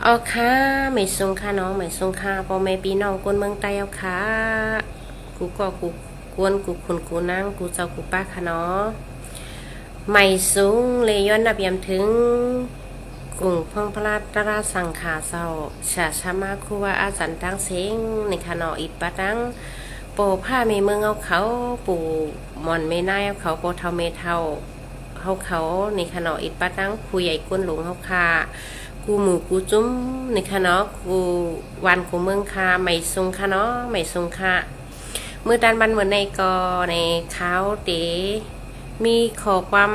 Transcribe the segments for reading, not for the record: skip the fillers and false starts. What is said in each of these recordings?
เอาค่ะไม่ซุงค่ะน้องไม่ซุงค่ะพ่อแม่พี่น้องคนเมืองใต้เอาค่ะกูก็กูกวนกูคุณกูนั่งกูเจ้ากูป้าค่ะเนาะไม่ซุงเลยย้อนนับยำถึงกลุ่มพังพระตราสังขาเศร้าชาชามาคูว่าอาจารย์ตั้งเสียงในขณะอิดปะตั้งโปผ้าเมเมืองเอาเขาปู่หมอนไม่น่าเอาเขาโปเทาเมเทาเขาในขณะอิดปะตั้งผู้ใหญ่ก้นหลวงเขาค่ะกูหมูกูจุ้มในคณะกูวันกูเมืองค่ะไม่ซุงค่ะเนาะไม่ซุงค่ะมือดันบันเหมือนในกอในเขาเต๋มีขอความ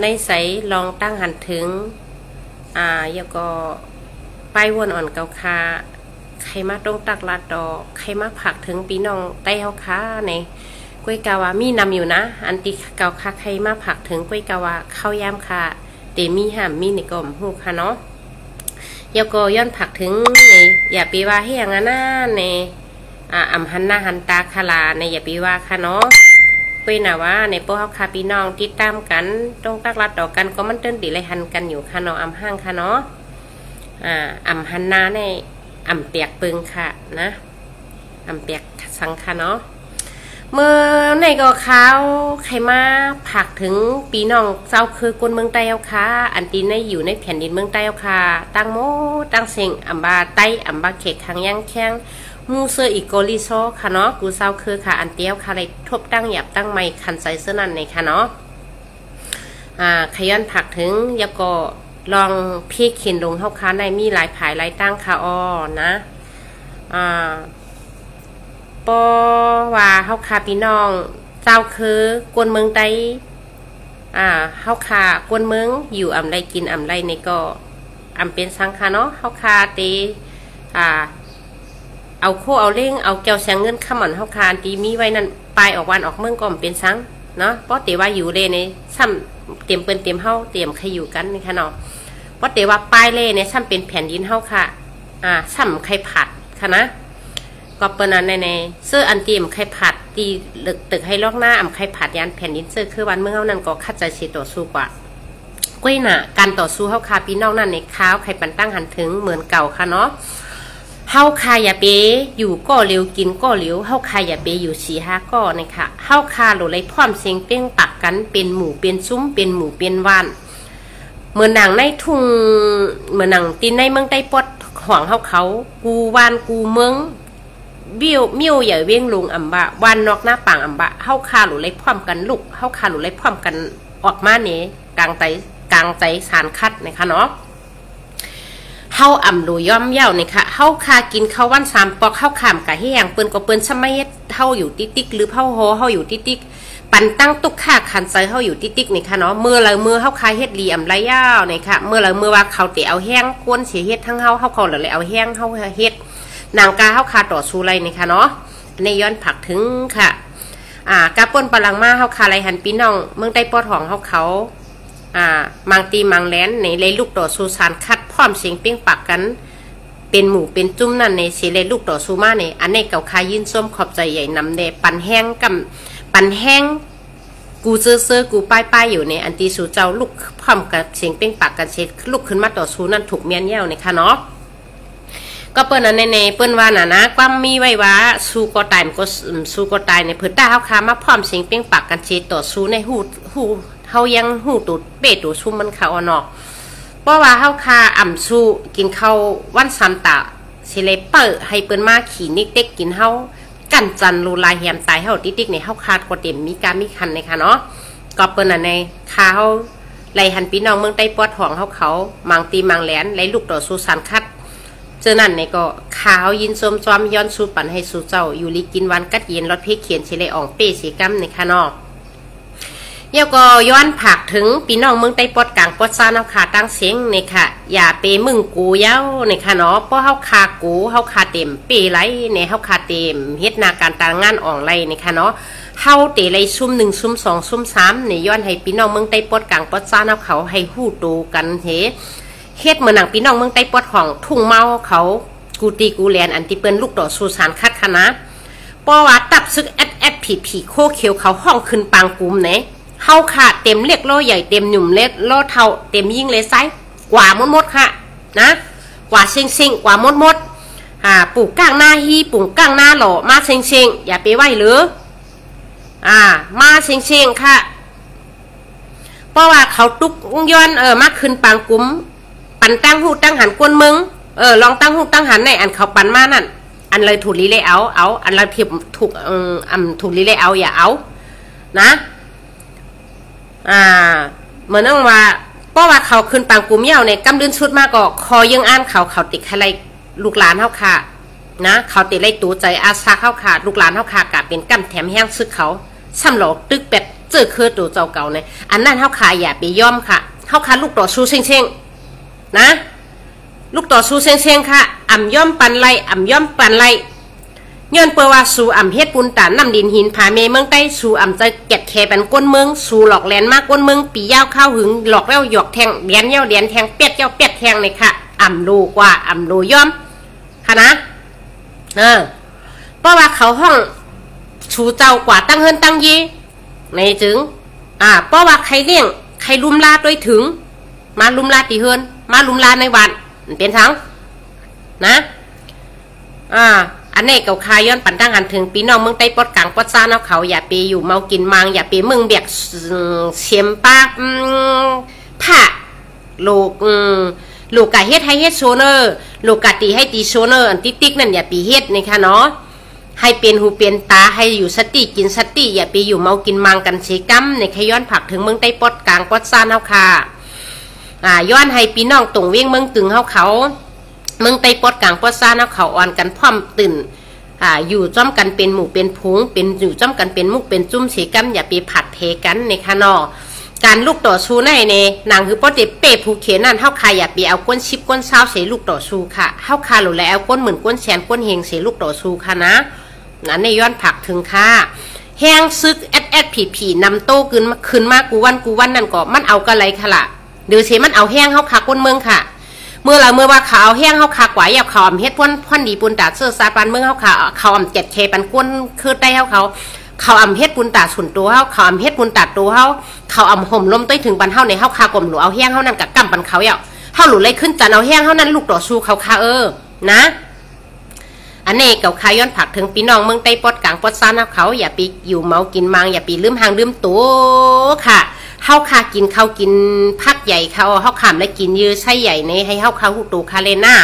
ในใสลองตั้งหันถึงแล้วก็ไปวนอ่อนเกาคาใครมาตรงตักลาดดอกใครมาผักถึงปีน้องใต้เฮาค้าในกุ้ยกาวามีนำอยู่นะอันติเกาคาใครมาผักถึงกุ้ยกาวาเข้ายามค่ะเตมีห้ามมีในกล่อมหูค่ะเนาะแล้วก็ย้อนผักถึงในอย่าไปว่าให้อย่างนั้นในอำหันหน้าหันตาคลาในอย่าไปว่าค่ะเนาะเป็นน่ะว่าในพวกเขาคาพี่น้องติดตามกันต้องตักลัดต่อกันก็มันเต้นตีเลยหันกันอยู่ค่ะเนาะอำห้างค่ะเนาะอำหันหน้าในอำเปียกปึงค่ะนะอำเปียกสังค่ะเนาะเมื่อในก็เขาใครมาผักถึงปีน้องเจ้าคือกวนเมืองใต้เอาค่ะอันตีในอยู่ในแผ่นดินเมืองใต้เอาค่ะตั้งโมตั้งเสียงอัมบาใต้อัมบาเขกขังย่างแข้งมูเซอร์อีโกลิโซค่ะเนาะกูเศร้าคือค่ะอันเตี้ยวค่ะเลยทบตั้งหยับตั้งไม่คันใส่เสื้อนั่นในค่ะเนาะขย้อนผักถึงยาก็ลองพี่เขียนลงเท่าค้าในมีหลายผายหลายตั้งค่ะอ้อนะปอว่าเฮาคาพี่น้องเจ้าคือกวนเมืองใต้เฮาคากวนเมืองอยู่อำไรกินอำไรในก็อำเป็นสังค่ะเนาะเฮาคาเตเอาโคเอาเล่งเอาแก้วแสงเงินข้ามหมอนเฮาคาตีมีไว้นั่นปลายออกวันออกเมืองก็เป็นสังเนาะเพราะเตว่าอยู่เลยในซ้ำเตรียมเปิ้นเตรียมเฮาเตรียมใครอยู่กันนี่ค่ะเนาะเพราะเตว่าปลายเล่ในซ้ำเป็นแผ่นดินเฮาค่ะซ้ำใครผัดค่ะนะก็เปิ้นในเสื้ออันเตรียมใครผัดตีตึกให้ลอกหน้าอำใครผัดยานแผ่นดินเสื้อคือวันเมืองเฮานั่นก็คัดใจสิต่อสู้กว่าก้อยน่ะการต่อสู้เฮาคาพี่น้องนั่นในข้าวใครปันตั้งหันถึงเหมือนเก่าค่ะเนาะเฮาคาอย่าเปอยู่ก็เร็วกินก็เร็วเฮาคาอย่าเปอยู่4-5ก็นะคะเฮาคาโหลเลยพร้อมเสียงเป้งปักกันเป็นหมู่เป็นซุ้มเป็นหมู่เป็นว่านเหมือนหนังในทุ่งเหมือนหนังตีนในเมืองใต้ปอดห่วงเฮาเขากูว่านกูเมืองบิ้วมิ้วใหญ่เวียงลุงอ่ำบะวันนอกหน้าป่างอ่ำบะเฮาคาหลุเลยพร้อมกันลุกเฮาคาหลุเลยพร้อมกันออกมาเนี่ยกลางใจสารคัดนะคะเนาะเฮาอ่ำหลุย่อมเย่าเนี่ยค่ะเฮาคากินข้าววัน3ปอกเฮาขามกะเฮียงเปิ้นก็เปิ้นสมัยเฮาอยู่ติ๊กหรือเฮาโหเฮาอยู่ติ๊กปันตั้งตุกค่าคันใจเฮาอยู่ติ๊กนี่ค่ะเนาะเมื่อละเมื่อเฮาคาเฮ็ดลีอ่ำไรยาวเนี่ยค่ะเมื่อละเมื่อว่าเขาเตะเอาแห้งกวนสิเฮ็ดทั้งเฮาเขาเลยเอาแห้งเฮาเฮ็ดนางกาเฮาคาต่อสู้ไรนี่ค่ะเนาะในย้อนผักถึงค่ะกาป่นปลังมาเฮาคาไรหันพี่น้องเมืองใต้ปอดของเฮาเขามังตีมังแลนในเลยลูกต่อสู้สารคัดพร้อมเสียงเป้งปักกันเป็นหมู่เป็นจุ้มนั่นในสิเลยลูกต่อสู้มาในอันในเก่าคายินส้มขอบใจใหญ่นำเดปันแห้งกับปันแห้งกูเซอร์กูป้ายอยู่ในอันตีสู่เจ้าลูกพร้อมกับเสียงเป้งปักกันเช็ดลูกขึ้นมาต่อสู้นั่นถูกเมียนเย่าในค่ะเนาะก็เปิ้นอันในเปิ้นว่านะความมีไว้ว่าสู้ก็ตายก็สู้ก็ตายในเพิ่นตาเฮาคามาพร้อมเสียงเป้งปักกันเช็ดต่อสู้ในหูเฮายังหูตูดเป้ตูชุ่มมันเขาเนาะเพราะว่าเฮาคาอ่ำสู้กินข้าววัน3ตาสิเลยเปิดให้เปิ้นมาขี่นิกเต็กกินเฮากันจันรูลายแหมตายเฮาติ๊กๆในเฮาคาดก็เต็มมีการมีคันในค่ะเนาะก็เปิ้นอันในคาเฮาไล่หันพี่น้องเมืองใต้ปอดของเฮาเขามังตีมังแหลนไล่ลูกต่อสู้สารคัดเจอนั่นในก็ขาวยินส้มซ้อมย้อนสู้ปั่นให้สู้เจ้าอยู่ลีกินวันกัดเย็นรถเพเขียนสิเลยอ่องเป้สีกัมในค่ะเนาะเดี๋ยวก็ย้อนผักถึงพี่น้องเมืองใต้ปอดกลางปอดซาเนาค่ะตั้งเสียงเนี่ยค่ะอย่าเปมึงกูเย้าเนี่ยค่ะเนาะเพราะเฮาคากูเฮาคาเต็มเปไรเนี่ยเฮาคาเต็มเฮ็ดนาการตางานอ่องไรเนี่ยค่ะเนาะเฮาเตไรซุ่ม1ซุ่ม2ซุ่ม3เนี่ยย้อนให้พี่น้องเมืองใต้ปอดกลางปอดซาเนาเขาให้ฮู้โตกันเฮ็ดเหมือนหนังพี่น้องเมืองใต้ปอดของทุ่งเมาเขากูตีกูแลนอันที่เปิ้นลูกต่อสู้สารคัดคณะเพราะว่าตับซึกผีโคเขียวเขาห้องขึ้นปางกุมเนี่ยเฮาค่ะเต็มเล็กโลใหญ่เต็มหนุ่มเล็กโลเท่าเต็มยิ่งเลยไซกว่าหมดค่ะนะ กว่าเซ็งกว่ามดปลูกก้างหน้าฮีปลูกก้างหน้าหล่อมาเซ็งอย่าไปไหวหรือมาเซ็งค่ะเพราะว่าเขาตุกย้อนมาขึ้นปางกุ้มปันตั้งหูตั้งหันกวนมึงลองตั้งหูตั้งหันในอันเขาปันมานั่นอันเลยถูกลีเลยเอาอันเราถีบถูกถูกลีเลยเอาอย่าเอานะเหมือนนั่งว่าเพราะว่าเขาขึ้นปางกุ้มเย่าในกำดืนชุดมากก็คอยังอ่านเขาติดอะไรลูกหลานเขาค่ะนะเขาติดไรตัวใจอาซาเขาค่ะลูกหลานเขาค่ะกะเป็นกำแถมแห้งซึกเขาซ้ำหลอกตึกเป็ดเจอคือตัวเจ้าเก่าเนี่ยอันนั้นเขาค่ะอย่าไปย่อมค่ะเขาค่ะลูกต่อสู้เซ็งนะลูกต่อสู้เซ็งค่ะย่อมปันไรย่อมปันไรย้อนเปว่าสู่เฮ็ดปุนตานน้ำดินหินผาเมเมืองใต้สู่จะเก็ดแคเป็นก้นเมืองสู่หลอกแลนมากก้นเมืองปียาวข้าวหึงหลอกแล้วหยอกแทงเดียนเย้าเดียนแทงเป็ดเย้าเป็ดแทงเลยค่ะรูกว่ารูย่อมค่ะนะเพราะว่าเขาห้องชูเจ้ากว่าตั้งเฮินตั้งยีในจึงเพราะว่าใครเลี้ยงใครลุมลาด้วยถึงมาลุมลาตีเฮินมาลุมลาในวันเป็นทั้งนะอันนี้เก่าคายย้อนปั่นตั้งหันถึงปีน้องเมืองใต้ปอดกลางปอดซ่าเอาเขาอย่าไปอยู่เมากินมังอย่าไปมึงเบียกเสียมป้าผ้าลูกกะเฮ็ดให้เฮ็ดโซเนอร์ลูกกะตีให้ตีโซเนอร์อันติ๊กนั่นอย่าไปเฮ็ดนะคะเนาะให้เป็นหูเป็นตาให้อยู่สติกินสติอย่าไปอยู่เมากินมังกันเสกัมในขย้อนผักถึงเมืองใต้ปอดกลางปอดซ่าเอาค่ะย้อนให้พี่น้องตรงเวียงเมืองตึงเขาเมืองใต้ปอดกลางปอดซ่าเขาอ่อนกันพร้อมตื่นอยู่จ้อมกันเป็นหมู่เป็นพุงเป็นอยู่จ้อมกันเป็นมุกเป็นจุ้มเสกัมอย่าไปผัดเพกันในคะนอการลูกต่อสู้ในนางคือป้อเตเป้ผู้เขียนนั่นเฮาคาอย่าไปเอาก้นชิบก้นเช้าเสียลูกต่อสู้ค่ะเฮาคาหลุดแล้วก้นเหมือนก้นแสนก้นเฮงเสียลูกต่อสู้ค่ะนะนั้นในย้อนผักถึงค่ะแห้งซึกผีนำโต้ขึ้นมากูวันนั่นก็มันเอากระไรค่ะล่ะเดี๋ยวเสียมันเอาแห้งเฮาคาก้นเมืองค่ะเมื่อว่าเขาเอาแห้งเขาขากว่าอย่าเขาเฮ็ดพ่นดีปุนตาเสื้อซาปันเมืองเขาเจ็ดเคปันก้นคือได้เขาเฮ็ดปุนตาส่วนตัวเขาเฮ็ดปุนตาตัวเขาห่มลมต้อยถึงปันในเขาคากลมหลูเอาแห้งเขานั่นกับกำปันเขาเขาหลุดเลยขึ้นจันเอาแห้งเขานั่นลูกต่อสู้เขานะอันนี้เก่าคาย้อนผักถึงพี่น้องเมืองใต้ปอดกลางปอดซ่าเขาอย่าไปอยู่เมากินมังอย่าไปลืมหางลืมตัวค่ะเฮาคากินข้าวกินพักใหญ่เขาเฮาขามและกินยื้อไส้ใหญ่ในให้เฮาคาหูตูคาเลน่า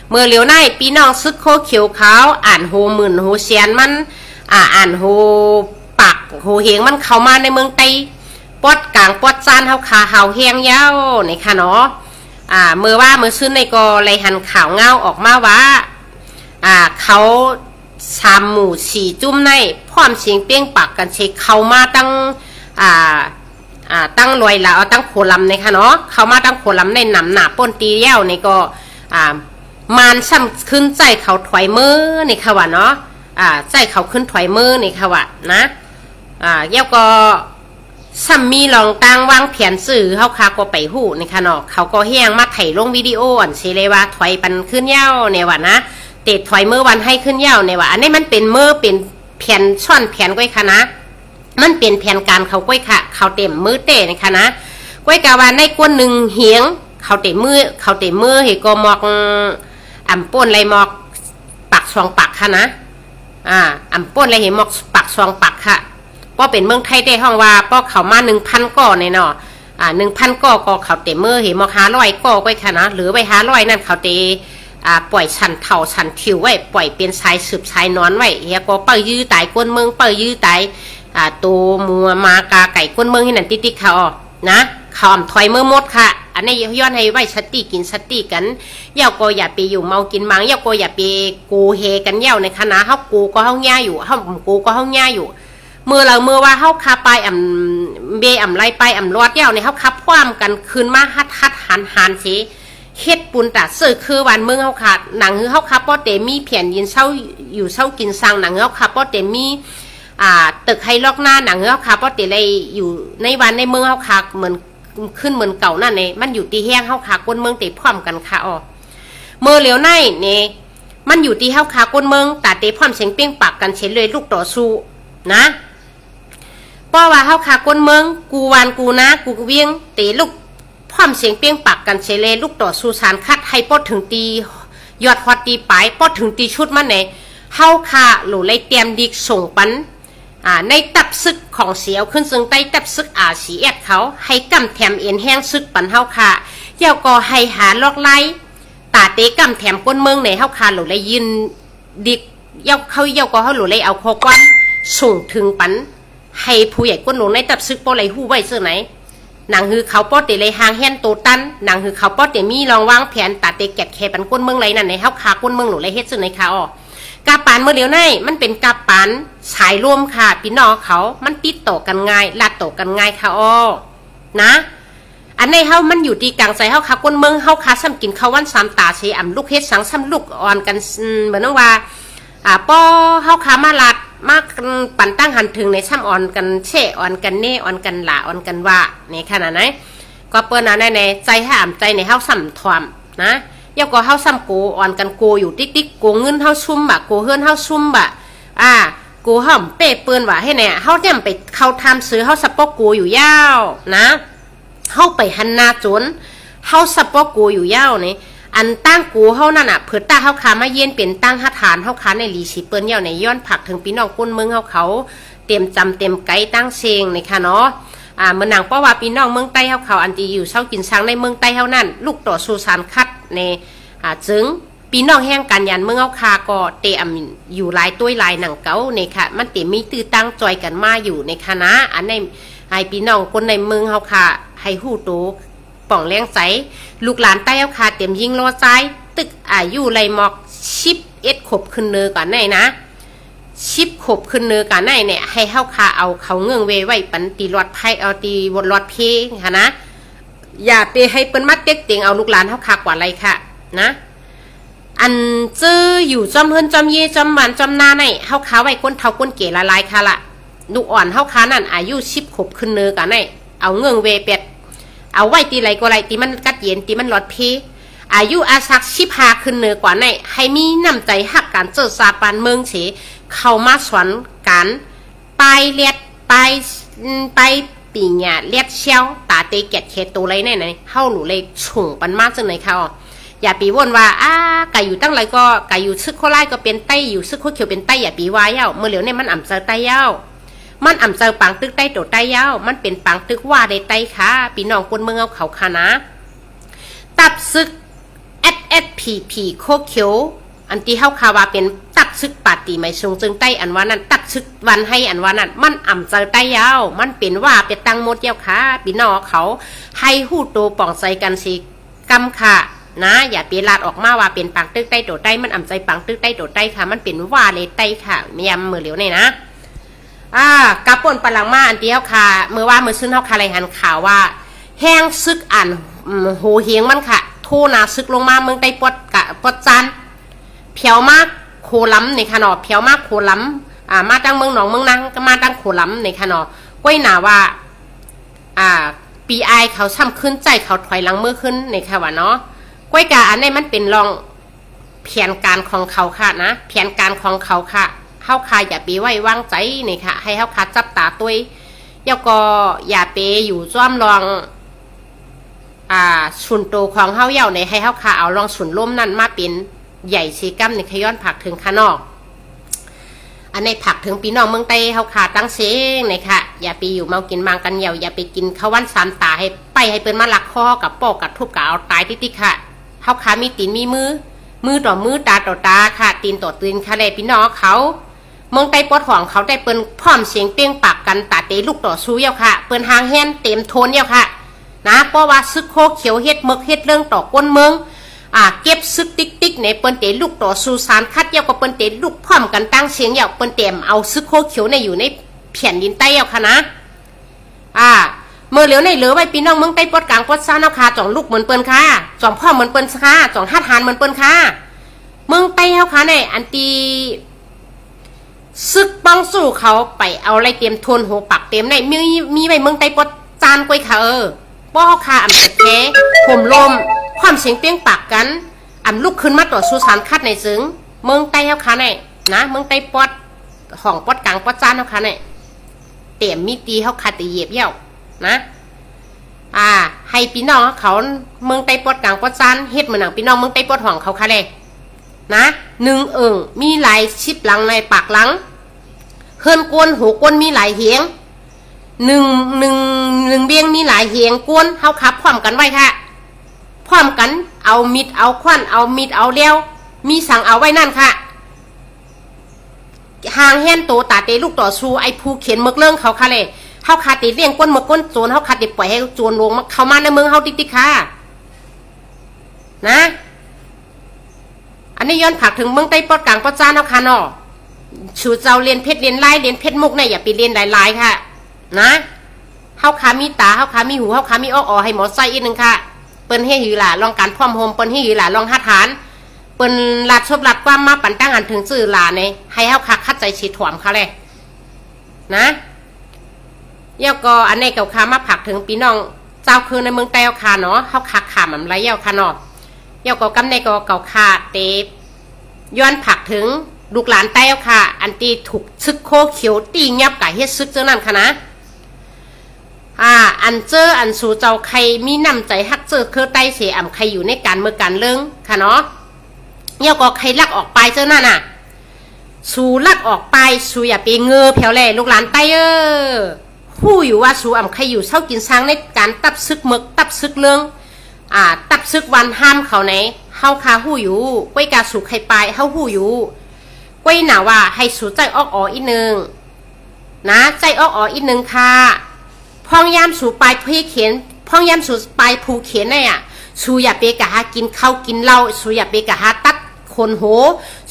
เมื่อเหลียวในปีน้องซึกโคเขียวขาวโฮหมื่นโฮเซียนมันโฮปักโฮเฮงมันเข้ามาในเมืองไต้ปอดกลางปอดซานเฮาคาเฮาแห้งยาวในค่ะเนาะเมื่อซื้อในกอไรหันข่าวเงาออกมาว่าเขาชามหมู่สี่จุ้มในพร้อมเสียงเปี้ยงปากกันเช็คเข้ามาตั้งตั้งลอยละตั้งโคลำในค่ะเนาะเขามาตั้งโคลำในหนำหนาป้นตีเย้าในก็มานซ้ำขึ้นใจเขาถอยมือในค่ะว่าเนาะใจเขาขึ้นถอยมือในค่ะว่านะเย้าก็ซ้ำมีลองตั้งวางแผนสื่อเขาคาก็ไปหูในค่ะเนาะเขาก็แห้งมาถ่ายลงวิดีโออันเซเลว่าถอยปันขึ้นเย้าเนี่ยว่านะเตะถอยมือวันให้ขึ้นเย้าเนี่ยว่าอันนี้มันเป็นมือเป็นแผ่นช่อนแผ่นก้อยค่ะนะมันเปลี่ยนแผนการเขาก้อยค่ะเขาเต็มมือเตะนะคะนะก้อยกาวานในก้นหนึ่งเหียงเขาเต็มมือเฮก็มอกป้นไรมอกปักซองปักค่ะนะป้นไรเห็นมอกปักซองปักค่ะเพราะเป็นเมืองไทยได้ห้องว่าเพราะเขามา1,000ก่อในเนาะ1,000ก่อเขาเต็มมือเห็นมอก500ก่อก้อยค่ะนะหรือไว้500นั่นเขาเตปล่อยชันเท่าชันทิวไว้ปล่อยเป็นสายสืบสายนอนไว้เฮียก็เปิดยื้อตายก้นเมืองเปิดยื้อตายตัวมัวมากาไก่ก้นเมืองให้นั่นติ๊กเขานะเขาถอยมือมดค่ะอันนี้ย้อนให้ไว้สติกินสติกันเย่าก็อย่าไปอยู่เมากินมังเย่าก็อย่าไปกูเฮกันเย่าในคณะเฮากูก็เฮาแย่อยู่เฮากูก็เฮาแย่อยู่เมื่อว่าเฮาคาไปเบไล่ไปรอดเย่าในเฮาคับความกันคืนมาฮัดหันสิเฮ็ดปุนตาเสือคือวันเมืองเฮาขาดหนังเฮาคับป้อเตมีเพียนยินเศร้าอยู่เศร้ากินซังหนังเฮาคับป้อเตมีตึกไฮล็อกหน้าหนังเฮาคับป้อเตเลยอยู่ในวันในเมืองเฮาคับเหมือนขึ้นเหมือนเก่านั่นเองมันอยู่ที่แห้งเฮาคับก้นเมืองเตพร้อมกันค่ะเมื่อเหลียวในเนี่ยมันอยู่ที่เฮาคับก้นเมืองแต่เตพร้อมเสียงเปี้ยงปากกันเฉยเลยลูกต่อสู้นะเพราะว่าเฮาคับก้นเมืองกูวานกูนะกูเวียงเตลูกพ พร้อมเสียงเปี้ยงปากกันเชเลลูกต่อสุสานคัดให้ปอดถึงตียอดฮอดตีปลายปอดถึงตีชุดมันไหนเฮาคาหลูเลยเตรียมดิกส่งปันในตับซึกของเสียวขึ้นซึ่งใต้ตับซึกสีแอดเขาให้กำแถมเอ็นแห้งซึกปันเฮาคาเจ้าก็ให้หาลอกไล่ตาเตกำแถมก้นเมืองในเฮาคาหลูเลยยืนดิกเจ้าก็เฮาหลูเลยเอาคอกวันส่งถึงปันให้ผู้ใหญ่ก้นหลวงในตับซึกปอไหลหู้ไว้เสื้อไหนหนังฮือเขาป้อเตเลยหางแห่นโตตันหนังฮือเขาป้อเตมีลองวางแผนตาเตแกะแคปันก้นเมืองไรนั่นในเฮาคาก้นเมืองหลูเลยเฮ็ดซึ่งในคาอ๋อกาปานเมื่อเดียวในมันเป็นกาปานสายรวมค่ะพี่น้องเขามันติดต่อกันง่ายลัดต่อกันง่ายค่ะอ้อนะอันในเฮามันอยู่ที่กลางใจเฮาค่ะก้นเมืองเฮาค่ะซ้ำกินข้าววัน3ตาเชอ่ำลูกเฮ็ดสังซ้ำลูกอ่อนกันเหมือนว่าป้อเฮาค่ะมาลัดมากปั่นตั้งหันถึงในซ้ำอ่อนกันเช่อ่อนกันเน่อ่อนกันหลาอ่อนกันว่าในขนาดไหนก็เปิ้นอันในใจให้อ่ำใจในเฮาซ้ำทวมนะยาก็เฮาซ้ำโกอ่อนกันโกอยู่ติ๊กๆโกเงินเฮาซุ่มบะโกเฮือนเฮาซุ่มบะโกห่อมเป้เปิ้นว่าให้แน่เฮาเนี่ยไปเข้าทำซื้อเฮาสปอกโกอยู่ยาวนะเฮาไปหันนาจนเฮาสปอกโกอยู่ยาวนี่อันตั้งโกเฮานั่นเผื่อตาเฮาขามาเย็นเป็นตั้งหฐานเฮาขาในลีสิเปิ้นยาวในย้อนผักถึงพี่น้องก้นเมืองเฮาเขาเต็มจำเต็มไกตั้งเซงในค่ะเนาะเมื่อหนังเพราะว่าพี่น้องเมืองใต้เฮาเขาอันที่อยู่เช้ากินช้างในเมืองใต้เฮานั่นลูกต่อสู่สารคัดในจึงปีน้องแห้งกันยันเมืองเอาคาก็เตะอยู่หลายตัวหลายหนังเก่าในค่ะมันเตะมีตื้อตั้งจอยกันมาอยู่ในคณะอันในให้ปีน้องคนในเมืองเอาคาให้หู้โตป่องแรงใจลูกหลานใต้เอาคาเต็มยิงรอใจตึกอายุไรหมอก11 ขบขึ้นเนื้อกันไหนนะ10 ขบขึ้นเนื้อกันไหนเนี่ยให้เฮาคาเอาเขาเงื่องเวไว้ปันตีรอดไพ่เอาตีบนรอดเพค่ะนะอย่าไปให้เปิ้นมัดเต็กเตียงเอาลูกหลานเฮาคากว่าไรค่ะนะอันจื้ออยู่จอมเฮินจอมเย่จอมหมันจอมนาในเฮาค้าไว้ก้นเท่าก้นเก๋ละลายค่ะละลูกอ่อนเฮาค้านั่นอายุ10 ขบขึ้นเนื้อกันในเอาเงื่องเวเป็ดเอาไว้ตีไรก็ไรตีมันกัดเย็นตีมันหลอดเพอายุอาสัก15 ขึ้นเนื้อกว่าในให้มีน้ำใจหักการเจอซาปานเมืองเฉเข้ามาสอนการไปเลียดไปปีเนี่ยเลียดเชี่ยวตาเตแกะเคตัวไรไหนเฮาหนูเลยฉุ่งปันมากจังไหนค่ะอย่าปีว่นว่าไก่อยู่ตั้งไรก็ไก่อยู่ซึกโคไล่ก็เป็นไต้อยู่ซึกโคเขียวเป็นไต้อย่าปีวายเย้าเมื่อเหลียวเนี่ยมันอ่ำเจอไต้เย้ามันอ่ำเจอปังตึกไต้โตไต้เย้ามันเป็นปังตึกว่าได้ไต้ค่ะปีน้องคนเมืองเอาเขาค่ะนะตับซึกSSPP โคเขียวอันที่เฮาคาว่าเป็นตักซึกปาตีไม่ทรงจึงไต้อันว่านั้นตักซึกวันให้อันว่านั้นมันอ่ำเจอไต้เย้ามันเป็นว่าเป็นตังหมดเย้าค่ะปีน้องเขาให้หู้โตป่องใจกันสิกำค่ะนะอย่าเปลาดออกมาว่าเป็นปังตึกใต้โดดใต้มันอ่ำใจปังตึกใต้โดดใต้ค่ะมันเป็นว่าเลยใต้ค่ะเมียมมือเหลียวเนี่ยนะกระป่นปลังมาอันเดียวค่ะเมื่อว่าเมื่อซึ่งเฮาคาไรหันข่าวว่าแห้งซึกอันโหเฮียงมันค่ะโทนาซึกลงมาเมืองใต้ปดจันเพียวมากโคล้ำในขนอเพียวมากโคล้ำมาตั้งเมืองหนองเมืองนางก็มาตั้งโคล้ำในขนอก้อยหนาว่าปีไอเขาซ้ำขึ้นใจเขาถอยหลังมือขึ้นในค่ะว่าเนาะก้อยกาอันนี้มันเป็นรองแผนการของเขาค่ะนะแผนการของเขาค่ะเฮาคาอย่าไปไว้วางใจนี่ค่ะให้เฮาคาจับตาตัวแล้วก็อย่าไปอยู่จ้อมรองสุนโตของเฮาเย่าในให้เฮาคาเอารองสุนล่มนั่นมาเป็นใหญ่ซีกัมในขย้อนผักถึงข้างนอกอันในผักถึงปีน้องเมืองใต้เฮาคาตั้งเสียงนี่ค่ะอย่าไปอยู่เมากินมังกันเหย่าอย่าไปกินข้าววัน3 ตาให้ไปให้เปิ้นมาลักคอกับปอกกับทุบกับเอาตายติ๊กๆค่ะเฮาคามีตีนมีมือต่อมือตาต่อตาค่ะตีนต่อตีนค่ะเลยพี่น้องเขาเมืองใต้ปอดของเขาได้เปิ้นพร้อมเสียงเปี้ยงปากกันตาเตลูกต่อสู้เย้าค่ะเปิ้นหางแฮนเต็มโทนเย้าค่ะนะเพราะว่าซึกโคเขียวเฮ็ดมึกเฮ็ดเรื่องต่อก้นเมืองเก็บซึกติ๊กในเปิ้นเตลูกต่อสู่สารคัดเย้ากับเปิ้นเตลูกพร้อมกันตั้งเสียงเย้าเปิ้นเต็มเอาซึกโคเขียวในอยู่ในแผ่นดินใต้เย้าค่ะนะเมื่อเหลียวในเหลือไว้พี่น้องเมืองใต้ปอดกลางปอดซ่าเนาะค่ะจ่องลูกเหมือนเปิ้นค่ะจ่องพ่อเหมือนเปิ้นค่ะจ่องฮัดหานเหมือนเปิ้นค่ะเมืองใต้เฮาค่ะในอันตีซึกป้องสู้เขาไปเอาอะไรเตรียมทนหัวปักเต็มในมีไว้เมืองใต้ปอดจานกวยค่ะป้อเฮาค่ะอำแท้ห่มลมความเสียงเปี้ยงปากกันลุกขึ้นมาต่อสู้สารคัดในซึ้งเมืองใต้เฮาค่ะในนะเมืองใต้ปอดของปอดกลางปอดจานเฮาค่ะในเต็มมีตีเฮาค่ะตีเหยียบเย้านะ ให้พี่น้องเขาเมืองไต้ปอดกลางปอดซานเฮ็ดเหมือนหนังพี่น้องเมืองไต้ปอดห้องเขาค่ะเลยนะ1มีหลายชิบหลังในปากหลังเฮือนกวนหูกวนมีหลายเหียงหนึ่งเบี้ยงมีหลายเหียงกวนเฮาขับพร้อมกันไว้ค่ะพร้อมกันเอามิดเอาควันเอามิดเอาเลี้ยวมีสั่งเอาไว้นั่นค่ะหางแห่นโตตาเตลูกต่อสู้ไอ้ผู้เขียนมึกเรื่องเขาค่ะเลยเฮาขาดติเลี้ยงก้นมึกก้นโจรเฮาขาดติปล่อยให้โจรลงมาเข้ามาในเมืองเฮาติ๊กๆค่ะนะอันนี้ย้อนผักถึงเมืองไต้ปอดกลางปอดจ้าเนาะค่ะเนาะชูเจ้าเรียนเพชรเรียนไล่เรียนเพชรมุกเนี่ยอย่าไปเรียนหลายๆค่ะนะเฮาขามีตาเฮาขามีหูเฮาขามีอ้อให้หมอใส่อีกนึงค่ะเปิ้นให้หือหล่ะลองการพร้อมโฮมเปิ้นให้หือหล่ะลองหัดฐานเปิ้นลัดชบลัดความมาปั่นตั้งหันถึงสื่อหล่ะเนี่ยให้เฮาคักคัดใจฉีดถ่วมค่ะเลยนะเย่าก็อันนี้เก่าคามาผักถึงพี่น้องเจ้าคือในเมืองไต้คาเนาะเฮาคักขามอะไรเย่าค่ะเนาะเย่าก็กำในก็เก่าคาเตย้อนผักถึงลูกหลานไต้ค่ะอันตีถูกซึกโคเขียวตีงับกับเฮ็ดซึกเจ้านั่นค่ะนะอันเจออันสู่เจ้าใครมีน้ำใจฮักเจอคือไต้เสียอ่ำใครอยู่ในการเมื่อการเลิงค่ะเนาะเย่าก็ใครลักออกไปเจ้านั่นน่ะสู่ลักออกไปสู่อย่าไปเงือแผ่วแหล่ลูกหลานไต้ผู้อยู่ว่าสู่อ่ำใครอยู่เช่ากินช้างในการตับซึกเมือกตับซึกเลิงตับซึกวันห้ามเขาไหนเฮาคาหู้อยู่ไว้กาสู่ใครไปเฮาหู้อยู่ไว้หนาว่าให้สู่ใจออกอีกนึงนะใจออกอีกนึงค่ะพองยามสู่ปลายพี่เขียนพองยามสู่ปลายภูเขียนเนี่ยสู่อย่าไปกะหากินข้าวกินเหล้าสู่อย่าไปกะหาตัดคนโห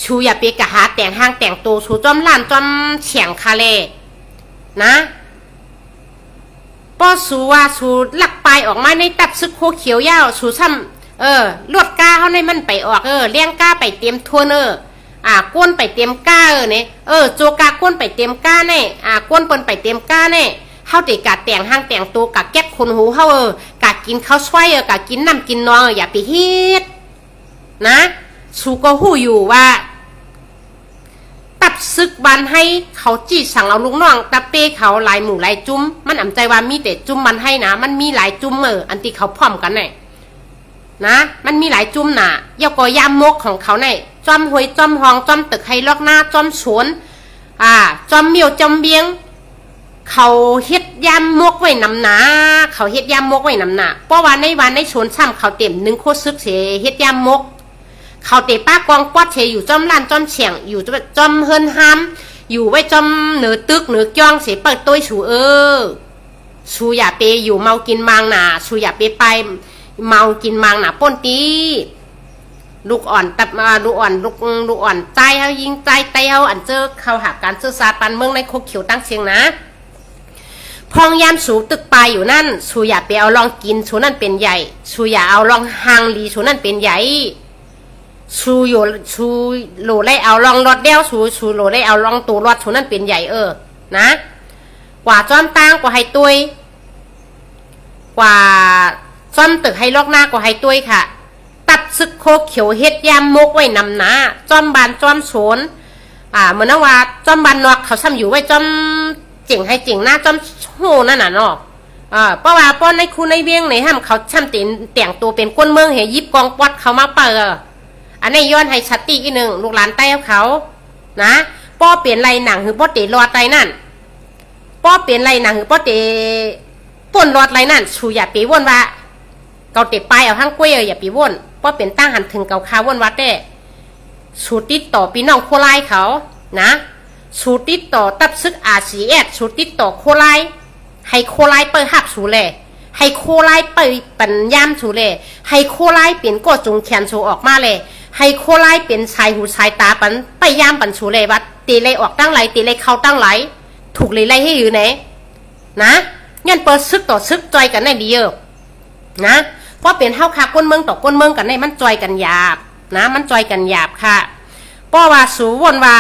สู่อย่าไปกะหาแต่งห้างแต่งตัวสู่จอมล้านจอมเฉียงคาเลนะป้อสู่ว่าสู่ลักปลายออกมาในตับซึกโคเขียวยาวสู่ซ้ำลวดก้าเขาในมันไปออกเลี้ยงก้าไปเตรียมทวนก้นไปเตรียมก้าเนี่ยโจกาก้นไปเตรียมก้าเนี่ยก้นเปิ้นไปเตรียมก้าเนี่ยเฮาติกะแต่งห้างแต่งตัวกะแก๊กคนหูเฮากะกินข้าวช่วยกะกินน้ำกินนองอย่าไปเฮ็ดนะสูก็หู้อยู่ว่าตับซึกบันให้เขาจี้สั่งเอาลูกน้องตะเป้เขาหลายหมู่หลายจุ้มมันอ่ำใจว่ามีแต่จุ้มมันให้นะมันมีหลายจุ้มอันที่เขาพร้อมกันเนี่ยนะมันมีหลายจุ้มน่ะเยาก็ยามมกของเขาเนี่ยจอมหวยจอมหองจอมตึกให้ลอกหน้าจอมสวนจอมเมียวจอมเบียงเขาเฮ็ดยามมกไว้นำหนาเขาเฮ็ดยามมกไว้นำหนาเพราะว่าในวันในชนซ้ำเขาเต็มหนึ่งโคซึกเสเฮ็ดยามมกเขาเตะป้ากองกวาดเชอยู่จอมล้านจอมเฉียงอยู่จอมเฮินห้ามอยู่ไว้จอมเหนือตึกเหนือจ้องเสเปิดตัวสูสูอย่าไปอยู่เมากินมังหนาสูอย่าไปเมากินมังหนาป้นตีลูกอ่อนตับมาลูกอ่อนใจเขายิงใจเต้าอันเจอเขาหาการซื้อซาปันเมืองในโคเขียวตั้งเชียงนะพองยามสูตึกปลายอยู่นั่นสูอย่าไปเอาลองกินสูนั่นเป็นใหญ่สูอย่าเอาลองหางลีสูนั่นเป็นใหญ่สูอยู่สูโหลไล่เอาลองรถเดี่ยวสูโหลไล่เอาลองตัวรถสูนั่นเป็นใหญ่นะกว่าจอมตั้งกว่าให้ตุยกว่าจอมตึกให้ลอกหน้ากว่าให้ตุยค่ะตับซึกโคเขียวเฮ็ดยามมกไว้นำหนาจอมบานจอมโฉนเหมือนว่าจอมบานนอกเขาซ้ำอยู่ไว้จอมเจ๋งให้เจ๋งหน้าจอมโหนั่นน่ะเนาะเพราะว่าป้อนในคูในเวียงในห้ามเขาช่ำแต่งตัวเป็นก้นเมืองเฮยิบกองปอดเขามาเปิดอันนี้ย้อนให้ชัดตีอีกหนึ่งลูกหลานใต้เขานะป้อเปลี่ยนไรหนังหรือป้อเตะรอดไรนั่นป้อเปลี่ยนไรหนังหรือป้อเตะป่นรอดไรนั่นชูอย่าปีว่นว่าเกาเตะปลายเอาห้างกล้วยอย่าปีว่นป้อเปลี่ยนตั้งหันถึงเกาคาว่นวัดได้สูติดต่อปีน้องโคไลเขานะสูติดต่อตับซึกRCSสูติดต่อโคไลให้โคไลเปิดหับสูเลยให้โคไลเปิดปัญญามสูเลยให้โคไลเปลี่ยนก็จงแขนสูออกมาเลยให้โคไลเป็นชายหูชายตาปันไปย่ามปันสูเลยวัดตีเลยออกตั้งไหลตีเลยเข้าตั้งไหลถูกเลยไล่ให้อยู่ไหนนะยันเปิดซึกต่อซึกจอยกันได้ดีเยอะนะเพราะเปลี่ยนเท้าขาก้นเมืองต่อก้นเมืองกันได้มันจอยกันหยาบนะมันจอยกันหยาบค่ะป้อว่าสูวนว่า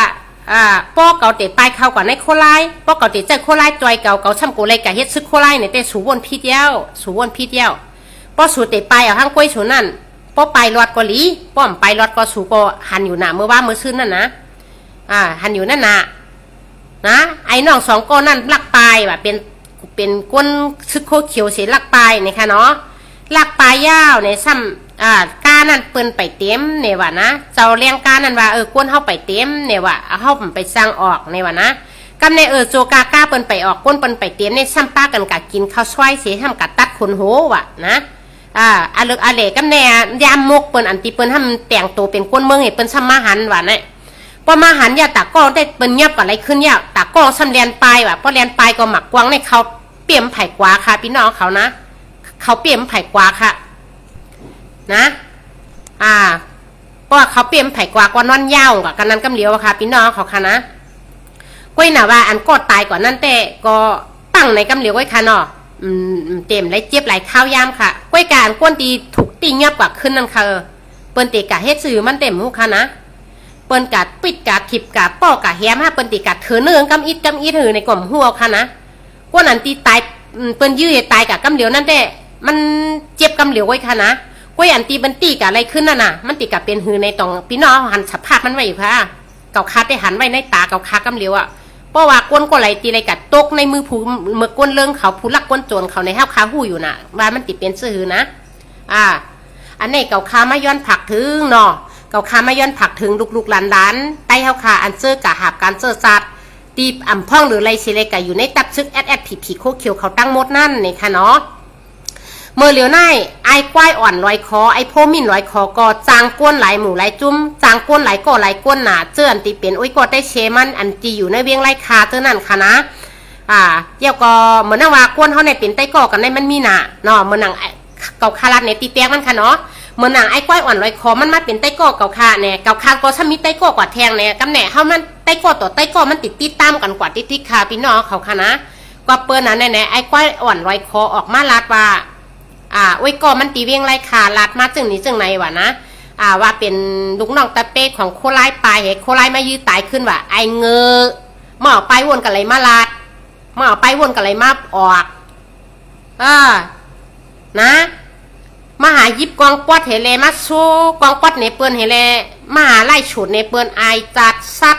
ป้อเก่าเตะปลายเข้าก่อนในโคไลป้อเก่าเตะใจโคไลจอยเก่าช่ำกูเลยกับเฮ็ดซึกโคไลเนี่ยแต่สูวนพีเดียวป้อสูเตะปลายเอาห้างกล้วยสูนั่นป้อไปรอดกว่าลีป้อมไปรอดกว่าสูก็หันอยู่หนาเมื่อว่าเมื่อซื้อนั่นนะหันอยู่นั่นนะไอ้น้องสองก้อนนั่นลักปลายว่าเป็น เป็นก้นซึกโคเขียวเสียลักปลายนะคะเนาะลักปลายยาวในซ้ำก้านั่นเปิ้นไปเต็มเนี่ยว่านะเจ้าเลี้ยงก้านั่นว่าก้นเข้าไปเต็มเนี่ยว่าเข้าไปสร้างออกเนี่ยว่านะกำในโจกาก้าเปิ้นไปออกก้นเปิ้นไปเต็มในซ้ำป้ากันกะกินข้าวซอยเสียทำกะตัดขนโหว่ะนะอาเลิกอาเล่กำในยามมกเปิ้นอันตีเปิ้นทำแต่งตัวเป็นก้นเมืองให้เปิ้นซ้ำมาหันว่าเนี่ยพอมาหันยาตากล้องได้เปิ้นเงียบกับอะไรขึ้นยาตากล้องซ้ำเรียนปลายว่ะพอเรียนปลายก็หมักกวางในเขาเปี่ยมไผ่กวาค่ะพี่น้องเขานะเขาเปี่ยมไผ่กวาค่ะนะเพราะว่าเขาเปี่ยมไผ่กวากว่านอนยาวกว่ากันนั้นกำเหลียวค่ะพี่น้องเขาค่ะนะก้อยหน่าว่าอันก็ตายก่อนนั่นแต่ก็ตั้งในกำเหลียวไว้ค่ะเนาะเต็มไรเจี๊ยบไหลข้าวยามค่ะก้อยการก้นตีถูกตีเงียบกว่าขึ้นนั่นค่ะเปิ้นตีกะเฮ็ดสื่อมันเต็มหูค่ะนะเปิ้นกะปิดกะถิบกะป้อกะแฮมฮะเปิ้นตีกะเถือเนืองกำอิดหือในกล่อมหัวค่ะนะก้นอันตีตายเปิ้นยื้อตายกะกำเหลียวนั่นแต่มันเจ็บกำเหลียวไว้ค่ะนะก้อยอันตีบันตีกะอะไรขึ้นนั่นน่ะมันตีกะเป็นหือในตองพี่น้องหันสภาพมันไว้อยู่ค่ะเกาคาได้หันไว้ในตาเกาคากำเหลียวอ่ะเพราะว่าก้นก็ไหลตีอะไรกัดตกในมือผู้เมื่อก้นเรื่องเขาผู้ลักก้นโจรเขาในห้าวคาหู้อยู่น่ะว่ามันติดเป็นซื่อนะอันนี้เกาคามาย้อนผักถึงเนาะเกาคามาย้อนผักถึงลูกหลานใต้ห้าวคาอันเจอกะหาบการเจอสัตว์ตีอ่ำพ่องหรือไรสิเลกะอยู่ในตับซึกผีโคเขียวเขาตั้งมดนั่นนี่ค่ะเนาะเมื่อเหลียวหน้าไอ้ควายอ่อนลอยคอไอ้โพมินลอยคอก็จางก้นหลายหมู่หลายจุ้มจางก้นหลายก่อหลายก้นหนาเจื้ออันตีเป็นอุ้ยก็ได้เชมันอันตีอยู่ในเวียงไรคาเท่านั้นค่ะนะเกี่ยวก็เหมือนว่าก้นเขาในเป็นไต้ก่อกันในมันมีหนาเนาะเหมือนหนังเก่าคาลัดในตีแตกมันค่ะเนาะเหมือนหนังไอ้ควายอ่อนลอยคอมันมาเป็นไต้ก่อเก่าคาเนี่ยเก่าคาก็ถ้ามีไต้ก่อกว่าแทงเนี่ยกำแหน่เขามันไต้ก่อต่อไต้ก่อมันติดตามกันกว่าติดคาพี่น้องเขาค่ะนะก็เปิ้นน่ะแน่ไอ้ควายอ่อนลอยคอออกมาลาดว่าโอ้ยก็มันตีเวียงไรขาลัดมาจึงนี้จึงไหนวะนะว่าเป็นลูกน้องตะเป้ของโคไลปลายเหตุโคไลมายื้อตายขึ้นว่าไอเงอมาออกไปวนกับอะไรมาลัดมาออกไปวนกับอะไรมาออกนะมาหายิบกองปอดเฮเลมาโซกองปอดในเปิ้นเฮเลมาหาไล่ฉุดในเปิ้นไอจัดซัด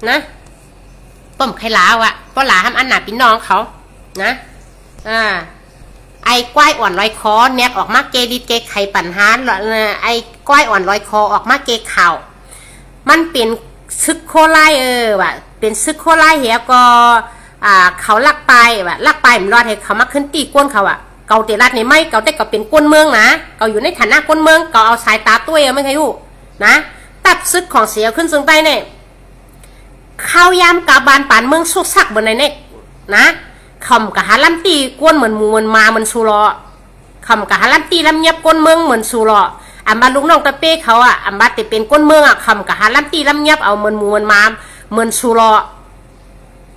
นะต้มไข่ลาวก็หลาทำอันหนาพี่น้องเขานะไอ้ก้อยอ่อนลอยคอแนบออกมาเกดิเกไข่ปั่นฮานไอ้ก้อยอ่อนลอยคอออกมาเกข่าวมันเป็นซึกโคไลว่ะเป็นซึกโคไลเหียก็เขาลักไปว่ะลักไปมันรอดให้เขามาขึ้นตีก้นเขาเกาเตลัดในไม่เกาได้ก็เป็นก้นเมืองนะเกาอยู่ในฐานะก้นเมืองเกาเอาสายตาตัวไม่เคยรู้นะตัดซึกของเสียขึ้นซึ่งใต้เนี่ยข้าวยามกาบานป่านเมืองสุกสักบนในเนี่ยนะคำกะหาลัมตีก้นเหมือนหมูมันมาเหมือนสูรอคำกะหาลัมตีลำเงียบก้นเมืองเหมือนสูรออันบาลูกน้องตะเป้เขาอันบาติเป็นก้นเมืองคำกะหาลัมตีลำเงียบเอาเหมือนหมูมันมาเหมือนสูรอ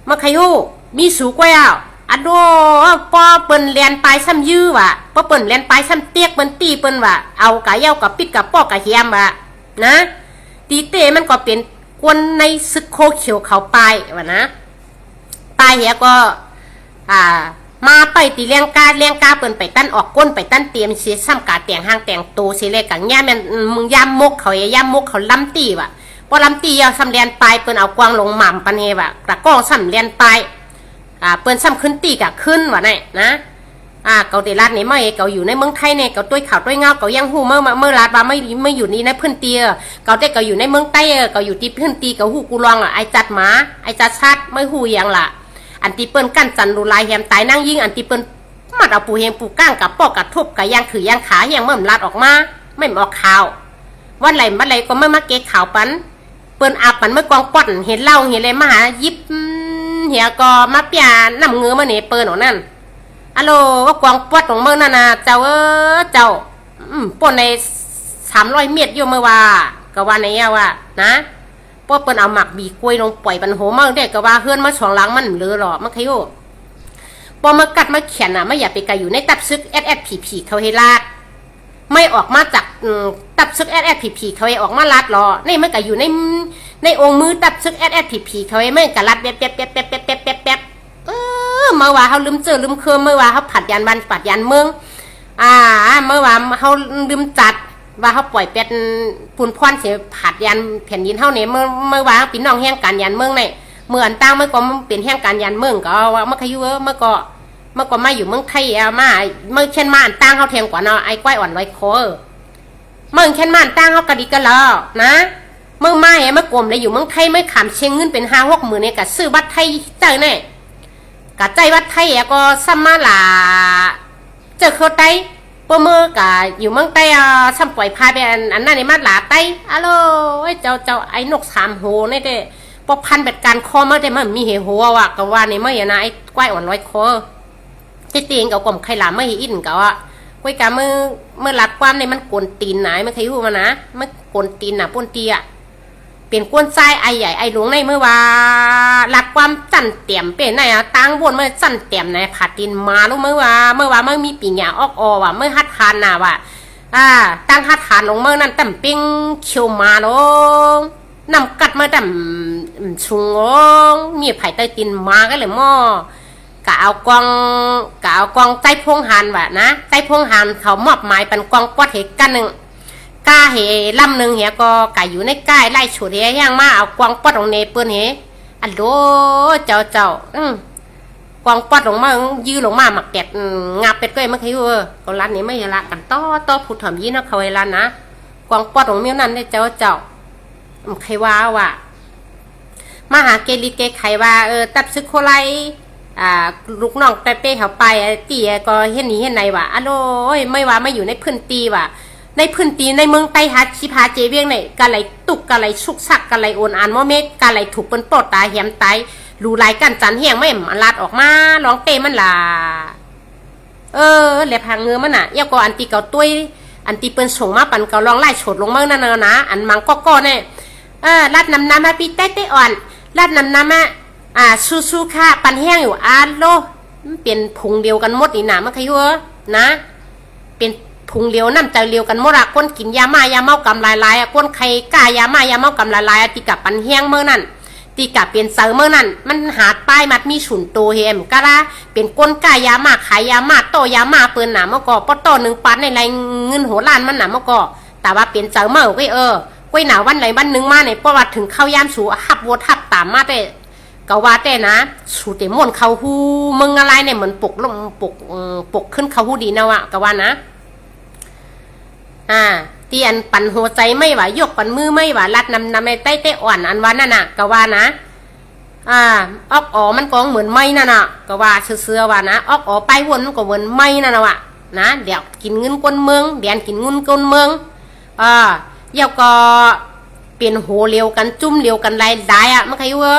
มาขยุมีสูกว่าอันโดป้อเปิ้นเลียนปลายซ้ำยื้อป้อเปิ้นเลียนปลายซ้ำเตี้ยเปิ้นตีเปิ้นเอากะเย้ากะปิดกะป้อกะเฮียมนะตีเต้มันก็เป็นก้นในซึกโคเขียวเขาปลายนะปลายเฮียก็มาไปตีเลี้ยงกาเปิ้นไปตั้นออกก้นไปตั้นเตรียมเสียซ้ำกาแต่งห้างแต่งโตเสียเลยกังย่ามันมึงย่ามมกเขาย่ามมกเขาล้ำตีพอล้ำตีเอาซ้ำเลียนปลายเปิ้นเอากวางลงหม่ำปันเฮกระก้องซ้ำเลียนปลายเปิ้นซ้ำขึ้นตีกะขึ้นนี่นะเกาเตลัดนี่ไม่เกาอยู่ในเมืองไทยเนี่ยเกาต้วยข่าวต้วยเงาเกายังหูเมื่อลาดว่าไม่อยู่นี่ในพื้นเตียเกาได้เกาอยู่ในเมืองใต้เกาอยู่ที่พื้นตีเกาหูกูลองไอจัดหมาไอจัดชัดไม่หูยังล่ะอันตีเปิ้นกั้นจันรูลายแฮมตายนั่งยิงอันตีเปิ้นมัดเอาปูเฮงปูก้างกับปอกกับทุบกับยางขือยางขาอย่างเมื่อมลาดออกมาไม่ออกข่าววันไหลมาไหลก็ไม่มาเกะข่าวปันเปิ้นอาบปันเมื่อกองป้อนเห็นเล่าเห็นเลยมาหายิบเหี่ยก็มาเปียน้ำเงือมาเนี่ยเปิ้นของนั่นอะโลว่ากองป้อนของเมื่อนั่นนะเจ้าเจ้าป้อนใน300 เมตรอยู่เมื่อว่าก็ว่าในนะพอเปิ้นเอาหมักบีกล้วยลงปล่อยปันโหมากเด็กก็ว่าเฮือนมา2 หลังมันเหลือหรอมันขยุพอมากัดมาเขียนไม่อยากไปไกลอยู่ในตับซึกผีเขาให้ลาดไม่ออกมาจากตับซึกผีเขาให้ออกมาลาดหรอนี่มันก็อยู่ในองค์มือตับซึกผีเขาให้ไม่กะลาดแป๊บเมื่อว่าเขาลืมเจอลืมเคยเมื่อว่าเขาผัดยันบันผัดยันเมืองเมื่อว่าเขาลืมจัดว่าเขาปล่อยเป็นปูนพรเสียผัดยันแผ่นดินเท่านี้เมื่อว่าพี่น้องแห่งการยันเมืองเนี่ย เมื่ออันตั้งเมื่อก็เปลี่ยนแห่งการยันเมืองก็ว่าเมื่อขยุเมื่อก็มาอยู่เมืองไทยมาเมื่อเช่นมาอันตั้งเขาแทงกว่าเนาะไอ้ก้อยอ่อนไว้คอเมื่อเช่นมาอันตั้งเขากระดิกกันแล้วนะเมื่อไม่เมื่อกลมเลยอยู่เมืองไทยไม่ขำเชียงเงินเป็น5-6 หมื่นเนี่ยกับซื้อบัตรไทยเจอเนี่ยกับใจบัตรไทยก็ซ้ำมาหล่าเจอเขาไตเมื่อกะอยู่เมืองไต้ซ้ำปล่อยพายไปอันนั้นในมาหลาไต้อะโลเจ้าไอ้นก3 โหนี่เด้พอพันแบบการคอมาแต่มันมีเหหัวว่ะก็ว่าในเมื่อนะไอ้ก้อยอ่อนร้อยคอที่เตียงกับกลมไข่หลามไม่อินกับว่าก้อยกะเมื่อหลักความในมันกวนตีนไหนไม่เคยรู้มานะมันกวนตีนน่ะป้นเตียเปลี่ยนกวนใจไอ้ใหญ่ไอ้หลวงในเมื่อว่าหลักความจันเตี่ยมเป็นไหนตั้งบนเมื่อจันเตี่ยมในผัดดินมาลูกเมื่อว่าเมื่อมีปีหยาออกว่ะเมื่อฮัดทานน่ะว่ะตั้งฮัดทานลงเมื่อนั้นตั้มปิ้งเขียวมาลงนำกัดมาตั้มชุงลงมีไผ่เตยตินมาก็เลยหม้อกะเอากองใจพงหันว่ะนะใจพงหันเขามอบหมายเป็นกองปอดเหตุกันหนึ่งกาเหลำหนึ่งเหียก็ไก่อยู่ในใกล้ไล่ฉุดเหียย่างมาเอากวางปอดของเนเปิ้นเหียอันโดเจ้ากวางปอดลงมายื้อลงมาหมักแกดงาเป็ดก็ไม่เคยก็ร้านนี้ไม่เห็นละกันต่อผู้ถมยี่นะเขาเวลานะกวางปอดของเมี้ยวนั่นได้เจ้าใครว่าว่ะมาหาเกลิเกใครว่าตับซึกโคไลลูกน้องเป้เขาไปตีก็เห็นนี้เห็นไหนว่ะอันโดไม่ว่าไม่อยู่ในพื้นตีว่ะในพื้นตีในเมืองไต้ฮัดชิพาเจเวียงไหนกะไหลตุกกะไหลชุกสักกะไหลโอนอ่านว่าเมฆกะไหลถูกเป็นปอดตาแหมไตรูลายกันจันเฮียงไม่มันลาดออกมาร้องเตมันล่ะแหลพังเงือมันน่ะยาก็อันตีเก่าตุ้ยอันตีเปิ้นส่งมาปั่นเก่าร้องไล่โฉดลงเมืองนั่นนะอันมังก็เนี่ยลาดน้ำมาปีเต้อ่อนลาดน้ำมาสู้ค่ะปั่นแห้งอยู่โลเป็นพุงเดียวกันหมดนี่นะมันขยัวนะเป็นพุงเลียวน้ำใจเลียวกันหมดก้นกินยามายาเมากำลายก้นไข่กายามายาเมากำลายตีกับปันแห้งเมื่อนั่นตีกับเป็นเสือเมื่อนั่นมันหาดป้ายมัดมีฉุนโตเฮมกะละเป็นก้นกายามาขายยามาโตยามาเปิ้นหนาเมื่อก่อปอต่อ1 ปันในไรเงินหัวล้านมันหนาเมื่อก่อแต่ว่าเป็นเสือเมื่อก็ก้อยหนาวันไหนวันนึงมาในประวัติถึงเข้ายามสู่หับวัวทับตามมาแต่ก็ว่าแต่นะสู่เต็มม่วนเขาหูมึงอะไรเนี่ยเหมือนปกขึ้นเขาหูดีนะวะก็ว่านะเตียนปั่นหัวใจไม่ไหวยกปั่นมือไม่ไหวรัดนำในใต้อ่อนอันว่านั่นน่ะก็ว่านะออกมันก็เหมือนไม้นั่นน่ะก็ว่าเสือว่านะออกไปวนมันก็เหมือนไม้นั่นน่ะวะนะเดี๋ยวกินเงินก้นเมืองเดี๋ยวกินเงินก้นเมืองเดี๋ยวก็เปลี่ยนโหเลียวกันจุ่มเลียวกันลายมันใครวะ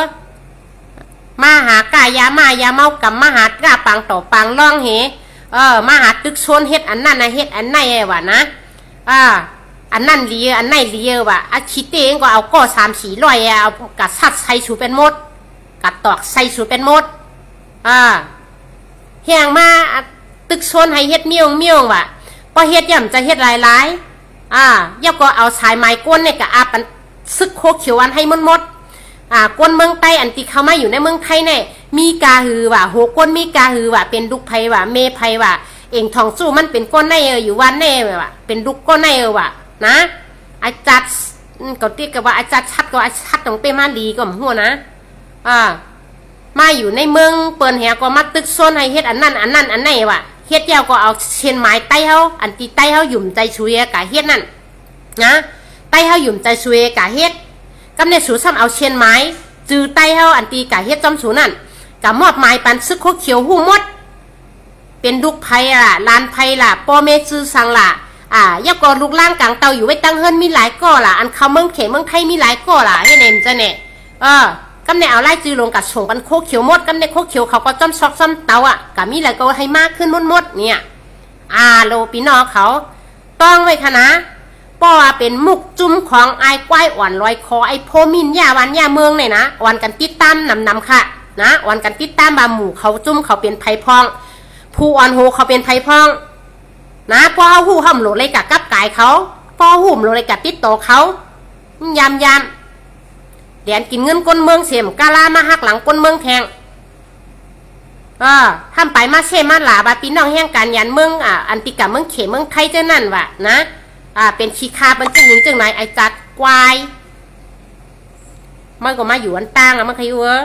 มาหากายามายาเมากับมาหากาปังต่อปังล่องเหมาหาตึกชนเฮ็ดอันนั้นนะเฮ็ดอันไหนวะนะอันนั่นเลียอันไหนเลียว่ะคิดเองก็เอาก้อ3-4 ร้อยเอากัดสัดใส่สูเป็นมดกัดตอกใส่สูเป็นมดแหงมาตึกชนให้เฮ็ดเมี่ยงว่ะพอเฮ็ดย่ำจะเฮ็ดหลายย่าก็เอาสายไม้ก้นเนี่ยกับปันซึกโคเขียวอันให้มดก้นเมืองไต้อันที่เขามาอยู่ในเมืองไทยเนี่ยมีกาหือว่ะโหก้นมีกาหือว่ะเป็นลูกไผ่ว่ะเมไผ่ว่ะเองทองสู้มันเป็นก้นในอยู่วันแน่ว่ะเป็นลูกก้นในว่ะนะอาจารย์ก็ตีกับว่าอาจารย์ชัดก็อาจารย์ชัดของเป้มาลีก็หัวนะมาอยู่ในเมืองเปิดแหก็มาตึกโซนให้เฮ็ดอันนั้นอันไหนว่ะเฮ็ดเดียวก็เอาเชียนไม้ไต้เฮาอันที่ไต้เฮาหยุ่มใจช่วยกะเฮ็ดนั่นนะไต้เฮาหยุ่มใจช่วยกะเฮ็ดกำเนิดสูซ้ำเอาเชียนไม้จือไต้เฮาอันตีกะเฮ็ดจอมสูนั่นกะมอบไม้ปันซึกโคเขียวหูมดเป็นลูกไผ่ลานไผ่พ่อแม่ซื้อสั่งย่าก็ลูกล่างกลางเตาอยู่ไว้ตั้งเฮิรนมีหลายก้ออันเขาเมืองเขเมืองไทยมีหลายก้อให้เนมจะเนี่ยกำเนิดเอาไล่จือลงกับส่งปันโคเขียวมดกำเนิดโคเขียวเขาก็จ้ำซอกซ้ำเตากะมีหลายก็ให้มากขึ้นมดเนี่ยโลปีนอเขาต้องไว้ค่ะนะป้อเป็นมุกจุ่มของไอ้ควายอ่อนลอยคอไอ้โพมินยาวันยาเมืองเนี่ยนะวันกันติดตามนำค่ะนะวันกันติดตามบาหมู่เขาจุ่มเขาเป็นไผ่พองผู้อ่อนโหเขาเป็นไผ่พองนะพอหูห่มโหลเลยกับกับกายเขาพอหุ่มโหลเลยกับติดต่อเขายำเดี๋ยวกินเงินก้นเมืองเสียมกาลามาหักหลังก้นเมืองแทงทำไปมาเช่มาหลาบาปีน้องแห่งการยันเมืองอันติกะเมืองเขเมืองไทยเจ้านั่นวะนะเป็นขี้คาเป็นจึงหนึ่งจึงไหนไอจัดควายมันก็มาอยู่อันตั้งมันใครวะ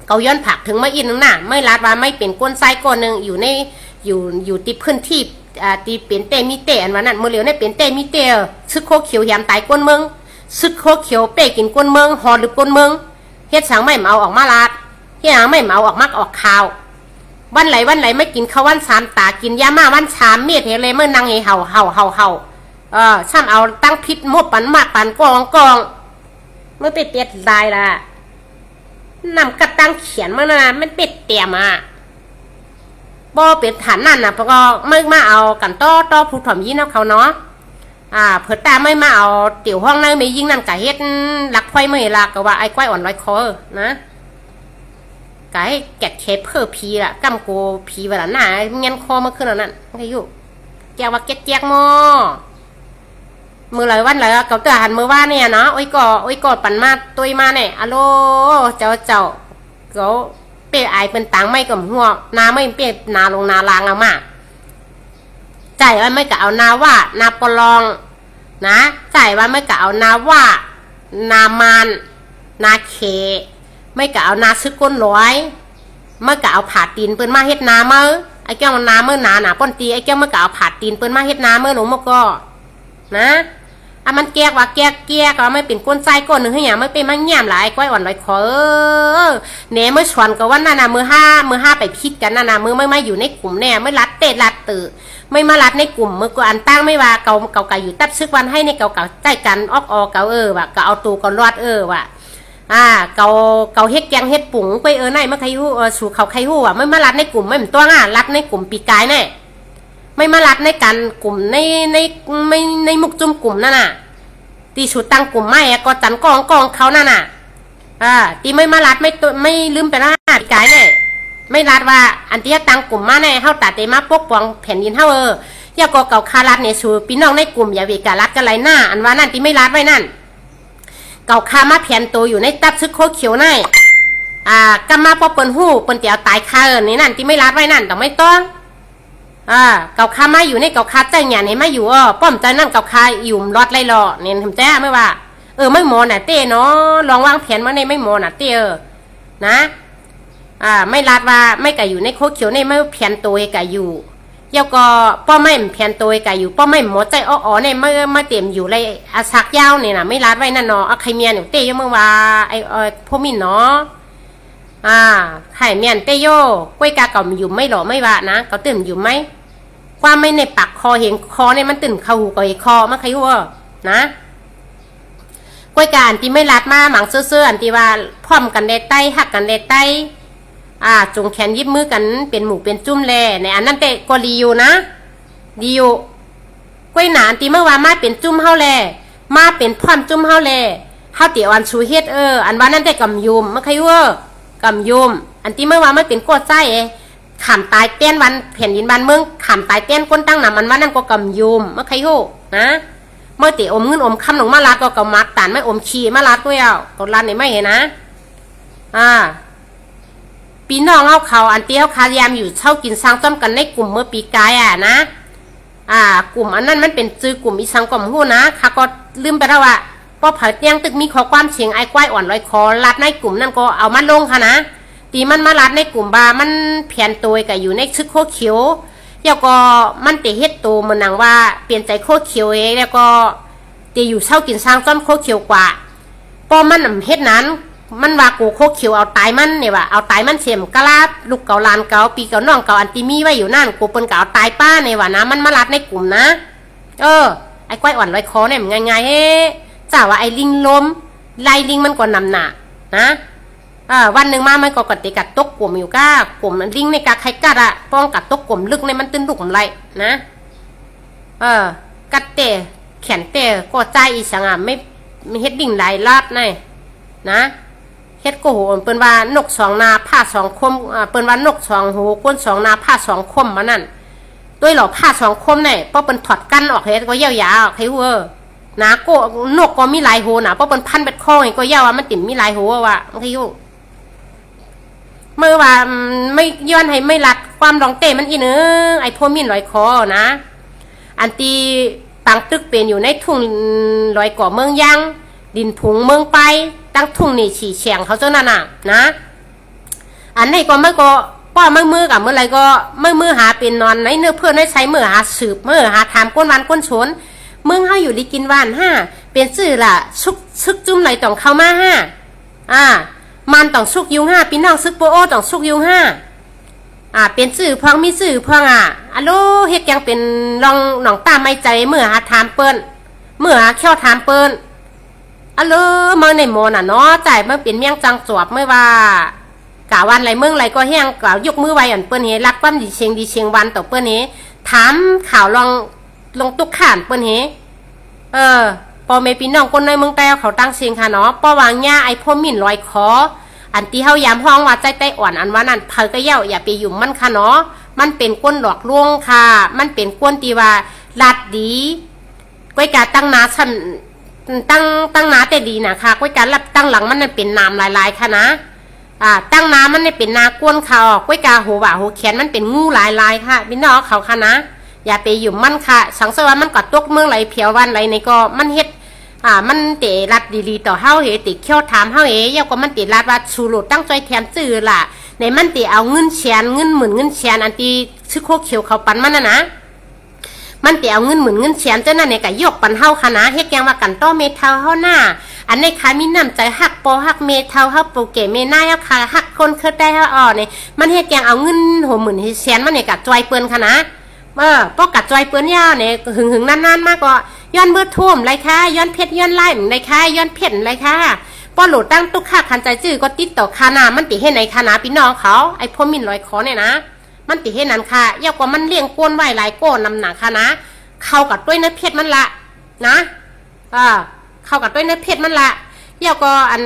เกาย้อนผักถึงไม่อินนึงน่ะไม่รัดว่าไม่เป็นก้นไส้ก้นหนึ่งอยู่ในอยู่ติพื้นที่ตีเป็นเตมีเตอันวันนั้นมือเหลียวในเป็นเตมีเตซึกโคเขียวแยมตายก้นเมืองซึกโคเขียวเป้กินก้นเมืองหอหรือก้นเมืองเฮ็ดสังไม่เมาออกมาลาดเฮ็ดสังไม่เมาออกมักออกข่าววันไหลไม่กินข้าววันสามตากินยามาวันชามเมียดเฮเลยเมื่อนางเห่าช่ำเอาตั้งพิษมดปันมาปันกองเมื่อไปเปียดลายล่ะนำกระตั้งเขียนมานะมันเป็ดเตี่ยมาบ่เป็นฐานนั่นน่ะเพราะก็ไม่มาเอากันต้อผู้ถ่อมยินเอาเขาเนาะเผื่อตาไม่มาเอาเตี๋ยวห้องนั่นไม่ยิ่งนั่นกะเฮ็ดหลักไฟไม่ละก็ว่าไอ้ก้อยอ่อนร้อยคอนะกะให้แกะเคเพื่อพีละกำโกพีเวลาหน้าเงี้ยคอมาขึ้นแล้วนั่นไงอยู่แกว่าแจ๊กมอมือไหลวันไหลเก่าเตือหันมือว่าเนี่ยเนาะโอ้ยกอดปั่นมาตุยมาเนี่ยอะโลเจ้าเก๋เป้ไอเป็นตังไม่กับหัวนาไม่เป้นาลงนาลางเอามาใจว่าไม่กะเอานาว่านาปลองนะใจว่าไม่กะเอานาว่านามานนาเคไม่กะเอานาซึกก้นร้อยไม่กะเอาผ่าตีนเปิ้นมาเฮ็ดนาเมื่อไอ้แก้วนาเมื่อหนาป้นตีไอ้แก้วไม่กะเอาผ่าตีนเปิ้นมาเฮ็ดนาเมื่อหนูมก็นะมันแกว่าแกก็ไม่เป็นก้นไส้ก้นหนึ่งให้อย่างไม่เป็นมันแง่มหลายก้อยอ่อนลอยคอเนี่ยเมื่อชวนกับว่านั่นน่ะมือห้าไปพิดกันนั่นน่ะมือไม่อยู่ในกลุ่มเนี่ยไม่รัดเตะรัดตื่ไม่มารัดในกลุ่มมือก็อันตั้งไม่ว่าเก่าอยู่ตับซึกวันให้ในเก่าใต้กันออกเก่าว่ะก็เอาตูก็รอดว่ะเก่าเฮ็ดแกงเฮ็ดปุ๋งไปไหนเมื่อใครหู้สู่เขาใครหู้อ่ะไม่มารัดในกลุ่มไม่เหมือนตัวรัดในกลุ่มปีกายเนี่ยไม่มารัดในกันกลุ่มในมุกจุ่มกลุ่มนั่นน่ะตีชุดตั้งกลุ่มไม่ก็จันกองเขานั่นน่ะตีไม่มารัดไม่ลืมไปนะปีกายเนี่ยไม่รัดว่าอันที่ตั้งกลุ่มมาเนี่ยเฮาตัดเตมาปกป้องแผ่นดินเฮาอย่าก็เก่าคารัดเนี่ยสู่พี่น้องในกลุ่มอย่าเวการัดกันไรหน้าอันว่านั่นที่ไม่รัดไว้นั่นเก่าคามาแผ่นตัวอยู่ในตับซึกโคเขียวในกำมาพอเปิ้นหู้เปิ้นเตียวตายคานี่นั่นที่ไม่รัดไว้นั่นแต่ไม่ต้องเก่าคามาอยู่ในเก่าคาใจหยาเนี่ยมาอยู่ป้อมใจนั่นเก่าคาอยู่รอดไรรอเนี่ยทำแจ้ไม่ว่าไม่หมอน่ะเต้เนาะลองวางแผนมาในไม่หมอน่ะเต้นะไม่รัดว่าไม่กะอยู่ในโคเขียวในไม่แผนตัวกะอยู่เยาก็ป้อไม่แผนตัวกะอยู่ป้อไม่หมอใจอ้อเนี่ยไม่เต็มอยู่เลยอาซักยาวเนี่ยนะไม่รัดไว้นั่นเนาะใครเมียนอยู่เต้ยเมื่อว่าไอ้พ่อมินเนาะไข่เมียนเต้โยกล้วยกาเก่าอยู่ไม่หล่อไม่ว่านะเขาตื่นอยู่ไหมความไม่ในปากคอเห็นคอเนี่ยมันตื่นเข้าหูกับไอ้คอมันใครหัวนะกล้วยกาอันที่ไม่รัดมาหมังเสื้ออันที่ว่าพร้อมกันได้ใต้หักกันได้ใต้จงแขนยิบมือกันเป็นหมูเป็นจุ่มแลในอันนั้นแต่ก็ดีอยู่นะดีอยู่กล้วยหนาอันที่เมื่อวานมาเป็นจุ่มเฮาแลมาเป็นพร้อมจุ่มเฮาแลเฮาเตี๋ยวอันชูเฮ็ดอันว่านั่นแต่กำยุมมันใครหัวกำยุมอันที่เมื่อวานไม่เป็นกดไส้ขามตายเตี้ยนวันแผ่นดินบ้านเมืองขามตายเตี้ยนก้นตั้งหนามันว่านั่นก็กำยุมเมื่อใครหูนะเมื่อตีอมเงินอมคำหลงมาลาก็กำมัดตานไม่อมขี้มาลาตัวเอาตอนร้านนี่ไม่เห็นนะปีน้องเขาอันเตี้ยวคายามอยู่เช่ากินสร้างต้มกันในกลุ่มเมื่อปีกายนะกลุ่มอันนั้นมันเป็นจือกลุ่มอีสังกลุ่มหู้นะค่ะก็ลืมไปแล้วว่าพอเผยเตียงตึกมีข้อความเฉียงไอ้ก้อยอ่อนลอยคอรัดในกลุ่มนั่นก็เอามันลงค่ะนะตีมันมารัดในกลุ่มบามันแผ่นตัวกับอยู่ในซึกโคเขียวแล้วก็มันเตะเฮ็ดตัวมันนังว่าเปลี่ยนใจโคเขียวเองแล้วก็ตีอยู่เช่ากินสร้างต้มโคเขียวกว่าพอมันเฮ็ดนั้นมันว่ากูโคเขียวเอาตายมันเนี่ยว่าเอาตายมันเสียมกะลาลูกเก่าลานเก่าปีเก่าน้องเก่าอันตีมีไว้อยู่นั่นกูเปิ้นเก่าเอาตายป้าเนี่ยว่านะมันมารัดในกลุ่มนะไอ้ก้อยอ่อนลอยคอเนี่ยมันง่ายๆจ้าว่าไอ้ลิงล้มไล่ลิงมันก็นำหนานะวันหนึ่งมามันก็กติกัดตกกลุ่มอยู่ก้ากลุ่มลิงในกาใครกัดป้องกัดตกกลุ่มลึกในมันตื้นลุกมันไรนะกัดเตะแขนเตะก็ใจอีสังไม่เฮ็ดดิ่งไหลลาดในนะเฮ็ดโกโหเปิ้นว่านกสองนาผ้าสองคมเปิ้นว่านกสองหูก้นสองนาผ้าสองคมมานั่นด้วยหล่อผ้าสองคมเนี่ยเพราะเปิ้นถอดกั้นออกเฮ็ดก็เยี่ยวยาวใครหัวนะโกนกก็มีหลายหูนะเพราะเปิ้นพันเป็ดข้อก็เยี่ยวว่ามันติ่มมีหลายหูว่ะใครหัวเมื่อว่าไม่ย้อนให้ไม่รัดความรองเต้มันอีเนื้อไอ้พวกมินลอยคอนะอันตีปังตึกเป็นอยู่ในทุ่งลอยก่อเมืองยังดินผุงเมืองไปตั้งทุ่งนี่ฉี่แฉงเขาเจ้านั่นน่ะนะ อันไหนก็ไม่ก็ป้อมือกับเมื่อไรก็มือหาเป็นนอนในเนื้อเพื่อนในใช้มือหาสืบมือหาถามก้นวันก้นชนมึงให้อยู่ดีกินวันเป็นสื่อล่ะซึกจุ่มไหนต้องเข้ามามันต้องซุกยุงพี่น้องซึกโปโอต้องซุกยุงเป็นสื่อพองมีสื่อพองอะโลเฮ็ดยังเป็นลองหนองตาไม่ใจเมื่อหาถามเปิ้นเมื่อหาเขี้ยวถามเปิ้นอะโลมาในโมน่ะเนาะจ่ายเมื่อเป็นเมี่ยงจังจวบเมื่อว่ากะวันไรเมืองไรก็แห้งกะยกมือไว้อันเปิ้นเฮรักปั้มดีเชียงวันต่อเปิ้นเฮถามข่าวลองตุกข่านเปิ้นเฮปอเมพี่น้องคนในเมืองใต้เขาตั้งเชียงค่ะเนาะป้อวางหญ้าไอพ่อมิ่นลอยคออันที่เฮายามห้องว่าใจใต้อ่อนอันว่านั่นเผยก็เย่าอย่าไปยุ่มมันค่ะเนาะมันเป็นก้นหลอกลวงค่ะมันเป็นก้นที่ว่าลัดดีก้อยกาตั้งนาฉันตั้งนาแต่ดีนะค่ะก้อยการรับตั้งหลังมันนั่นเป็นนามลายๆค่ะนะตั้งน้ำมันได้เป็นนาก้นเขาก้อยกาหัวหัวแขนมันเป็นงูลายค่ะพี่น้องเขาค่ะนะอย่าไปยุ่มมันค่ะสังเสริญว่ามันกอดตกเมืองไรเพียววันไรในก็มันเฮ็ดมันเตะรัดดีๆต่อเฮาเฮติเขี้ยวถามเฮาเย่าก็มันติรัดว่าชูโรตั้งใจแถมจื้อล่ะในมันติเอาเงินแสนเงินหมื่นเงินแสนอันที่ชื่อโคเขียวเขาปันมันนะมันติเอาเงินหมื่นเงินแสนเจ้านั่นเนี่ยก็ยกปันเฮาค่ะนะเฮ็ดแกงว่ากันต้อเมทัลเฮาหน้าอันในขามีน้ำใจหักปอหักเมทัลเฮาโปเกเมน่าเฮาค่ะหักคนเคยได้เฮาเนี่ยมันเฮ็ดแกงเอาเงินหัวหมื่นแสนมันเนี่ยก็จอยเปิ้นค่ะนะป้อกัดจอยเปิ้นยาวเนี่ยหึงนานๆมากก็ย้อนเบือท่วมไรค่ะย้อนเพชรย้อนไล่ไรค่ะย้อนเพชรไรค่ะป้อโหลดตั้งตุกค่าคันใจจื้อก็ติดต่อคานามันติให้ไหนคานาพี่น้องเขาไอ้พ่อมินลอยคอเนี่ยนะมันติให้นั้นค่ะยาวกว่ามันเลี้ยงก้นไหวหลายก้นนำหนักค่ะนะเข้ากับด้วยเนื้อเพชรมันละนะเข้ากับด้วยเนื้อเพชรมันละยาวก็อัน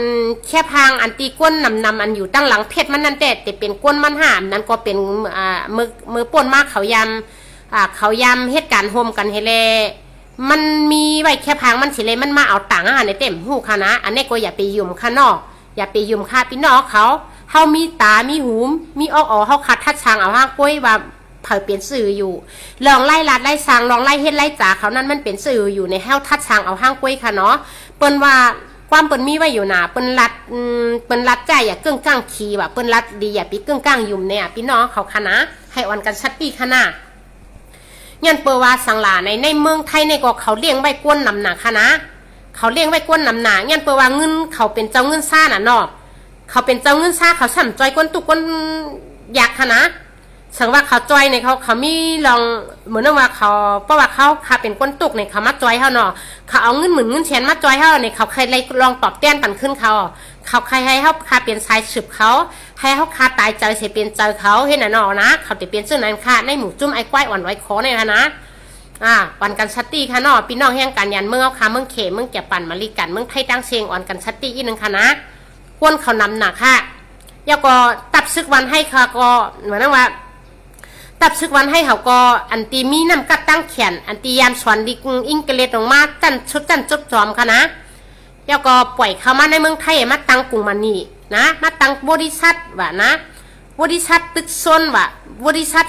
แค่พางอันตีก้นนำอันอยู่ตั้งหลังเพชรมันนั่นแต่เป็นก้นมันห่ามนั้นก็เป็นมือป่นมากเขายำเหตุการณ์โฮมกันเฮเลมันมีไว้แค่พังมันสิเลยมันมาเอาต่างในเต็มหูค่ะนะอันนี้ก็อย่าไปยุ่มค่ะนอกอย่าไปยุ่มค่ะพี่น้องเขามีตามีหูมีออกเขาคัดทัดช้างเอาห้างกล้วยว่าเผยเปลี่ยนสื่ออยู่ลองไล่ลัดไล่ช้างลองไล่เฮ็ดไล่จ่าเขานั้นมันเป็นสื่ออยู่ในแห้วทัดช้างเอาห้างกล้วยค่ะเนาะเปิ้นว่าความเปิ้นมีไว้อยู่หนาเปิ้นรัดใจอย่าเกิ้งก้างขีว่าเปิ้นรัดดีอย่าปีเกิ้งก้างยุ่มเนี่ยพี่น้องเขาค่ะนะให้อ่อนกันชัดปีค่ะนะยันเปว่าสังหลาในเมืองไทยในก็เขาเลี้ยงไว้ก้นนำหนาค่ะนะเขาเลี้ยงไว้ก้นนำหนายันเปว่าเงินเขาเป็นเจ้าเงินซ่าน่ะเนาะเขาเป็นเจ้าเงินซ่าเขาสั่มจอยก้นตุกก้นอยากค่ะนะสังว่าเขาจอยในเขามีลองเหมือนว่าเขาเพราะว่าเขาเป็นก้นตุกในเขามาจอยเขาเนาะเขาเอาเงินหมื่นเงินแสนมาจอยเขาในเขาใครเลยลองตอบแต้นปั่นขึ้นเขาใครให้เขาเป็นสายสืบเขาให้เขาตายใจเสียเป็นใจเขาเห็นน่ะเนาะนะเขาจะเป็นเสื้อนันค่ะในหมู่จุ่มไอ้ก้อยอ่อนไว้คอเนี่ยนะวันกันชัตตี้ค่ะเนาะพี่น้องแห่งกันยันเมืองเอาค่ะเมืองเขมเมืองแก่ปั่นมาลีกันเมืองไทยตั้งเชียงอ่อนกันชัตตี้อีกนึงค่ะนะก้นเขานำหนักค่ะแล้วก็ตับซึกวันให้ค่ะก็เหมือนว่าตับซึกวันให้เขาก็อันตีมีน้ำกัดตั้งแขนอันตียามสวนดิกอิงเกเลตออกมาจันจุดจอมค่ะนะแล้วก็ปล่อยเขามาในเมืองไทยมาตั้งกรุงมันนี่นะมาตั้งบริษัทว่านะบริษัทตึกซนว่าบริษัท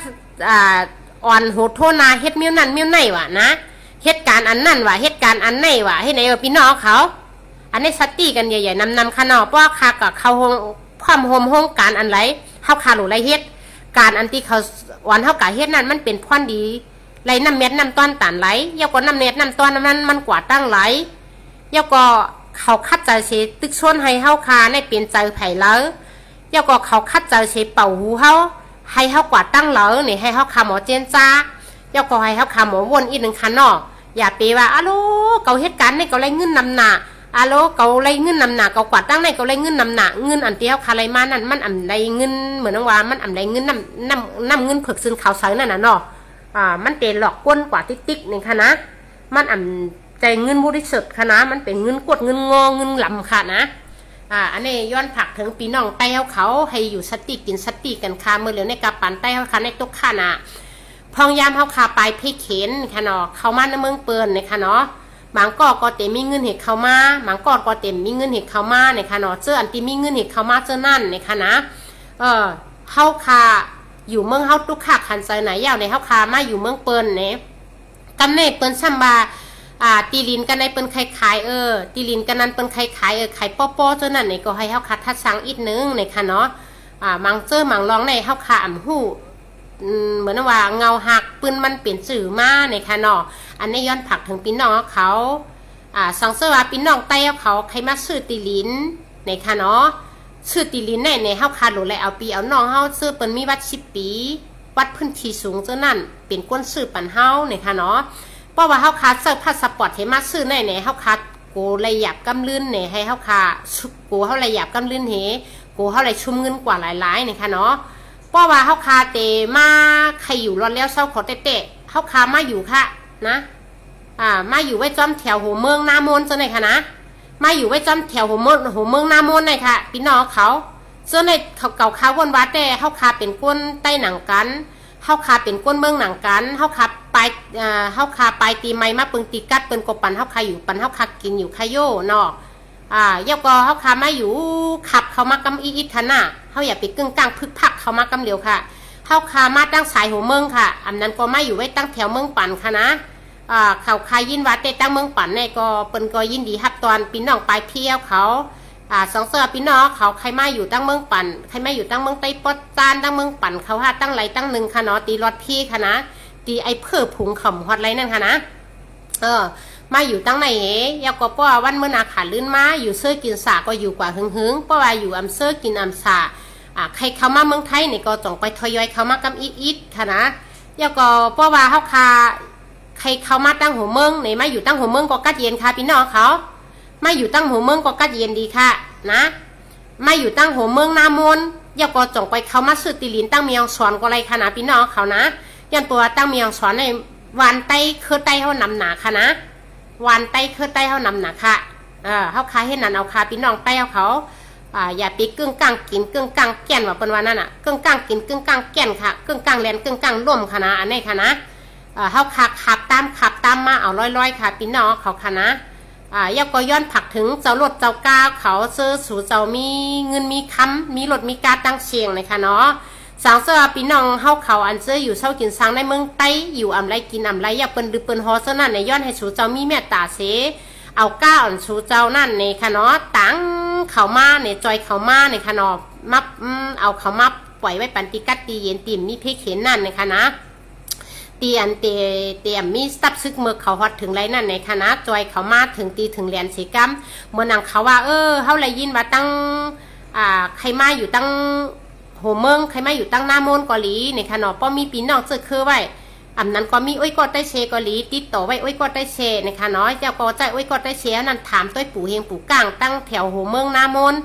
อ่อนโหโทนาเฮ็ดมิ้วนั่นมิ้วไหนวะนะเหตุการณ์อันนั่นวะเหตุการณ์อันไหนวะให้ไหนพี่น้องเขาอันนี้สติกันใหญ่ๆนำขนาดเพราะคากับเขาความโฮมห้องการอันไรเขาคาหรือไรเฮ็ดการอันที่เขาวันเท่ากับเฮ็ดนั่นมันเป็นพรดีไรน้ำเม็ดน้ำต้อนตานไหลยาวก็น้ำเม็ดน้ำต้อนนั้นมันกว่าตั้งไหลยาวก็เขาคัดใจเสตึกชนให้เฮาคาในเปลี่ยนใจไผ่แล้วยาวก็เขาคัดใจเสเป่าหูเฮาให้เฮากว่าตั้งเหลอเนี่ยให้เฮาคาหมอเจนจ้ายาวก็ให้เฮาคาหมอวนอีกหนึ่งคันเนาะอย่าไปว่าอะโลเกาเหตุการณ์ในเกาไรเงินนำหนาอะโลเกาไรเงินนำหนาเกากว่าตั้งในเกาไรเงินนำหนาเงินอันที่เฮาคาไรมานั่นมันอันไรเงินเหมือนว่ามันอันไรเงินน้ำเงินเผือกซึนขาวใสนั่นน่ะเนาะมันเป็นหลอกก้นกว่าติ๊กๆหนึ่งค่ะนะมันอันใจเงินบริสุทธิ์ค่ะนะมันเป็นเงินกดเงินงอเงินลำค่ะนะอันนี้ย้อนผักถึงปีน้องไต้เขาให้อยู่สติกินสติกันค่ะเมื่อเหลียวในกาปันไต้เขาค่ะในตุกข่านะพองยามเขาขาไปพี่เข็นค่ะเนาะเขามาในเมืองเปิลเนี่ยค่ะเนาะบางก็เต็มมีเงินเห็ดเขามาบางก็เต็มมีเงินเห็ดเขามาเนี่ยค่ะเนาะเจออันที่มีเงินเห็ดเขามาเจอนั่นเนี่ยค่ะนะเขาขาอยู่เมืองเขาตุกข่าขันใจไหนยาวในเขาขามาอยู่เมืองเปิลเนี่ยกำเนิดเปิลซัมบาตีลินกันในเปิ้นขายตีลินกันนั้นเปิ้นขายไข่ป้อๆเจ้านั่นนี่ก็ให้เฮาคัดทัดสังอีกนึงในค่ะเนาะ มังเจอมังร้องในเฮาคาอ่ำหู้เหมือนว่าเงาหักปืนมันเปลี่ยนสื่อมาในค่ะเนาะอันนี้ย้อนผักถึงพี่น้องเขาสังเสว่าพี่น้องใต้เขาใครมาซื้อตีลินในค่ะเนาะซื้อตีลินในเฮาคาหลุดเลยเอาปีเอาน้องเฮาซื้อเปิ้นมีวัด10 ปีวัดพื้นที่สูงเจ้านั่นเป็นก้นซื้อปันเฮาในค่ะเนาะเพราะว่าเฮาคาเสื้อพาสปอร์ตให้มาซื้อในเฮาคาโกระยับกำลื่นเนี่ยให้เฮาคาโกเฮาระยับกำลื่นเหโกเฮาเลยชุ่มเงินกว่าหลายๆเนี่ยค่ะเนาะเพราะว่าเฮาคาเตมาใครอยู่รอดแล้วเศร้าขอเตะเฮาคามาอยู่ค่ะนะมาอยู่ไว้จอมแถวหัวเมืองนามนเจ้าไหนค่ะนะมาอยู่ไว้จอมแถวหัวเมืองนามนเลยค่ะพี่น้องเขาเจ้าในเขาเก่าข้าววนวัดแต่เฮาคาเป็นก้นใต้หนังกันเฮาคาเป็นก้นเมืองหนังกันเฮาคาไปตีไม้มาปึงตีกัดเปิ้นกบปันเฮาคาอยู่ปันเฮาคากินอยู่คาโยเนาะเยาก็เฮาคามาอยู่ขับเขามากำอีทันน่ะเฮาอย่าไปกึ่งกลางพึกพักเขามากำเหลียวค่ะเฮาคามาตั้งสายหัวเมืองค่ะอันนั้นก็มาอยู่ไว้ตั้งแถวเมืองปั่นค่ะนะเขาคายินวัดแต่ตั้งเมืองปั่นเนี่ยก็เปิ้นก็ยินดีรับตอนพี่น้องไปเที่ยวเขาสองเสือพี่น้องเขาใครมาอยู่ตั้งเมืองปั่นใครมาอยู่ตั้งเมืองไต้ปอดจานตั้งเมืองปั่นเขาหาตั้งไรตั้งหนึ่งค่ะเนาะตีรถพี่ค่ะนะตีไอเพื่อผุงขำฮอดไรนั่นค่ะนะมาอยู่ตั้งไหนยาก็ป้อวันเมื่อนาขาลื่นมาอยู่เสื้อกินสาก็อยู่กว่าหึงป้อว่าอยู่อำเสื้อกินอำสาใครเข้ามาเมืองไทยนี่ก็จ่องไปทยอยเข้ามากำอิดค่ะนะยาก็ป้อว่าเฮาคาใครเข้ามาตั้งหัวเมืองนี่มาอยู่ตั้งหัวเมืองก็กัดเย็นค่ะพี่น้องเขามาอยู่ตั้งหัวเมืองก็กัดเย็นดีค่ะนะมาอยู่ตั้งหัวเมืองนามนยาก็จ่องไปเข้ามาซื้อติลินตั้งเมียงสอนก็ไรค่ะนะพี่น้องเขานะยันตัวตั้งเมียงสอนในวันไต้คือไต้เขานำหนาค่ะนะวันไต้คือไต้เขานำหนาค่ะเขาคาให้นันเอาคาพี่น้องไต้เขาอย่าปีกึ่งกลางกินกึ่งกลางแก่นว่าเป็นวันนั้นกึ่งกลางกินกึ่งกลางแก่นค่ะกึ่งกลางแลนกึ่งกลางร่วมค่ะนะอันนี้ค่ะนะเขาขับตามมาเอาลอยค่ะพี่น้องเขาค่ะนะยาก็ย้อนผักถึงเจ้ารถเจ้าก้าวเขาซื้อสู่เจ้ามีเงินมีคำมีรถมีการตั้งเชียงเลยค่ะเนาะสังเสว่าพี่น้องเฮาเขาอันเจออยู่เศร้ากินสังในเมืองไต้อยู่อำไรกินอำไรอย่าเปิ้นดือเปิ้นฮอซะนั่นในย้อนให้สู่เจ้ามีเมตตาเสเอาก้าอันสู่เจ้านั่นในค่ะเนาะตังเขามาในจอยเขามาในค่ะเนาะมับเอาเขามาปล่อยไว้ปันติกัดตีเย็นติ่มมีเพกเห็นนั่นในค่ะนะเตียนเตียมมีซับซึกเมื่อเขาฮอดถึงไรนั่นในค่ะนะจอยเขามาถึงตีถึงแลนสิกรรมเมื่อนังเขาว่าเฮาเลยยินว่าตั้งใครมาอยู่ตั้งหัวเมืองใครมาอยู่ตั้งหน้ามนเกาหลีในขณะป้อมีปีน้องเจอคือไว้อันนั้นก็มีก็ได้เชเกาหลีติดต่อไว้ก็ได้เชในขณะเจ้าก็ใจก็ได้เชนั่นถามต้อยปู่เฮงปู่ก้างตั้งแถวหัวเมืองหน้ามน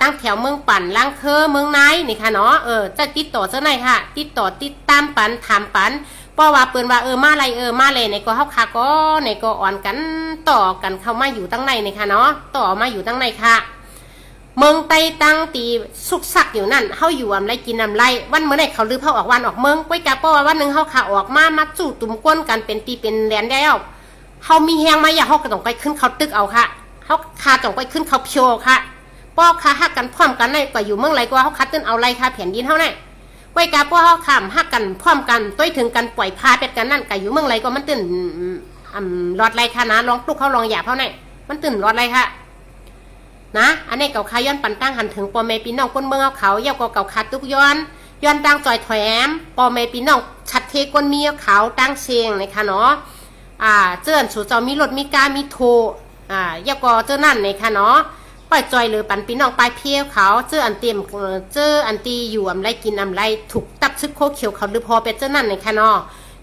ตั้งแถวเมืองปั่นล้างเคอเมืองไหนในขณะจะติดต่อเจ้าไหนค่ะติดต่อติดตามปันถามปันป้อว่าเปิ้นว่ามาอะไรมาเลยในก็เฮาคาก็ในก็อ่อนกันต่อกันเข้ามาอยู่ตั้งในในค่ะเนาะต่อมาอยู่ตั้งในค่ะเมืองไต้ตั้งตีสุกซักอยู่นั่นเฮาอยู่อำไรกินอำไรวันเมื่อไหร่เขาลือเฮาออกวันออกเมืองไว้กะป้อว่าวันนึงเฮาขาออกมาจู่ตุ่มก้นกันเป็นตีเป็นแหลนแล้วเฮามีแฮงมาอย่าเฮาก็ต้องไปขึ้นเขาตึกเอาค่ะเฮาคาต้องไปขึ้นเขาโชค่ะป้อคาฮักกันพร้อมกันได้ก็อยู่เมืองไรกว่าเฮาคัดตึ้นเอาไรค่ะแผ่นดินเฮาได้ไว้กะป้อเฮาขำฮักกันพร้อมกันต้อยถึงกันปล่อยพาเป็ดกันนั่นก็อยู่เมืองไรก็มันตึ้นรอดไรค่ะนะลองปลุกเฮาลองหยาบเฮาได้มันตึ้นรอดไรค่ะนะอันนี้เก่าคาย้อนปันตั้งหันถึงปอเมปีน้องก้นเมืองเขาเย่าก็เก่าคาตุกย้อนตั้งจอยแถมปอเมปีน้องชัดเทก้นมีเขาตั้งเชียงนะคะเนาะเจื้อนสู่เจ้ามีรถมีกามีโทเย่าก็เจ้านั่นนะคะเนาะปล่อยจอยเลยปันปีน้องปลายเพี้ยวเขาเจื้ออันเต็มเจื้ออันตีอยู่อำไรกินอำไรถูกตับซึกโคเขียวเขาหรือพอเป็นเจ้านั่นนะคะเนาะ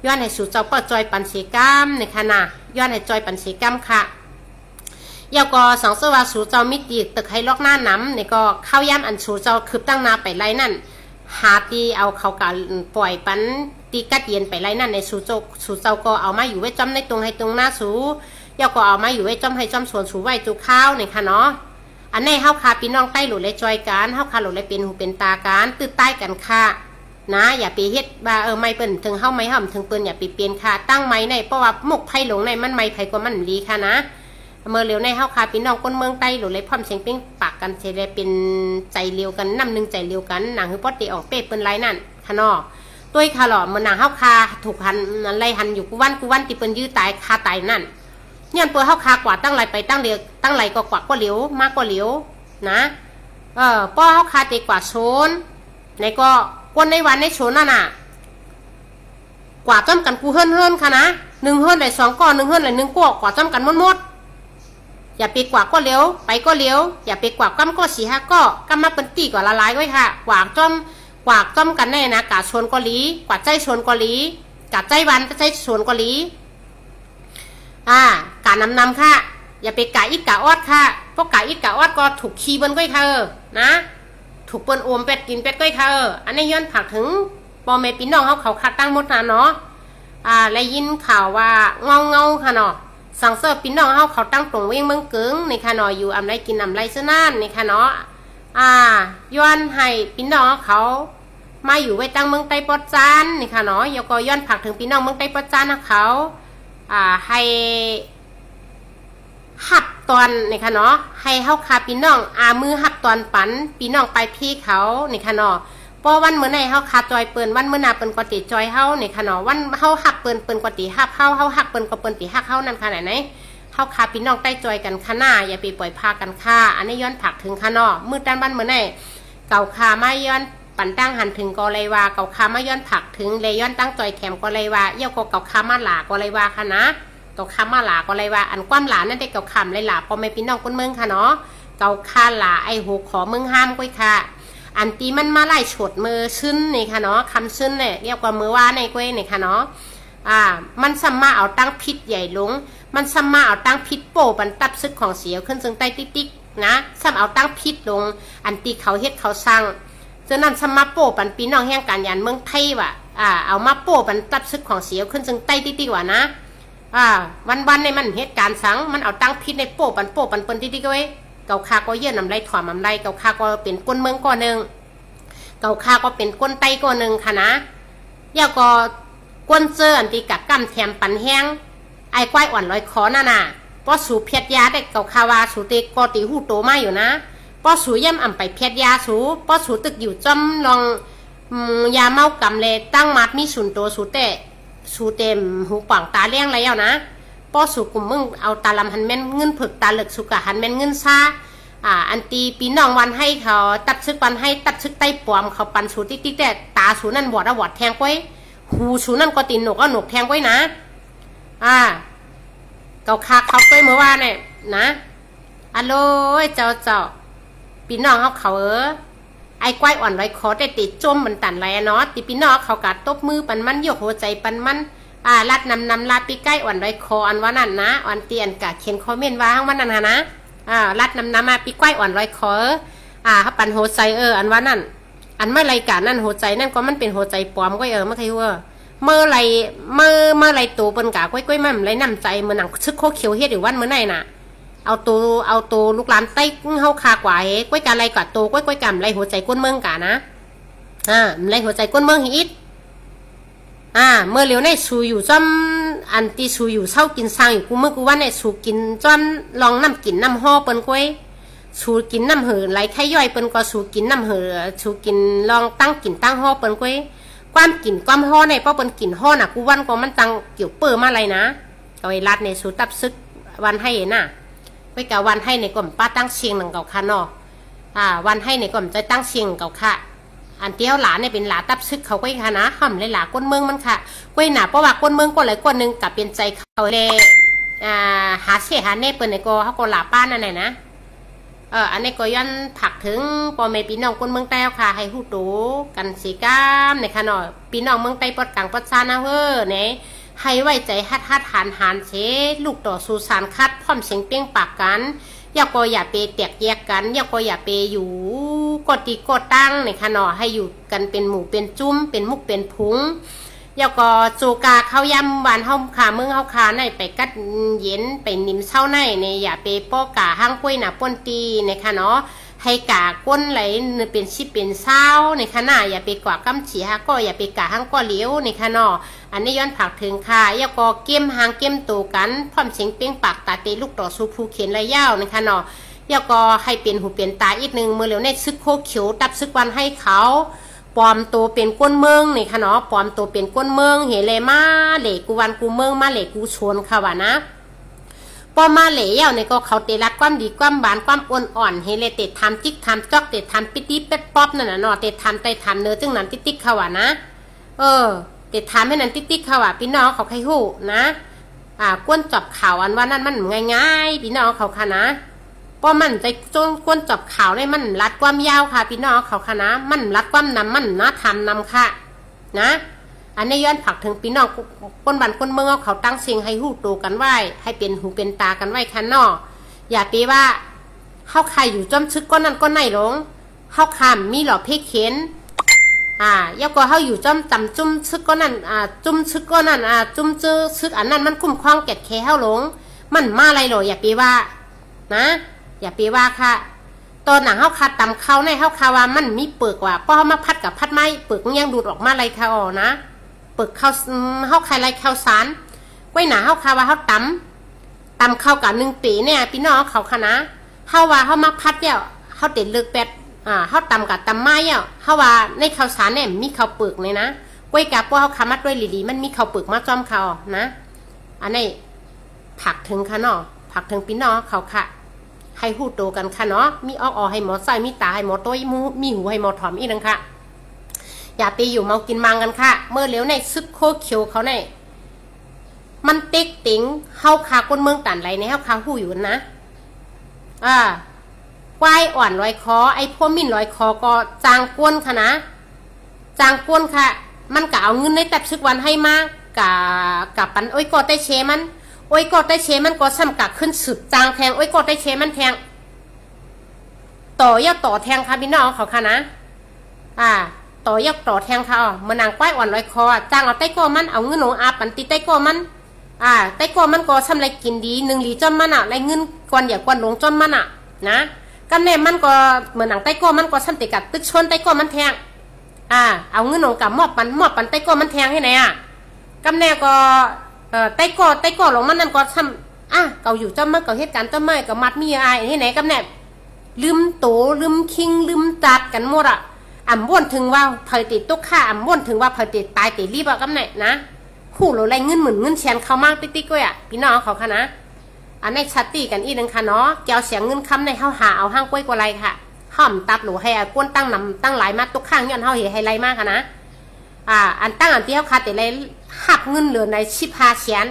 ย้อนให้สู่เจ้าปล่อยจอยปันเสกามนะคะนะย้อนให้จอยปันเสกามค่ะยาก็สังเสว่าสูเจ้ามิตีตึกให้ลอกหน้าน้ำนี่ก็เข้าย่ำอันสูเจ้าคืบตั้งนาไปไรนั่นหาตีเอาเขากะปล่อยปันตีกัดเย็นไปไรนั่นในสูเจ้าก็เอามาอยู่ไว้จำในตรงให้ตรงหน้าสูยาก็เอามาอยู่ไว้จำให้จำส่วนสูไว้จูข้าวนี่ค่ะเนาะอันนี้เฮาคาพี่น้องใต้หลุดเลยจอยกันเฮาคาหลุดเลยเป็นหูเป็นตากันตื้อใต้กันค่ะนะอย่าไปเฮ็ดบ่าไม่เปิ้นถึงเฮาไม่ห่ำถึงเปิ้นอย่าไปเปลี่ยนค่ะตั้งไม้ในเพราะว่าหมกไผ่หลงในมันไม้ไผ่ก็มันดีค่ะนะเมื่อเร็วในเฮาคาพี่น้องคนเมืองใต้หรือเลยพร้อมเสียงเป้งปากกันเฉยเป็นใจเร็วกันน้ำหนึ่งใจเร็วกันหนังคือปอดตีออกเป๊ะเป็นไรนั่นค่ะเนาะตัวคาหล่อเมื่อหนังเฮาคาถูกหันอะไรหันอยู่กูวันตีเป็นยื้อตายคาตายนั่นเนี่ยตัวเฮาคากว่าตั้งไรไปตั้งเดียวตั้งไรก็กว่าก็เหลียวมากก็เหลียวนะป้อเฮาคาเตกว่าโซน ในก็ก้นในวันในโฉนนั่นน่ะกว่าจ้ำกันกูเฮิรนค่ะนะ1เฮิรนได้2ก้อน1เฮิรนได้1ก้อกว่าจ้ำกันหมดอย่าไปกว่าก็เลี้ยวไปก็เลี้ยวอย่าไปกว่ากั้มก็4-5ก็กั้มมาเป็นตีกว่าละลายไว้ค่ะกว่าจ้ำกันแน่นะกาชนก็ลีกว่าใจชนก็ลีกาใจวันก็ใจชนก็ลีกานำค่ะอย่าไปกาอิดกาออดค่ะเพราะกาอิดกาออดก็ถูกขี้บนก้อยค่ะนะถูกเปิ้นโอมเป็ดกินเป็ดก้อยค่ะอันนี้ย้อนผักถึงปอเมปีน้องเขาคัดตั้งหมดนะเนาะและยินข่าวว่าเงาค่ะเนาะสังเสริมปีน้องเขาตั้งตรงเวงเมืองกึ๋งในค่ะเนาะอยู่อำไรกินอำไรเสื้อนั่นในค่ะเนาะย้อนให้ปีน้องเขามาอยู่ไว้ตั้งเมืองไต้ปอดจานนี่ค่ะเนาะยก็ย้อนผักถึงปีน้องเมืองไต้ปอดจานนะเขาให้หับตอนนี่ค่ะเนาะให้เฮาคาปีน้องมือหับตอนปันปีน้องไปพี่เขานี่ค่ะเนาะพอวันมื้อไหนเฮาคาจอยเปิ้นวันมื้อหน้าเปิ้นก็ติจอยเฮานี่ค่ะเนาะวันเฮาหักเปิ้นก็ติหักเฮาหักเปิ้นก็เปิ้นติหักเฮานั่นค่ะไหนเฮาคาพี่น้องใต้จอยกันค่ะหน้าอย่าไปปล่อยพากันค่ะอันนี้ย้อนผักถึงค่ะเนาะมื้อด้านบ้านมื้อไหนเก่าคามาย้อนปั่นตั้งหันถึงก็เลยว่าเก่าคามาย้อนผักถึงเลยย้อนตั้งจอยแถมก็เลยว่าเยี่ยวก็เก่าคามาหลาก็เลยว่าค่ะนะเก่าคามาหลาก็เลยว่าอันความหลานั่นได้เก่าคำเลยหลาพอไม่พี่น้องคนเมืองค่ะเนาะเก่าคาหลาไอหูขอเมืองห้ามก้อยค่ะอันตีมันมาไล่ฉดมือซึ้นนี่ค่ะเนาะคำซึ้นเนี่ยเรียกว่ามือว่าในก้อยนี่ค่ะเนาะมันซัมมาเอาตั้งพิษใหญ่ลงมันซัมมาเอาตั้งพิษโป้บันตับซึกของเสียวขึ้นซึ่งใต้ติ๊กนะซัมเอาตั้งพิษลงอันตีเขาเฮ็ดเขาสร้างฉะนั้นซัมมาโป้ปันปีน้องแห่งการยานเมืองไทยว่ะเอามาโป้บันตับซึกของเสียวขึ้นซึ่งใต้ติ๊กว่ะนะวันในมันเหตุการณ์สังมันเอาตั้งพิษในโป้ปันเปิ้นติ๊กไว้เก่าคาก็เยื่อนำไรถอมำไรเก่าคาก็เป็นก้นเมืองก้อนหนึ่งเก่าคาก็เป็นก้นไตก้อนหนึ่งค่ะนะย่าก็ก้นเจออันตีกับกำแถมปันแห้งไอ้ควายอ่อนลอยคอน่ะป้อสูเพียดยาได้เก่าคาวาสูเตกอตีหูโตมาอยู่นะป้อสูย่ำอ่ำไปเพียดยาสูป้อสูตึกอยู่จำลองยาเมากำเลยตั้งมัดมีสุนโตสูเต็มหูปังตาเลี้ยงไรเอานะป้อสูกลุ่มมึงเอาตาลำหันแม่นเงินผึกตาเหลือกสุกะหันแม่นเงินซาอันตีปีน้องวันให้เขาตัดซึกปันให้ตัดซึกไต้ปอมเขาปันสูติ๊กแต่ตาสูนั่นบอดแทงไว้หูสูนั่นก็ตีนหนกก็หนกแทงไว้นะเก่าคาเขาก้อยเมื่อวานเนี่ยนะอัลโหลเจ้าปีน้องเขาไอ้ควายอ่อนไว้ขอแต่ติดจมมันตันไรเนาะตีปีน้องเขากัดตบมือปันมันโยกหัวใจปันมันลัดนำลาปีใกล้อ่อนไว้คออันว่านั่นนะอันเตียนกะเขียนคอมเมนต์ว่าวันนั้นนะลัดนำมาปีใกล้อ่อนไว้คอเขาปันหัวใจอันว่านั่นอันเมื่อไรกะนั่นหัวใจนั่นก็มันเป็นหัวใจปลอมก็เมื่อไงเมื่อไรตัวเปิ้นกะก้อยมันไรนำใจเมื่อหนังซึกโคเขียวเฮ็ดหรือวันเมื่อไหร่น่ะเอาตัวลูกหลานใต้เฮาคากว่าก้อยกะไรกะตัวก้อยกะไรหัวใจก้นเมืองกะนะไรหัวใจก้นเมืองฮิตเมื่อเร็วในสูอยู่จอมอันตีสูอยู่เศร้ากินสร้างอยู่กูเมื่อกูว่าในสูกินจอมลองน้ำกินน้ำห่อเปิ้นก้อยสูกินน้ำเหือไหลไข่ย่อยเปิ้นก็สูกินน้ำเหือสูกินลองตั้งกินตั้งห่อเปิ้นก้อยความกินความห่อในเพราะเปิ้นกินห่อน่ะกูวันก็มันตั้งเกี่ยวเปื้อมาอะไรนะเอาไอ้รัดในสูตับซึกวันให้น่ะไปกับวันให้ในกลุ่มป้าตั้งเชียงหนังเก่าค่ะเนาะวันให้ในกลุ่มใจตั้งเชียงเก่าค่ะอันเตี้ยวหลาเนี่ยเป็นหลาตับซึกเขาก้อยค่ะนะห่ำเลยหลาก้นเมืองมันค่ะก้อยหนาเพราะว่าก้นเมืองก้นอะไรก้นหนึ่งกับเป็นใจเขาเลยหาเสียหาเน่เปิ้นในก็เขาก็หลาป้านั่นแหละนะอันนี้ก็ย้อนผักถึงปอเมปีน้องคนเมืองใต้ค่ะให้หูตูกันสีก้ามเนี่ยค่ะเนาะปีน้องเมืองใต้ปอดกลางปอดซานะเนี่ยให้ไว้ใจฮัดหันเชลูกต่อสู่สารคัดพร้อมเสียงเปี้ยงปากกันอย่าก็อย่าไปแตกแยกกันอย่าก็อย่าไปอยู่กดตีกดตั้งเนี่ยค่ะเนาะให้อยู่กันเป็นหมู่เป็นจุ้มเป็นมุกเป็นพุงอย่าก็จูกาเข้ายำบานเฮาขาเมืองเฮาขาในไปกัดเย็นไปนิ่มเช้าในเนี่ยอย่าไปป้อกาห้างกุ้ยหนาป้นตีเนี่ยค่ะเนาะให้กาก้นไหลเป็นชิบเป็นเศร้าในขณะอย่าไปกว่ากำฉีฮะก็อย่าไปกาห้างก็เลี้ยวในค่ะเนาะอันนี้ย้อนผักถึงค่ะอย่าก็เก้มหางเก้มตูกันพร้อมเสียงเป้งปากตาตีลูกต่อสู้ผู้เขียนไรยาวในค่ะเนาะอย่าก็ให้เปลี่ยนหูเปลี่ยนตาอีกนึงเมื่อเร็วในซึกโคเขียวตับซึกวันให้เขาปลอมตัวเป็นก้นเมืองนี่ค่ะเนาะปลอมตัวเป็นก้นเมืองเฮเลมาเหล็กกูวันกูเมืองมาเหล็กกูชวนค่ะวะนะ ปอมาเหล่ยเนี่ยก็เขาเตรักความดีความบานความอ่อนๆเฮเลเตทำจิกทำจอกเตทำปิดเป็ดป๊อบนั่นน่ะเนาะเตทำไตทำเนื้อจึงนั้นติ๊กเขาอ่ะนะเตทำให้นั้นติ๊กเขาอ่ะพี่น้องเขาใครหู้นะกวนจับข่าวอันว่านั่นมันง่ายๆพี่น้องเขาค่ะนะเพราะมันใจจงกวนจับข่าวเลยมันรัดความยาวค่ะพี่น้องเขาค่ะนะมันรัดความนำมันนะทำนำค่ะนะอันนี้ย้อนผักถึงพี่น้องคนบ้านคนเมืองเขาตั้งเสียงให้หูตูกันไว้ให้เป็นหูเป็นตากันไว้ค่ะน้ออย่าไปว่าเข้าใครอยู่จอมชึกก้อนนั้นก้อนไหนหลงเข้าคำมีหล่อเพกเข็นยาก็เข้าอยู่จอมจำจุ่มชึกก้อนนั้นจุ่มชึกก้อนนั้นจุ่มจื้อชึกอันนั้นมันคุ้มครองแก่แค่เข้าหลงมันมาอะไรหรออย่าไปว่านะอย่าไปว่าค่ะตอนหนังเข้าคาตำเข้าในเข้าคาว่ามันมีเปลือกว่าเพราะเขามาพัดกับพัดไม้เปลือกยังดูดออกมาอะไรค่ะอ๋อนะเปิดเข้าใครไรเข้าสารไว้หนาเข้าคาว่าเข้าตำเข้ากับ1 ปีเนี่ยพี่น้องเขาคณะเข้าว่าเข้ามาพัดเนี่ยเข้าเด็ดเลือกแปดเข้าตำกับตำไม้เนี่ยเข้าว่าในข้าวสารเนี่ยมีข้าวเปลือกเลยนะไว้กับพวกเขาคามัดด้วยดีๆมันมีข้าวเปลือกมาจอมเขานะอันนี้ผักถึงค่ะเนาะผักถึงพี่น้องเขาค่ะให้หูโตกันค่ะเนาะมีออกให้หมอใส่มีตาให้หมอตัวมีหูให้หมอถอมอีกนึงค่ะอย่าไปอยู่เมากินมังกันค่ะเมื่อเลี้ยวในซึกโคเขียวเขาในมันเต็กติ๋งเฮาคาก้นเมืองตันไรในเฮาคาหูอยู่นะควายอ่อนลอยคอไอ้พวกมิ่นลอยคอก็จางก้นค่ะนะจางก้นค่ะมันก็เอาเงินในแต่ซึกวันให้มากกับปันโอ้ยก็ได้เชมันโอ้ยก็ได้เชมันก็ซ้ำกักขึ้นสืบจางแทงโอ้ยก็ได้เชมันแทงต่อย่าต่อแทงค่ะพี่น้องเขาค่ะนะต่อยกต่อแทงเขาเมื่อนางควายอ่อนลอยคอจ้างเอาไต้ก้อมันเอาเงินหนอาปันติไต้ก้อมันไต้ก้อมันก็ทำไรกินดี1 หลีจ้อมมันไรเงินกวนอย่ากวนหลงจ้อมมันนะกำแน่มันก็เหมือนหนังไต้ก้อมันก็ทำติกับตึกชนไต้ก้อมันแทงเอาเงินหนกับมอบปันไต้ก้อมันแทงให้ไหนกำแน่ก็ไต้ก้อหลงมันนั่นก็ทำเก่าอยู่จ้อมมันก็เหตุการณ์จ้อมไม่ก็มัดมีอะไรที่ไหนกำแน่ลืมโตลืมคิงลืมจัดกันหมดบ่นถึงว่าเผยติดตุ๊กข้าบ่นถึงว่าเผยติดตายติดรีบกันไหนนะคู่เราไรเงินเหมือนเงินแชนเขามากติ๊กก็พี่น้องเขาค่ะนะอันในชัดตีกันอีนึงค่ะเนาะเจ้าเสียงเงินคำในเข้าหาเอาห้างกล้วยกว่าไรค่ะห้อมตับหลูให้ก้นตั้งนำตั้งหลายมาตุ๊กข้างย้อนเฮาเหตุให้ไรมากค่ะนะอันตั้งอันที่เขาขาดแต่ไรหักเงินเหลือใน15 แสน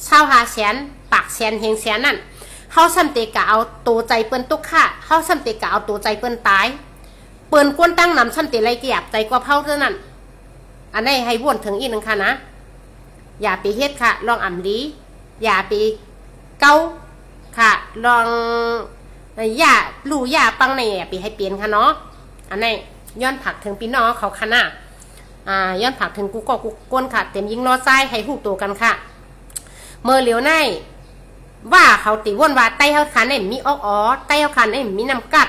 25 แสนปากแสนเฮงแสนนั่นเขาซ้ำเตกะเอาตัวใจเปิ้นตุ๊กข้าเขาซ้ำเตกะเอาตัวใจเปิ้นตายเปิ้นก้นตั้งนำซ้ำเตไรเกียบใจกว่าเผาเท่านั้นอันนี้ให้วนถึงอีกนึงค่ะนะอย่าไปเฮ็ดค่ะลองอ่ำดีอย่าไปเกาค่ะลองอย่าลู่อย่าปังในไปให้เปลี่ยนค่ะเนาะอันนี้ย้อนผักถึงพี่น้องเขาค่ะนะย้อนผักถึงกูก็กูก้นค่ะเต็มยิงรอใจให้หูตัวกันค่ะเมื่อเหลียวในว่าเขาติว่นว่าไต้เขาขาเนี่ยมีไต้เขาขาเนี่ยมีน้ำกัด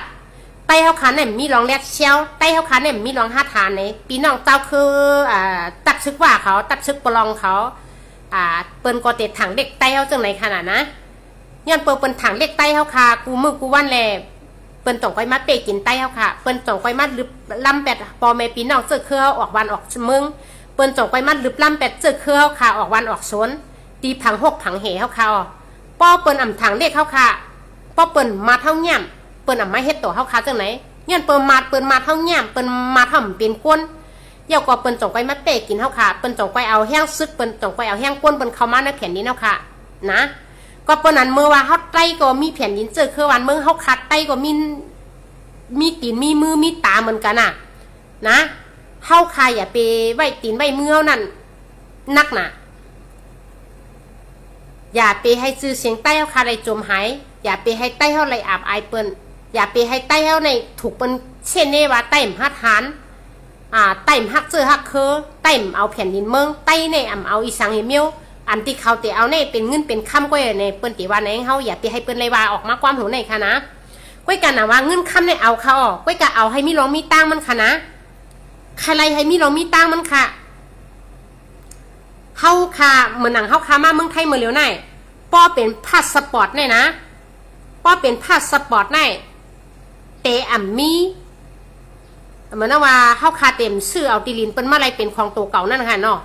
ไต้เขาขาเนี่ยมีรองแรดเชลไต้เขาขาเนี่ยมีรอง5 ฐานเนี่ยพี่น้องเจ้าคือตัดซึกว่าเขาตัดซึกปลองเขาเปิ้นก็เตะถังเด็กไต้เขาจังไหนขนาดนะย้อนเปิ้นถังเด็กไต้เขาค่ะกูมือกูวันแลเปิ้นต้องไปมาเปกินไต้เขาค่ะเปิ้นต้องไปมาลึบลำเป็ดพอแม่พี่น้องเจอเครือออกวันออกมึงเปิ้นต้องไปมาลึบลำเป็ดเจอเครือค่ะออกวันออกสนตีผัง6 ผังเหเขาค่ะป้อเปิ้นอ่ำถังเด็กเขาค่ะป้อเปิ้นมาเท่าเงี้ยเปิ้นอ่ำไม่เฮ็ดตัวเขาค่ะจังไหนย้อนเปิ้นมาเท่าเงี้ยเปิ้นมาทำเป็นก้นเดี๋ยวก็เปิ้นจงไปมาเปะกินเฮาค่ะเปิ้นจงไปเอาแห้งซึกเปิ้นจงไปเอาแห้งก้นเปิ้นเข้ามาในแผ่นดินเฮาค่ะนะก็เปิ้นนั้นเมื่อว่าเฮาไต้ก็มีแผ่นดินเจอคือวันเมืองเฮาคัดไต้ก็มีตีนมีมือมีตาเหมือนกันนะเฮาค่ะอย่าไปไว้ตีนไว้มือเฮานั่นนักน่ะอย่าไปให้ชื่อเสียงไต้เฮาค่ะได้จมหายอย่าไปให้ไต้เฮาไหลอับอายเปิ้นอย่าไปให้ไต้เฮาในถูกเปิ้นเช่นนี้ว่าไต้มหัดหานไต่ฮักเจอฮักคือไต่เอาแผ่นดินเมืองไต่ในเอาอีสังเฮมิวอันที่เขาเตะเอาในเป็นเงินเป็นคำก็ในเปิ้นติว่าในเขาอย่าไปให้เปิ้นเลยว่าออกมาความหูในค่ะนะก้อยกันนะว่าเงินคำในเอาเขาออกก้อยกันเอาให้มีรองมีตั้งมันค่ะนะใครให้มีรองมีตั้งมันค่ะเฮาค่ะเหมือนหนังเฮาค่ะมาเมืองไทยเมื่อเร็วในป้อเป็นพาสปอร์ตในนะป้อเป็นพาสปอร์ตในเตะมีเหมือนว่าเฮาคาเต็มซื้อเอาตีลินเปิ้นมาอะไรเป็นของตัวเก่านั่นค่ะเนาะ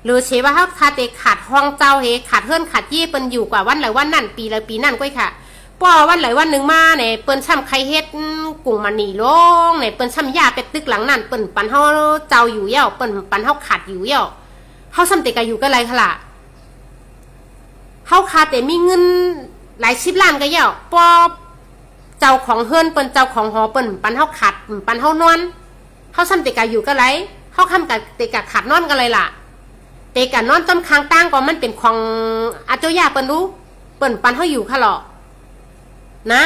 หรือเชว่าเขาคาเตขาดห้องเจ้าเฮขาดเฮือนขาดยี่เปิ้นอยู่กว่าวันไหลวันนั่นปีละปีนั่นก้อยค่ะป้อวันไหลวันหนึ่งมาเนี่ยเปิ้นช่ำไข่เฮ็ดกุ้งมันนี่ลงเนี่ยเปิ้นช่ำยาเป็ดตึกหลังนั่นเปิ้นปันเฮาเจ้าอยู่เย่าเปิ้นปันเฮาขาดอยู่เย่าเฮาซ้ำเตกอยู่ก็ไรค่ะล่ะเฮาคาเตมีเงินหลาย10 ล้านก็เย่าป้อเจ้าของเฮือนเปิ้นเจ้าของหอเปิ้นปันเฮาขาดปันเฮานอนเฮาซ้ำเตกอยู่ก็ไรเฮาค้ำกับเตกขาดนอนก็ไรล่ะเตกนอนต้มคางตั้งก็มันเป็นของอาเจ้ายาเปิ้นรู้เปิ้นปันเฮาอยู่ค่ะหรอนะ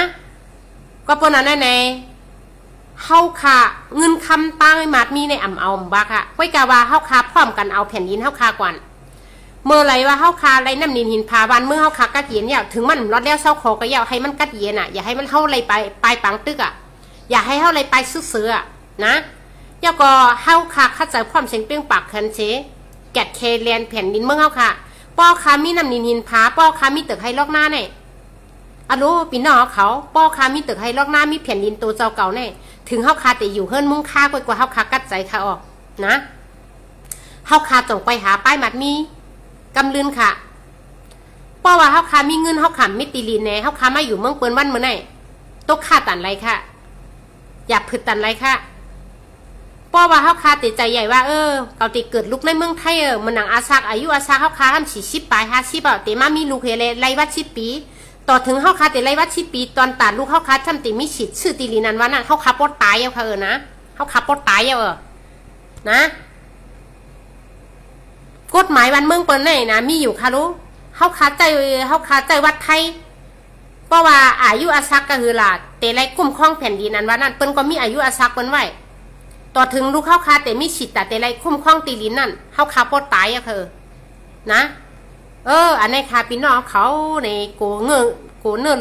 ก็ปนนั้นแน่เฮาค่ะเงินคำตั้งมาดมีในอ่ำเอาบักค่ะไว้กะว่าเฮาค่ะพร้อมกันเอาแผ่นดินเฮาค่ะก่อนเมื่อไรว่าเฮาค่ะไรน้ำนินหินพาวันเมื่อเฮาค่ะกัดเย็นเนี่ยถึงมันรอดแล้วเศร้าคอก็อย่าให้มันกัดเย็นอ่ะอย่าให้มันเฮาไรไปปังตึกอ่ะอย่าให้เฮาไรไปซื้อๆนะแล้วก็เฮาค่ะคัดใจพร้อมเสียงเปรี้ยงปากคันเชแกดเคแลนแผ่นดินเมืองเฮาค่ะป้อค่ะมีน้ำนินหินพาป้อค่ะมีตึกให้ลอกหน้าเนี่ยอะโลปีน้องเขาป้อคามีตึกให้ลอกหน้ามีแผ่นดินตัวเจ้าเก่าแน่ถึงเฮาคาแต่อยู่เฮิรนมุ่งค่ากว่าเฮาคากัดใจค่ะออกนะเฮาคาต้องไปหาป้ายมัดมีกำลืนค่ะป้อว่าเฮาคามีเงินเฮาขำมิติลีนแน่เฮาคามาอยู่เมืองเปิ้นวันเมื่อไหร่ตกค่าตันไรค่ะอย่าผึดตันไรค่ะป้อว่าเฮาคาติใจใหญ่ว่าเกาติเกิดลูกในเมืองไทยมันหนังอาซักอายุอาซักเฮาคาทำ40 ปลาย50เตมามีลูกเฮเลไรวัด10 ปีต่อถึงเฮาคาแต่ไรวัด10 ปีตอนตัดลูกเฮาคาทำติมีฉิดชื่อตีลีนันว่านั่นเฮาคาปอดตายเอาค่ะนะเฮาคาปอดตายเอานะกฎหมายวันเมืองเปิ้นไหนนะมีอยู่ค่ะรู้เฮาคาใจวัดไทยเพราะว่าอายุอาซักก็คือล่ะแต่ไรกุ้มคล้องแผ่นดินนั้นว่านั่นเปิ้นก็มีอายุอาซักเปิ้นไว้ต่อถึงลูกเฮาคาแต่มีฉิดแต่ไรคุ้มคล้องตีลีนั่นเฮาคาปอดตายเอาค่ะนะอันนี้ค่ะพี่น้องเขาในโกเนื้อ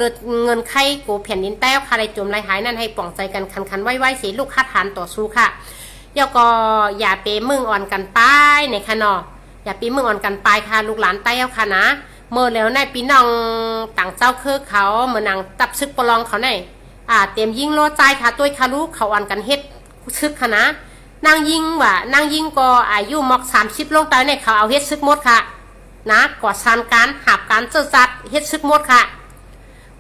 เงินไข่โกแผ่นดินแต้วค่ะไรจมไรหายนั่นให้ป่องใจกันคันไว้เสียลูกคาดฐานต่อสู้ค่ะแล้วก็อย่าเปมึงอ่อนกันไปในค่ะเนาะอย่าปีมึงอ่อนกันไปค่ะลูกหลานแต้วค่ะนะเมื่อแล้วในพี่น้องต่างเจ้าคือเขาเหมือนนางตับซึกปลองเขาเนี่ยเตรียมยิงโลใจค่ะตัวคารุเขาอ่อนกันเฮ็ดซึกค่ะนะนางยิงก็อายุมอก30ลงไปเนี่ยเขาเอาเฮ็ดซึกหมดค่ะนะก่อสร้างการหาบการเจอจัดเฮ็ดซึกหมดค่ะ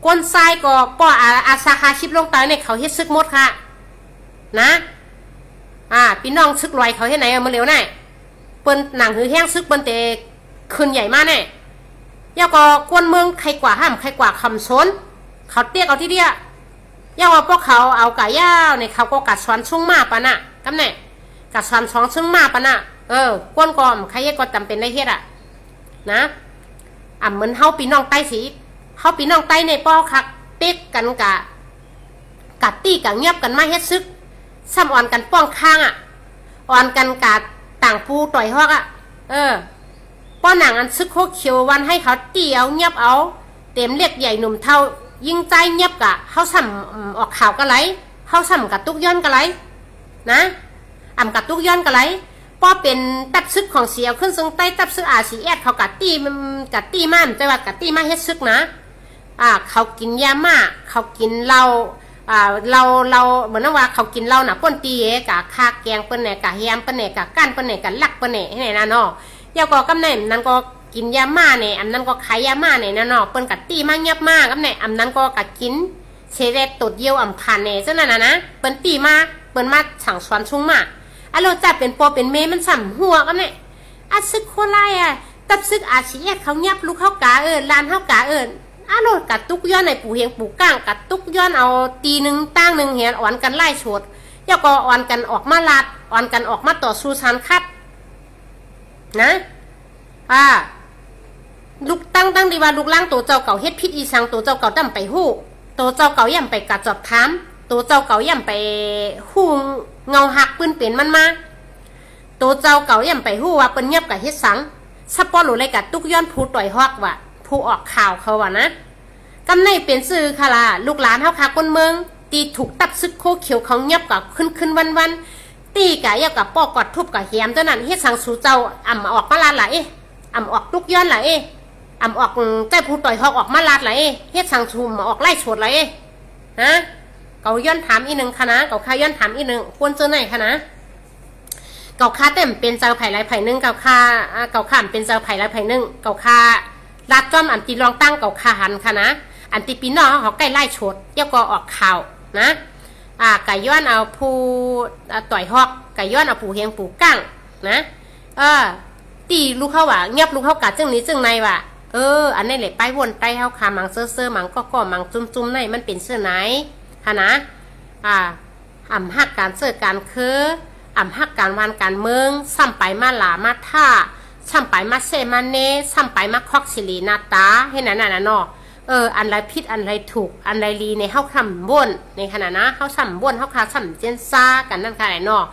ก้นทรายก็ป้ออาสาคาชิบลงไปเนี่ยเขาเฮ็ดซึกหมดค่ะนะพี่น้องซึกลอยเขาเฮ็ดไหนมาเร็วแน่เปิ้นหนังหือแห้งซึกเปิ้นแต่คืนใหญ่มากแน่ย่าก็กวนเมืองใครกว่าห้ามใครกว่าคำสนเขาเตี้ยเอาที่เดียย่าว่าพวกเขาเอากะย่าวเนี่ยเขาก็กัดซ้อนชุ่งมาปะน่ะกำแน่กัดซ้อนช่องชุ่งมาปะน่ะกวนกอมใครก็จำเป็นได้เฮ็ดนะเหมือนเฮาปีน้องใต้สิเฮาปีน้องใต้ในป้อคักเต็กกันกะตี้กะเงียบกันมาเฮ็ดซึกซ้ำอ่อนกันป้องข้างอ่อนกันกะต่างปูต่อยฮอกป้อหนังอันซึกโคเขียววันให้เขาตีเอาเงียบเอาเต็มเล็กใหญ่หนุ่มเท่ายิ่งใจเงียบกะเฮาซ้ำออกข่าวกะไรเฮาซ้ำกะตุกย้อนกะไรนะกะตุกย้อนกะไรป้อเป็นตับซึกของเสียวขึ้นทรงใต้ตับซึกRCSเขากัดตี้มาแต่ว่ากัดตี้มาเฮ็ดซึกนะเขากินยามาเขากินเหล้าเราเหมือนว่าเขากินเหล้าน่ะป้นตีกะคาแกงเปิ้นแหน่กะแฮมเปิ้นแหน่กะก้านเปิ้นแหน่กะลักเปิ้นแหน่ให้น่ะเนาะยาก็กำแหน่นั้นก็กินยามาเนี่ยนั้นก็ขายยามาเนี่ยนะเนาะเปิ้นกัดตี้มาเงียบมากกำแหน่นั้นก็กัดกินเชเรตตดเยี่ยวผ่านแหน่จังนั้นนะเปิ้นตี้มาเปิ้นมาสั่งสอนชุ่งมาเราจับเป็นปอเป็นเมมันสั่มหัวกันเนี่ยซึกโคไลตับซึกRCSเขาเงียบลูกเขากะลานเขากะโลดกัดตุกย้อนในปู่เฮียงปู่ก้างกัดตุกย้อนเอาตีหนึ่งตั้งหนึ่งเหียนอ่อนกันไล่โฉดย่อก็อ่อนกันออกมาลาดอ่อนกันออกมาต่อสู้สันคัดนะลูกตั้งดีว่าลูกล่างตัวเจ้าเก่าเฮ็ดพิษอีสังตัวเจ้าเก่าดำไปหู้ตัวเจ้าเก่าย่ำไปกัดจอบถามตัวเจ้าเก่าย่ำไปหู้เงาหักปืนเปลี่ยนมันมาตัวเจ้าเก่าย่ำไปหู้ว่าเปิ้นเงียบกับเฮ็ดสังซับปอหลุเลยกับตุกย้อนผู้ต่อยฮอกว่ะผู้ออกข่าวเขาว่ะนะกำในเป็นซื่อค่ะล่ะลูกหลานเฮาค่ะคนเมืองตีถูกตับซึกโคเขียวเขาเงียบกับขึ้นวันตีกะเยากับป้อกอดทุบกับเหียมเท่านั้นเฮ็ดสังสู่เจ้าออกมาลาดล่ะออกตุกย้อนล่ะออกใจผู้ต่อยฮอกออกมาลาดล่ะเฮ็ดสังสู่มาออกไล่โฉดล่ะฮะเกาย้อนถามอีหนึ่งค่ะนะเกาใครย้อนถามอีหนึ่งควรเจอไหนค่ะนะ เก่าค่าเต็มเป็นเจ้าไผ่ไรไผ่นึ่งเก่าค่าเป็นเจ้าไผ่ไรไผ่นึ่งเก่าค่ารัดจ้อมอันตีรองตั้งเก่าค่าหันค่ะนะอันตีปีนอเขาใกล้ไล่ชดเย่าก็ออกข่าวนะไก่ย้อนเอาผู้ต่อยฮอกไก่ย้อนเอาผู้เฮียงผู้กั้งนะตีลูกเขาว่าเงียบลูกเขากัดจึงนี้จึงในว่ะอันนี้แหละไปวนไปเขาขามังเสื้อมังก็มังจุ่มในมันเป็นเสื้อไหนฮะนะอ่ำหักการเสื้อการคืออ่ำหักการวันการเมืองซ้ำไปมาหลามาท่าซ้ำไปมาเซมาเนซ้ำไปมาคอกสิลีนาตาให้นั่นน่ะเนาะอันไรผิดอันไรถูกอันไรลีในเฮาคำบ่นในขณะนะเฮาซ้ำบ่นเฮาคาซ้ำเจนซ่ากันนั่นค่ะเนาะ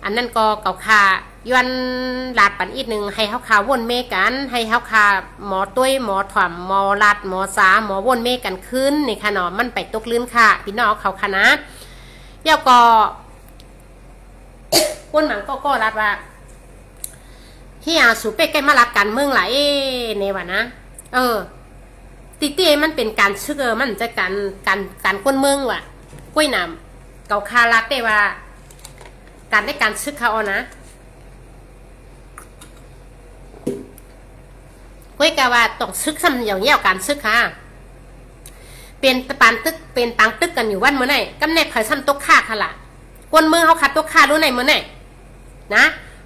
อันนั้นก็เก่าคาย้อนลาดปันอีกหนึ่งให้เฮาคาว่นเมกันให้เฮาคาหมอตุ้ยหมอถ่อมหมอลาดหมอสาหมอว่นเมกันขึ้นนี่ค่ะเนาะมันไปตกลื่นค่ะพี่น้องเขาค่ะนะเดี๋ยวก็ว่นหมังก็ลาดว่าที่สูเป้ใกล้มาลัดกันเมืองหลายในวะนะตีมันเป็นการชึกมันจะการก้นเมืองว่ะกล้วยน้ำเก่าคาลัดได้ว่าการได้การชึกเขาเอานะกล้วยกะว่าต้องชึกซ้ำอย่างเงี้ยการชึกค่ะเป็นปานตึกเป็นตังตึกกันอยู่วันเมื่อไหร่กำเนิดเผยซ้ำตกค่าค่ะล่ะก้นเมืองเขาขัดตกค่ารู้ไหนเมื่อไหร่นะ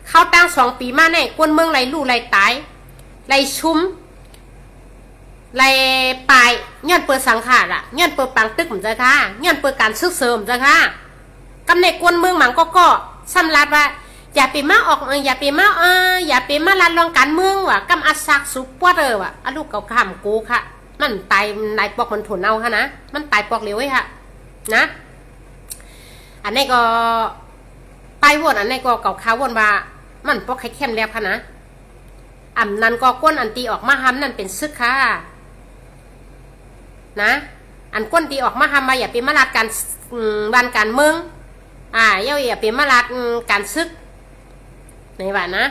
เขาตั้ง2 ปีมาแน่ก้นเมืองไรลู่ไรตายไรชุ่มไรปลายย้อนเปิดสังขารอ่ะย้อนเปิดปังตึกผมจะค่ะย้อนเปิดการซึกเสริมจะค่ะกำในก้นเมืองหมังก็ซ้ำรัดว่าอย่าไปมาออกอย่าไปมาลัดลองการเมืองว่ะกำอัดซักสุปวดว่ะอลูกเก่าข้ามกูค่ะมันตายนายปอกมันถุนเอาค่ะนะมันตายปอกเหลวไว้ค่ะนะอันนี้ก็ไปวนอันนี้ก็เก่าข้าววนว่ามันปอกไข่เข้มแล้วค่ะนะนั้นก็ก้นอันตีออกมาห้ำนั่นเป็นซึกค่ะนะอันก้นตีออกมาห้ำมาอย่าไปมาลัดการวันการเมืองอย่าไปมาลัดการซึกในว่านะ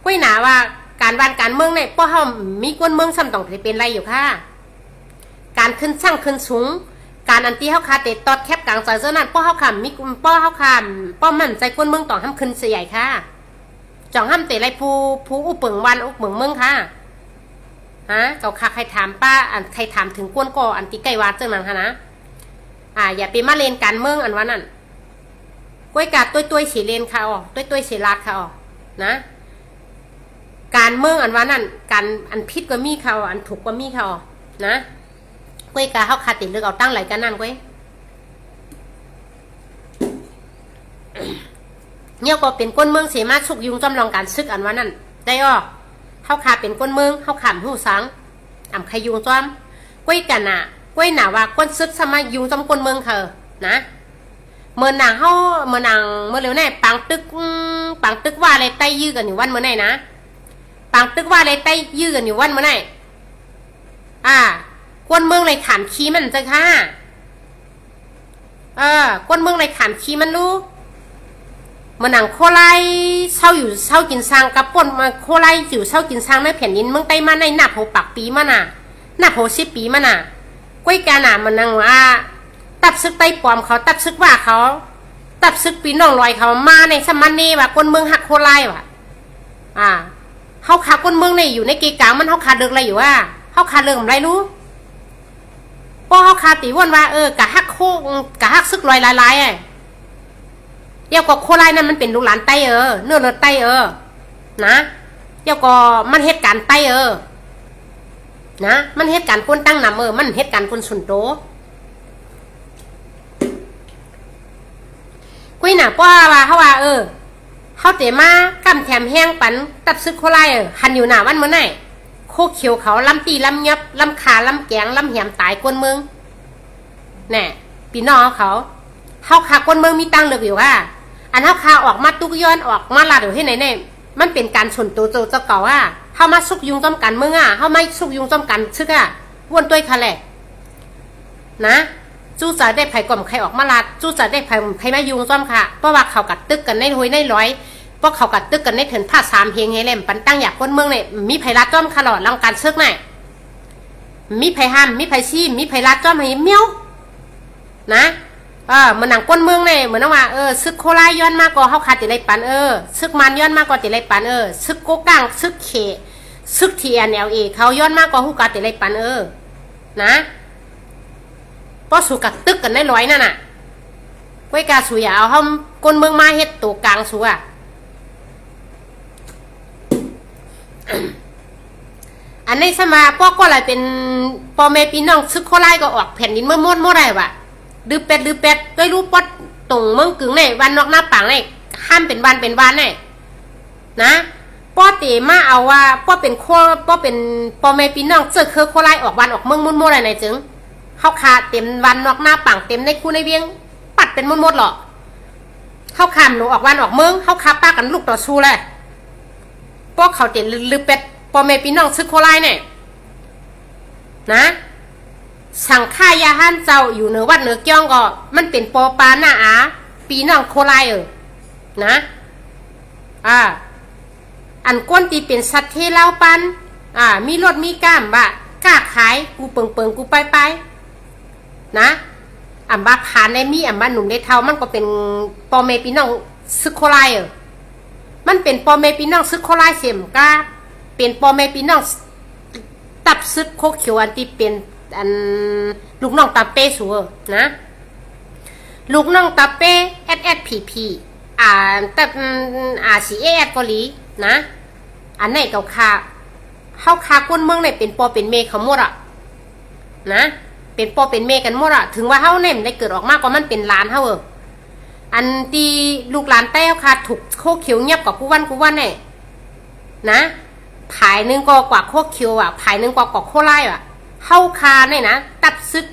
กุ้ยหนาว่าการวันการเมืองเนี่ยป้อเขามีก้นเมืองซ้ำต้องเป็นไรอยู่ค่ะการขึ้นสร้างขึ้นสูงการอันตีเขาคาเตะตอดแคบกลางใจเจ้านั่นป้อเขาขำมีป้อเขาขำป้อมันใจก้นเมืองต้องห้ำขึ้นเสียใหญ่ค่ะจ่องห้ามเตะไรผู้อุปเปิงวันอุปเปิงเมืองค่ะเจ้าค่ะใครถามป้าใครถามถึงก้นก่ออันตีไก่วาดเจ้านั่นค่ะนะอย่าไปมาเลนการเมืองอันว่านั่นก้อยกาตัวสีเลนค่ะตัวสีลาดค่ะนะการเมืองอันว่านั่นการอันพิษก็มีค่ะอันถูกก็มีค่ะนะก้อยกาเขาขาดติดเลือกเอาตั้งไหลกันนั่นก้อยเนี่ยก็เป็นก้นเมืองเสียมาสุกยุงจำลองการซึกอันว่านั่นได้เขาขาเป็นก้นเมืองเขาขำหูสังใครยุงจอมก้อยกันก้อยหนาว่าก้นซึกสมัยยุงจำก้นเมืองเธอนะเมื่อนางเมื่อเร็วแน่ปังตึกว่าอะไรใต้ยื้อกันอยู่วันเมื่อไหร่นะปังตึกว่าอะไรใต้ยื้อกันอยู่วันเมื่อไหร่ก้นเมืองไรขามขี้มันจะค่ะก้นเมืองไรขามขี้มันรู้เมื่อนางโคไลเช่ากินซางกับป่นมาโคไลอยู่เช่ากินซางในแผ่นดินเมืองใต้มาในหน้าโผปักปีมาน่ะหน้าโผ10 ปีมาน่ะก้อยกาหนามันนางว่าตับซึกไต้ปอมเขาตับซึกว่าเขาตับซึกปีน้องลอยเขามาในสมันนี่ว่าคนเมืองหักโคไลว่ะเขาขาคนเมืองในอยู่ในเกกางมันเขาขาเลิกอะไรอยู่ว่าเขาขาเลิกอะไรรู้เพราะเขาขาตีวนว่ากะหักซึกลอยลายเดี๋ยวก็โคไลนั่นมันเป็นลูกหลานไต้เนื้อเลือดไต้นะเดี๋ยวก็มันเหตุการณ์ไต้นะมันเหตุการณ์คนตั้งนำมันเหตุการณ์คนสุนโตกุ้ยหนาป้าว่าเขาว่าเขาเตะมากำแถมแห้งปันตับซึกโคไลหันอยู่หนาวันเมื่อไหร่โคเขียวเขาลำตีลำยับลำขาลำแกงลำแหมตายก้นเมืองแน่ปีน้องเขาขาก้นเมืองมีตังเหลืออยู่ว่าอันเขาออกมาตุกย้อนออกมาลาดอยู่ที่ไหนเนี่ยมันเป็นการชนตัวเจ้าเก่าเขามาซุกยุงจอมกันเมืองเขาไม่ซุกยุงจอมกันซึกวนตัวค่ะแหละนะจู้จะได้ไผ่กล่อมใครออกมาลาดจู้จะได้ไผ่มายุงจอมค่ะเพราะว่าเขากัดตึกกันในหอยในร้อยเพราะเขากัดตึกกันในเถินผ้า3 เฮงเฮเล่มปันตั้งอยากก้นเมืองเนี่ยมีไผ่ลาดจอมขลอดลังการซึกเนี่ยมีไผ่ห้ามมีไผ่ชี้มีไผ่ลาดจอมให้เมี้ยวนะ เหมือนหนังก้นเมืองเนี่ยเหมือนว่าซึกโคราย้อนมากกว่าเขาขาดติไรปันซึกมันย้อนมากกว่าติไรปันซึกโกกังซึกเขซึกทีNLAเขาย้อนมากกว่าฮู้กาติไรปันนะเพราะสู่กักตึกกันได้ร้อยนั่นน่ะไว้กาสู่อย่าเอาเขาก้นเมืองมาเฮ็ดตัวกลางสู่อันนี้สมาพวกก็อะไรเป็นปอเมปีน้องซึกโคราก็ออกแผ่นดินเมื่อม้วนได้วะดื้อเป็ดด้วยรูปปดตรงเมืองกึ่งเนี่ยวันนอกหน้าปังเนี่ยห้ามเป็นวันเนี่ยนะป้อเตมาเอาว่าป้อเป็นปอเมปีน้องเจอเคอโคราออกวันออกเมืองม้วนอะไรไหนจึงเขาขาเต็มวันนอกหน้าปังเต็มในคู่ในเวียงปัดเป็นม้วนหรอเขาขามหนูออกวันออกเมืองเขาขาป้ากันลูกต่อสู้เลยป้อเขาเต็มลือเป็ดปอเมปีน้องซึกโคราเนี่ยนะสังขายาฮั่นเจ้าอยู่เหนือวัดเหนือเกี้ยงก็มันเป็นปอปาหน้าปีน้องโครานะอันก้นตีเป็นสัตว์เทเล่าปันมีรถมีก้ามบะกล้าขายกูเปิงกูไปนะอันบะผ่านในมีอันบะหนุ่มในเท้ามันก็เป็นปอเมปีน้องซึกโครามันเป็นปอเมปีน้องซึกโคราเสียมก้าเป็นปอเมปีน้องตับซึกโคเขียวอันที่เป็นอันลูกน้องตาเป้สัวนะลูกน้องตาเป้SSPPแต่CASเกาหลีนะอันไหนเก่าเข้าคาก้นเมืองเนี่ยเป็นปอเป็นเมย์เขาหมดนะเป็นปอเป็นเมย์กันหมดถึงว่าเขาเนี่ยได้เกิดออกมากกว่ามันเป็นล้านเขาอันตีลูกหลานแต้วคาถูกโคเขียวเงียบกับกูวันเนี่ยนะผายนึงก็กว่าโคเขียวผายนึงกว่าโคไล่เข้าคาเนี่ยนะตับซึก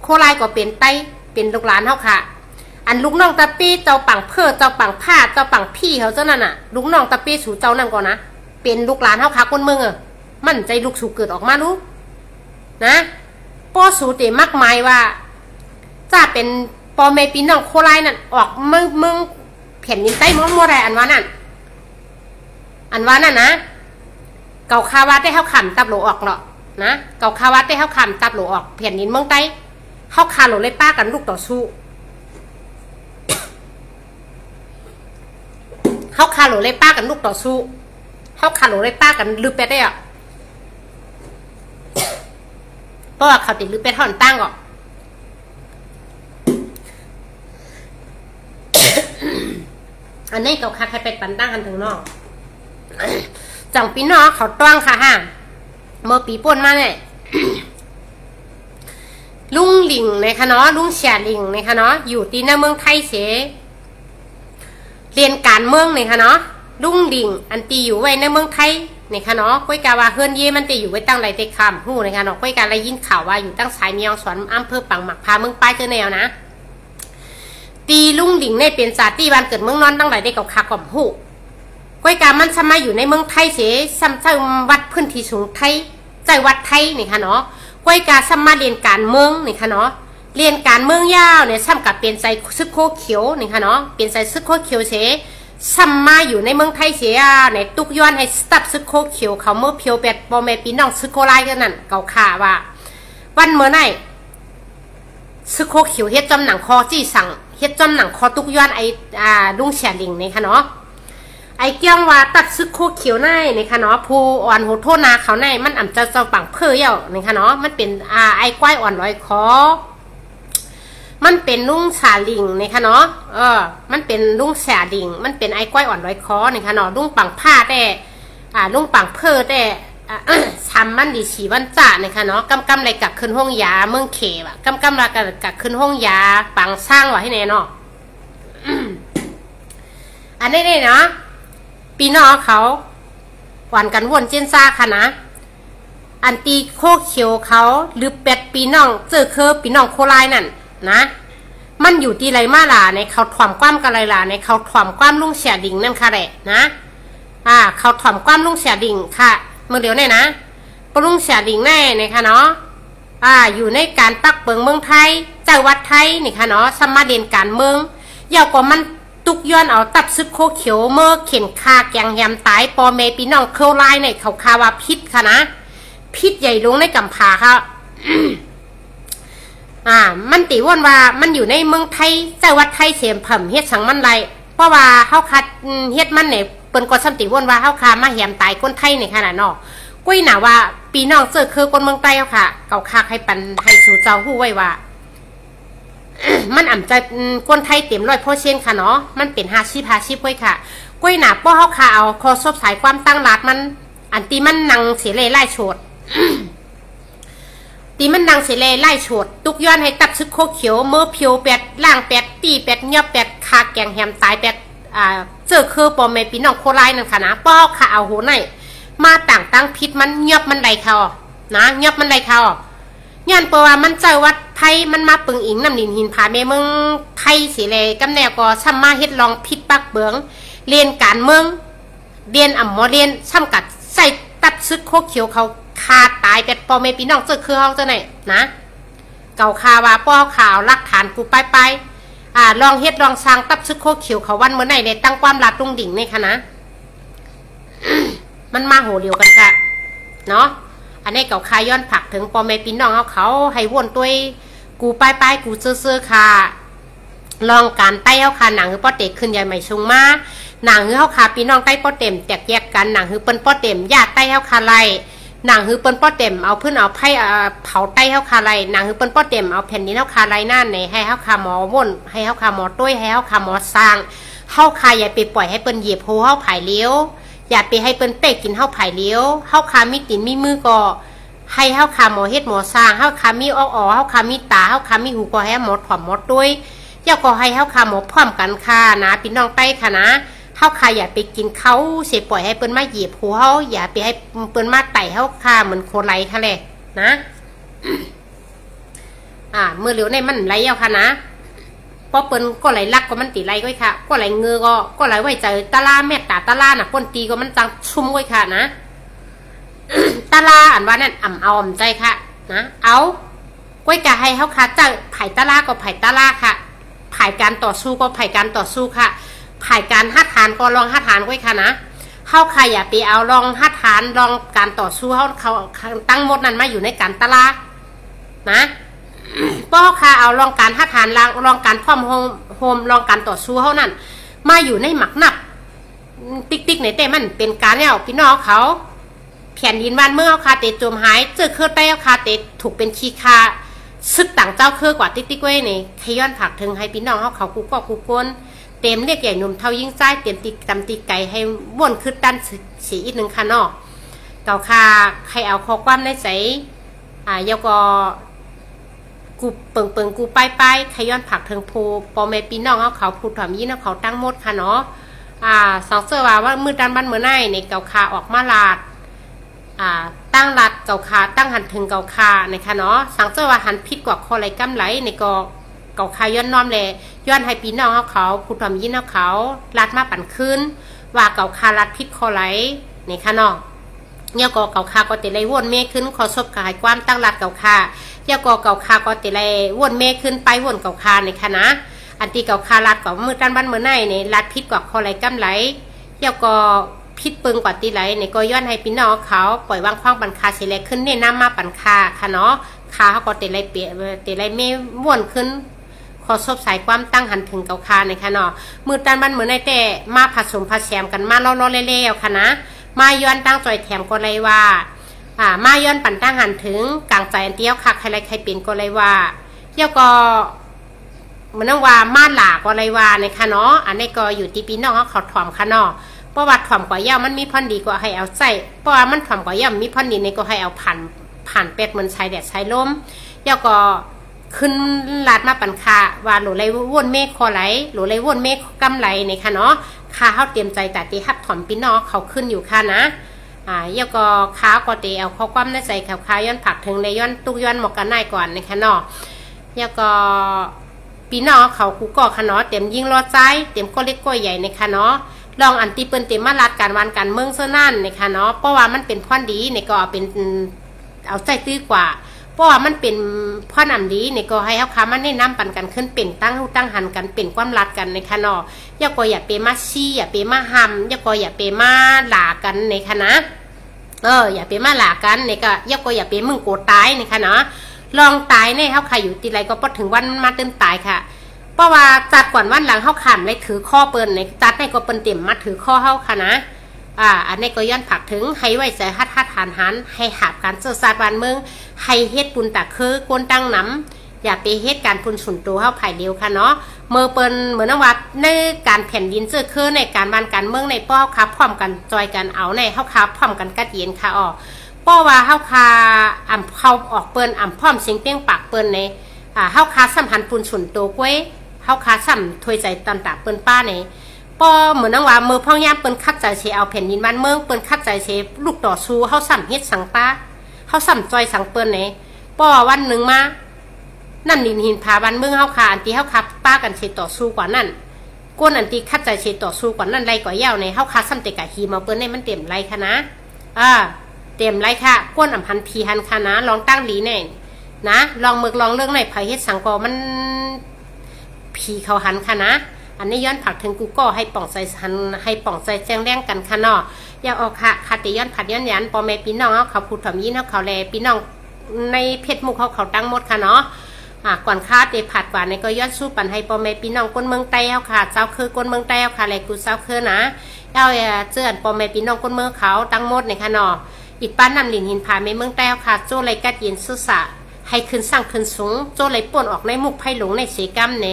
โคไลก็เป็นไตเป็นลูกหลานเข้าคาอันลูกน้องตะปี้เจ้าปังเพื่อเจ้าปังผ้าเจ้าปังพี่เขาเจ้านั่นลูกน้องตะปี้สู่เจ้านั่นก่อนนะเป็นลูกหลานเข้าคาคนเมืองมั่นใจลูกสู่เกิดออกมารู้นะป้อสู่เตะมากมายว่าจะเป็นปอเมปีน้องโคไลนั่นออกเมืองแผ่นดินใต้ม้วนมัวไรอันว่านั่นนะเก่าคาว่าได้เข้าขำตับโหลออกหรอกนะเก่าคาวัดได้เข้าคำตับโหลออกแผ่นดินเมืองใต้เข้าคาโหลเลยป้ากันลูกต่อสู้เข้าคาโหลเลยป้ากันลูกต่อสู้เข้าคาโหลเลยป้ากันลือเป็ดได้เพราะว่าเขาติดลือเป็ดห่อนตั้งก่อนอันนี้เก่าคาใครเป็ดปันตั้งกันถึงนอกจังปีนอกเขาต้วงค่ะห่างเมื่อปีป่นมาเนี่ยลุงหลิงนะคะเนาะลุงเฉียหลิงนะคะเนาะอยู่ที่ในเมืองไทยเสเรียนการเมืองนะคะเนาะลุงหลิงอันตีอยู่ไว้ในเมืองไทยนะคะเนาะก้อยกาว่าเฮือนเย่มันจะอยู่ไว้ตั้งไรเตะคำหู้นะคะเนาะก้อยกาอะไรยินข่าวว่าอยู่ตั้งสายเมียงสวนอำเภอปังหมักพาเมืองป้ายเจอแนวนะตีลุงหลิงในเป็นศาสตร์ที่บ้านเกิดเมืองนอนตั้งไรได้กับคาก่อมหู้ก้อยกามันสมัยอยู่ในเมืองไทยเสซ้ำเจ้าวัดพื้นที่สูงไทยใจวัดไทยนี่ค่ะเนาะก้อยกาซ้ำมาเรียนการเมืองนี่ค่ะเนาะเรียนการเมืองยาวเนี่ยซ้ำกับเป็นใจซึกโคเขียวนี่ค่ะเนาะเป็นใจซึกโคเขียวเสซ้ำมาอยู่ในเมืองไทยเสียในตุกย้อนให้สตับซึกโคเขียวเขาเมื่อเพียวเป็ดปอแม่ปีน้องซึกโคไลกันนั่นเก่าข่าว่าวันเมื่อไหร่ซึกโคเขียวเฮ็ดจำหนังคอจี้สั่งเฮ็ดจำหนังคอตุกย้อนไอลุงเฉียลิงนี่ค่ะเนาะไอเกี้ยงว่าตัดซึกโคเขียวในนี่ค่ะเนาะผู้อ่อนโหโทนาเขาในมันอ่ำจะปังเพื่อเย่านี่ค่ะเนาะมันเป็นไอก้อยอ่อนร้อยคอมันเป็นลุงสาลิงนี่ค่ะเนาะมันเป็นลุงแสลิงมันเป็นไอก้อยอ่อนร้อยคอนี่ค่ะเนาะลุงปังผ้าแต่ลุงปังเพื่อแต่ซ้ำมันดีฉีวันจ่านี่ค่ะเนาะกำไรกักขึ้นห้องยาเมืองเขวะกำไรกักขึ้นห้องยาปังสร้างไว้ให้แน่เนาะอันนี้เนาะปีนอเขาหวานกันวนเจนซ่าค่ะนะอันตีโคเขียวเขาหรือเป็ดปีน้องเจอเคอปีน้องโคไลนั่นนะมันอยู่ที่ไรมาล่ะในเขาถ่อมความกันไรล่ะในเขาถ่อมความลุงเสียดิ่งนั่นค่ะแหละนะเขาถ่อมความลุงเสียดิ่งค่ะเมื่อเดี๋ยวนี่นะปลุงเสียดิ่งแน่นะคะเนาะอยู่ในการปักเปิงเมืองไทยเจ้าวัดไทยนี่ค่ะเนาะสมาเด่นการเมืองยาวกว่ามันตุกย้อนเอาตับซึกโคเขียวเมื่อเข็นคาแกงยำตายปอเมปีน้องเคลไลเนี่ยเขาคาว่าพิษค่ะนะพิษใหญ่ลงในกำพาค่ะ มันติว่นว่ามันอยู่ในเมืองไทยจังหวัดไทยเสียมผ่ำเฮ็ดสังมันไรเพราะว่าเฮาคัดเฮ็ดมันเนี่ยเปิ้นก็ซ้ำติว่นว่าเฮาคามาแหมตายคนไทยในขนาดเนาะกุ้ยหน่าว่าปีน้องเจอคือคนเมืองใต้เฮาค่ะเก่าคาให้ปันให้สู่เจ้าฮู้ไว้ว่า มันอ่ำใจคนไทยเต็ม100%ค่ะเนาะมันเป็น50ไว้ค่ะกุ้ยหน่าป้อเฮาคาเอาคอซบสายความตั้งรัดมันอันตีมันนังเสียเลยไล่โฉด ตีมันดังเสเลไล่โฉดตุกย้อนให้ตับซึกโคเขียวเมื่อเพียวแปดล่างแปดตีแปดเงียบแปดคาแกงแฮมตายแปดเจอคือปอมแม่ปีน้องโคไลนั่นค่ะนะป้อขาเอาหัวไหนมาต่างตั้งพิษมันเงียบมันไหลเขานะเงียบมันไหลเขาย้อนเปว่ามันใจวัดไทยมันมาปึงอิงน้ำนินหินผาเมเมืองไทยเสเลกำแนวก็ซ้ำมาเฮ็ดลองพิษปักเบืองเรียนการเมืองเรียนอ่ำหมอเรียนซ้ำกัดใส่ตับซึกโคเขียวเขาคาตายเป็ดปอเมปีน้องเจอคือเฮาเจ้าไหนนะเก่าคาว่าป้อข่าวลักฐานกูไปลองเฮ็ดลองสร้างตับซึกโคเขียวเขาวันเมื่อไหร่ในตั้งความลาดตุงดิ่งนี่ค่ะนะ มันมาโหเดียวกันค่ะเนาะอันนี้เก่าคาย้อนผักถึงปอเมปีน้องเขาให้วนตัวกูไปกูเสื้อค่ะลองการไต้เฮาค่ะหนังคือป้อเต็กขึ้นใหญ่ใหม่ชงมาหนังคือเฮาค่ะปีน้องไต้ป้อเต็มแตกแยกกันหนังคือเปิ้นป้อเต็มญาติไต้เฮาค่ะไรหนังคือเปิ้นป้อเต็มเอาพื้นเอาไผ่เผาไต้เฮาคาไรหนังคือเปิ้นป้อเต็มเอาแผ่นดินเฮาคาไรหน้าในให้เฮาคาหมอว่นให้เฮาคาหมอต้วยให้เฮาคาหมอสร้างเฮาคาอย่าไปปล่อยให้เปิ้นเหยียบโหเฮาผายเลี้ยวอย่าไปให้เปิ้นเป๊กกินเฮาผายเลี้ยวเฮาคามีตีนมีมือก็ให้เฮาคาหมอเฮ็ดหมอสร้างเฮาคามีออกเฮาคามีตาเฮาคามีหูก็ให้หมอถ่อมหมอต้วยอย่าก็ให้เฮาคาหมอพร้อมกันค่ะนะพี่น้องไต้ค่ะนะเฮาคาอย่าไปกินเขาเสียปล่อยให้เปิ้นมาเหยียบหัวเฮาอย่าไปให้เปิ้นมาไต่เฮาคาเหมือนโคไลค่ะแหละนะ เมื่อเหลียวในมันไหลเอาค่ะนะเพราะเปิ้นก็ไหลลักก็มันตีไหลก้อยค่ะก็ไหลเงือก็ไหลไว้ใจตาลาแม่ตาลาน่ะป้นตีก็มันจังชุ่มก้อยค่ะนะ ตาลาอันว่านั่นอ่ำเอาอ่ำใจค่ะนะเอาก้อยกะให้เฮาคาเจ้าไผ่ตาลาก็ไผ่ตาลาค่ะไผ่การต่อสู้ก็ไผ่การต่อสู้ค่ะผ่ายการหัดฐานก็ลองหัดฐานไว้ค่ะนะเข้าใครอย่าไปเอาลองหัดฐานลองการต่อสู้เขาตั้งหมดนั้นมาอยู่ในการตลาดนะป้อค่ะเอาลองการหัดฐานลองการพร้อมโฮมลองการต่อสู้เขานั่นมาอยู่ในหมักนับติ๊กในแต่มันเป็นการเนี่ยพี่น้องเขาแผ่นดินบ้านเมืองเขาคาเตจมหายเจอเครือใต้เขาคาเตถูกเป็นขี้คาซึกต่างเจ้าเครือกว่าติ๊กไว้ในขย้อนผักถึงให้พี่น้องเขากูก็กูก้นเต็มเรียกใหญ่หนุ่มเท่ายิ่งใจเต็มตีไก่ให้ว่นขึ้นด้านสีอีกหนึ่งค่ะเนาะเก่าคาใครเอาข้อความในใจยาก็กูเปิงกูไปใครย้อนผักถึงโพปอเมปีน้องเขาพูดถอมยี่นะเขาตั้งหมดค่ะเนาะสองเสื้อว่ามือดันบ้านเมื่อไหร่ในเก่าคาออกมาลาดตั้งรัดเก่าคาตั้งหันถึงเก่าคาในค่ะเนาะสังเสื้อว่าหันพิษกว่าคอไหลกำไหลในก็เก่าคาย้อนน้อมเลยย้อนให้ปีน้องเขาพูดถอมยี่นะเขาลัดมาปั่นขึ้นว่าเก่าคาลัดพิษคอไหลในค่ะเนาะเนี่ยก็เก่าคาก็ติไลวนเมฆขึ้นขอซบกายความตั้งรัดเก่าคาเนี่ยก็เก่าคาก็ติไลวนเมฆขึ้นไปวนเก่าคาในค่ะนะอันที่เก่าคาลัดกว่ามือด้านบ้านเมื่อไหร่ในลัดพิษกว่าคอไหลกำไหลเนี่ยก็พิษเปิงกว่าตีไหลในก็ย้อนให้ปีน้องเขาปล่อยวางคว้างปันคาเสร็จขึ้นเนี่ยน้ำมาปันคาค่ะเนาะคาเขาก็ติไลเปียติไลเมฆวนขึ้นขอซบสายความตั้งหันถึงเก่าคาในค่ะเนาะมือด้านบ้านเมื่อไหร่แต่มาผสมผสมกันมาล้อเล่ๆค่ะนะมาย้อนตั้งจ่อยแถมก็เลยว่ามาย้อนปั่นตั้งหันถึงกลางใจอันเดียวค่ะใครใครเปลี่ยนก็เลยว่าเดี๋ยวก็มันต้องว่ามาหลาก็เลยว่าในค่ะเนาะอันนี้ก็อยู่ที่ปีน้องเขาถ่อมค่ะเนาะเพราะว่าถ่อมกว่าย่ามันมีพอนดีกว่าให้เอาใจเพราะว่ามันถ่อมกว่าย่ามีพอนดีในก็ให้เอาผ่านเป็ดเหมือนชายแดดชายลมเดี๋ยวก็ขึ้นลาดมาปั่นคาว่าหลูไรว่นเมฆคอไหลหลูไรว่นเมฆกำไหลในค่ะเนาะข้าเขาเตรียมใจแต่ตีฮับถ่อมปีน้องเขาขึ้นอยู่ค่ะนะยาก็ข้าวก็เตเอาข้อความในใจข่าวข้าย้อนผักถึงในย้อนตุกย้อนหมอกกันได้ก่อนนะคะเนาะยาก็ปีน้องเขากูก่อค่ะเนาะเตรียมยิงรอใจเตรียมก้อนเล็กก้อนใหญ่นะคะเนาะลองอันตีเปิ้นเตรียมมาลัดการวันการเมืองเสื้อนั่นนะคะเนาะเพราะว่ามันเป็นพ่อนดีในก็เป็นเอาใจตื้อกว่าเพราะว่ามันเป็นพ่อนำดีในก็ให้เขาค้ามันแนะนำปันกันขึ้นเป็นตั้งหันกันเป็นความรัดกันในคะเนาะอย่าก็อย่าเปมาชี้อย่าเปมาหำอย่าก็อย่าเปมาหลากันในคะนะอย่าเปมาหลากันในก็อย่าก็อย่าเปมึงโกรธตายในคะนะ ลองตายในเฮาค่ะอยู่ตีไรก็พอถึงวันมาเติมตายค่ะเพราะว่าจัดก่อนวันหลังเฮาขามเลยถือข้อเปิ้นในจัดในก็เปิ้นเต็มมาถือข้อเฮาค่ะนะอันนี้ก็ย้อนผักถึงให้ไว้ใจฮัดหันให้หาบการเจอศาสตร์บ้านเมืองให้เฮ็ดปุนตะคือกวนตั้งน้ำอย่าไปเฮ็ดการปุนสุนตัวเฮาไผ่เดียวค่ะเนาะเมื่อเปิ้นเหมือนว่าในการแผ่นดินเจอคือในการบ้านการเมืองในป้อคับพร้อมกันจอยกันเอาในเฮาคับพร้อมกันกัดเย็นค่ะเพราะว่าเฮาคาเข้าออกเปิ้นพร้อมเสียงเปี้ยงปากเปิ้นในเฮาคาสัมพันธ์ปุนสุนตัวก้วยเฮาคาซ้ำถวยใจตามตาเปิ้นป้าในป้อเหมือนว่ามือพ่อยามเปิ้นคัดใจเสเอาแผ่นดินบ้านเมืองเปิ้นคัดใจเสลูกต่อสู้เฮาซ้ำเฮ็ดสังป้าเฮาซ้ำจอยสังเปิ้นในป้อวันนึงมานั่นดินหินผาบ้านเมืองเฮาคาอันที่เฮาคาป้ากันเสต่อสู้กว่านั้นก้นอันที่คัดใจเสต่อสู้กว่านั้นไรกว่าเย้าในเฮาคาซ้ำแต่กะหีมาเปิ้นในมันเต็มไรค่ะนะเต็มไรค่ะก้นอำพันพีหันค่ะนะลองตั้งหลีแน่นะลองมึกลองเรื่องไหนไผเฮ็ดสังกอมันผีเขาหันค่ะนะอันนี้ย้อนผักถึงกูก็ให้ป่องใจหันให้ป่องใจแจ้งแรงกันค่ะเนาะอย่าออกค่ะคาติย้อนผัดย้อนยันปอแม่พี่น้องเขาพูดถ่อมยินเขาแลพี่น้องในเพจมุกเขาตั้งหมดค่ะเนาะก่อนค่าเตผัดกว่าในก็ย้อนสู้ปันให้ปอแม่พี่น้องคนเมืองใต้เขาค่ะเจ้าคือคนเมืองใต้เขาค่ะแลกูเจ้าคือนะเจ้าเจือนปอแม่พี่น้องคนเมืองเขาตั้งหมดในค่ะเนาะอิดป้านนำหลินหินผาเมืองใต้เขาค่ะโจ้ไรกัดเย็นสุสะให้ขึ้นสร้างขึ้นสูงโจ้ไรป่นออกในมุกไผ่หลงในเสกำใน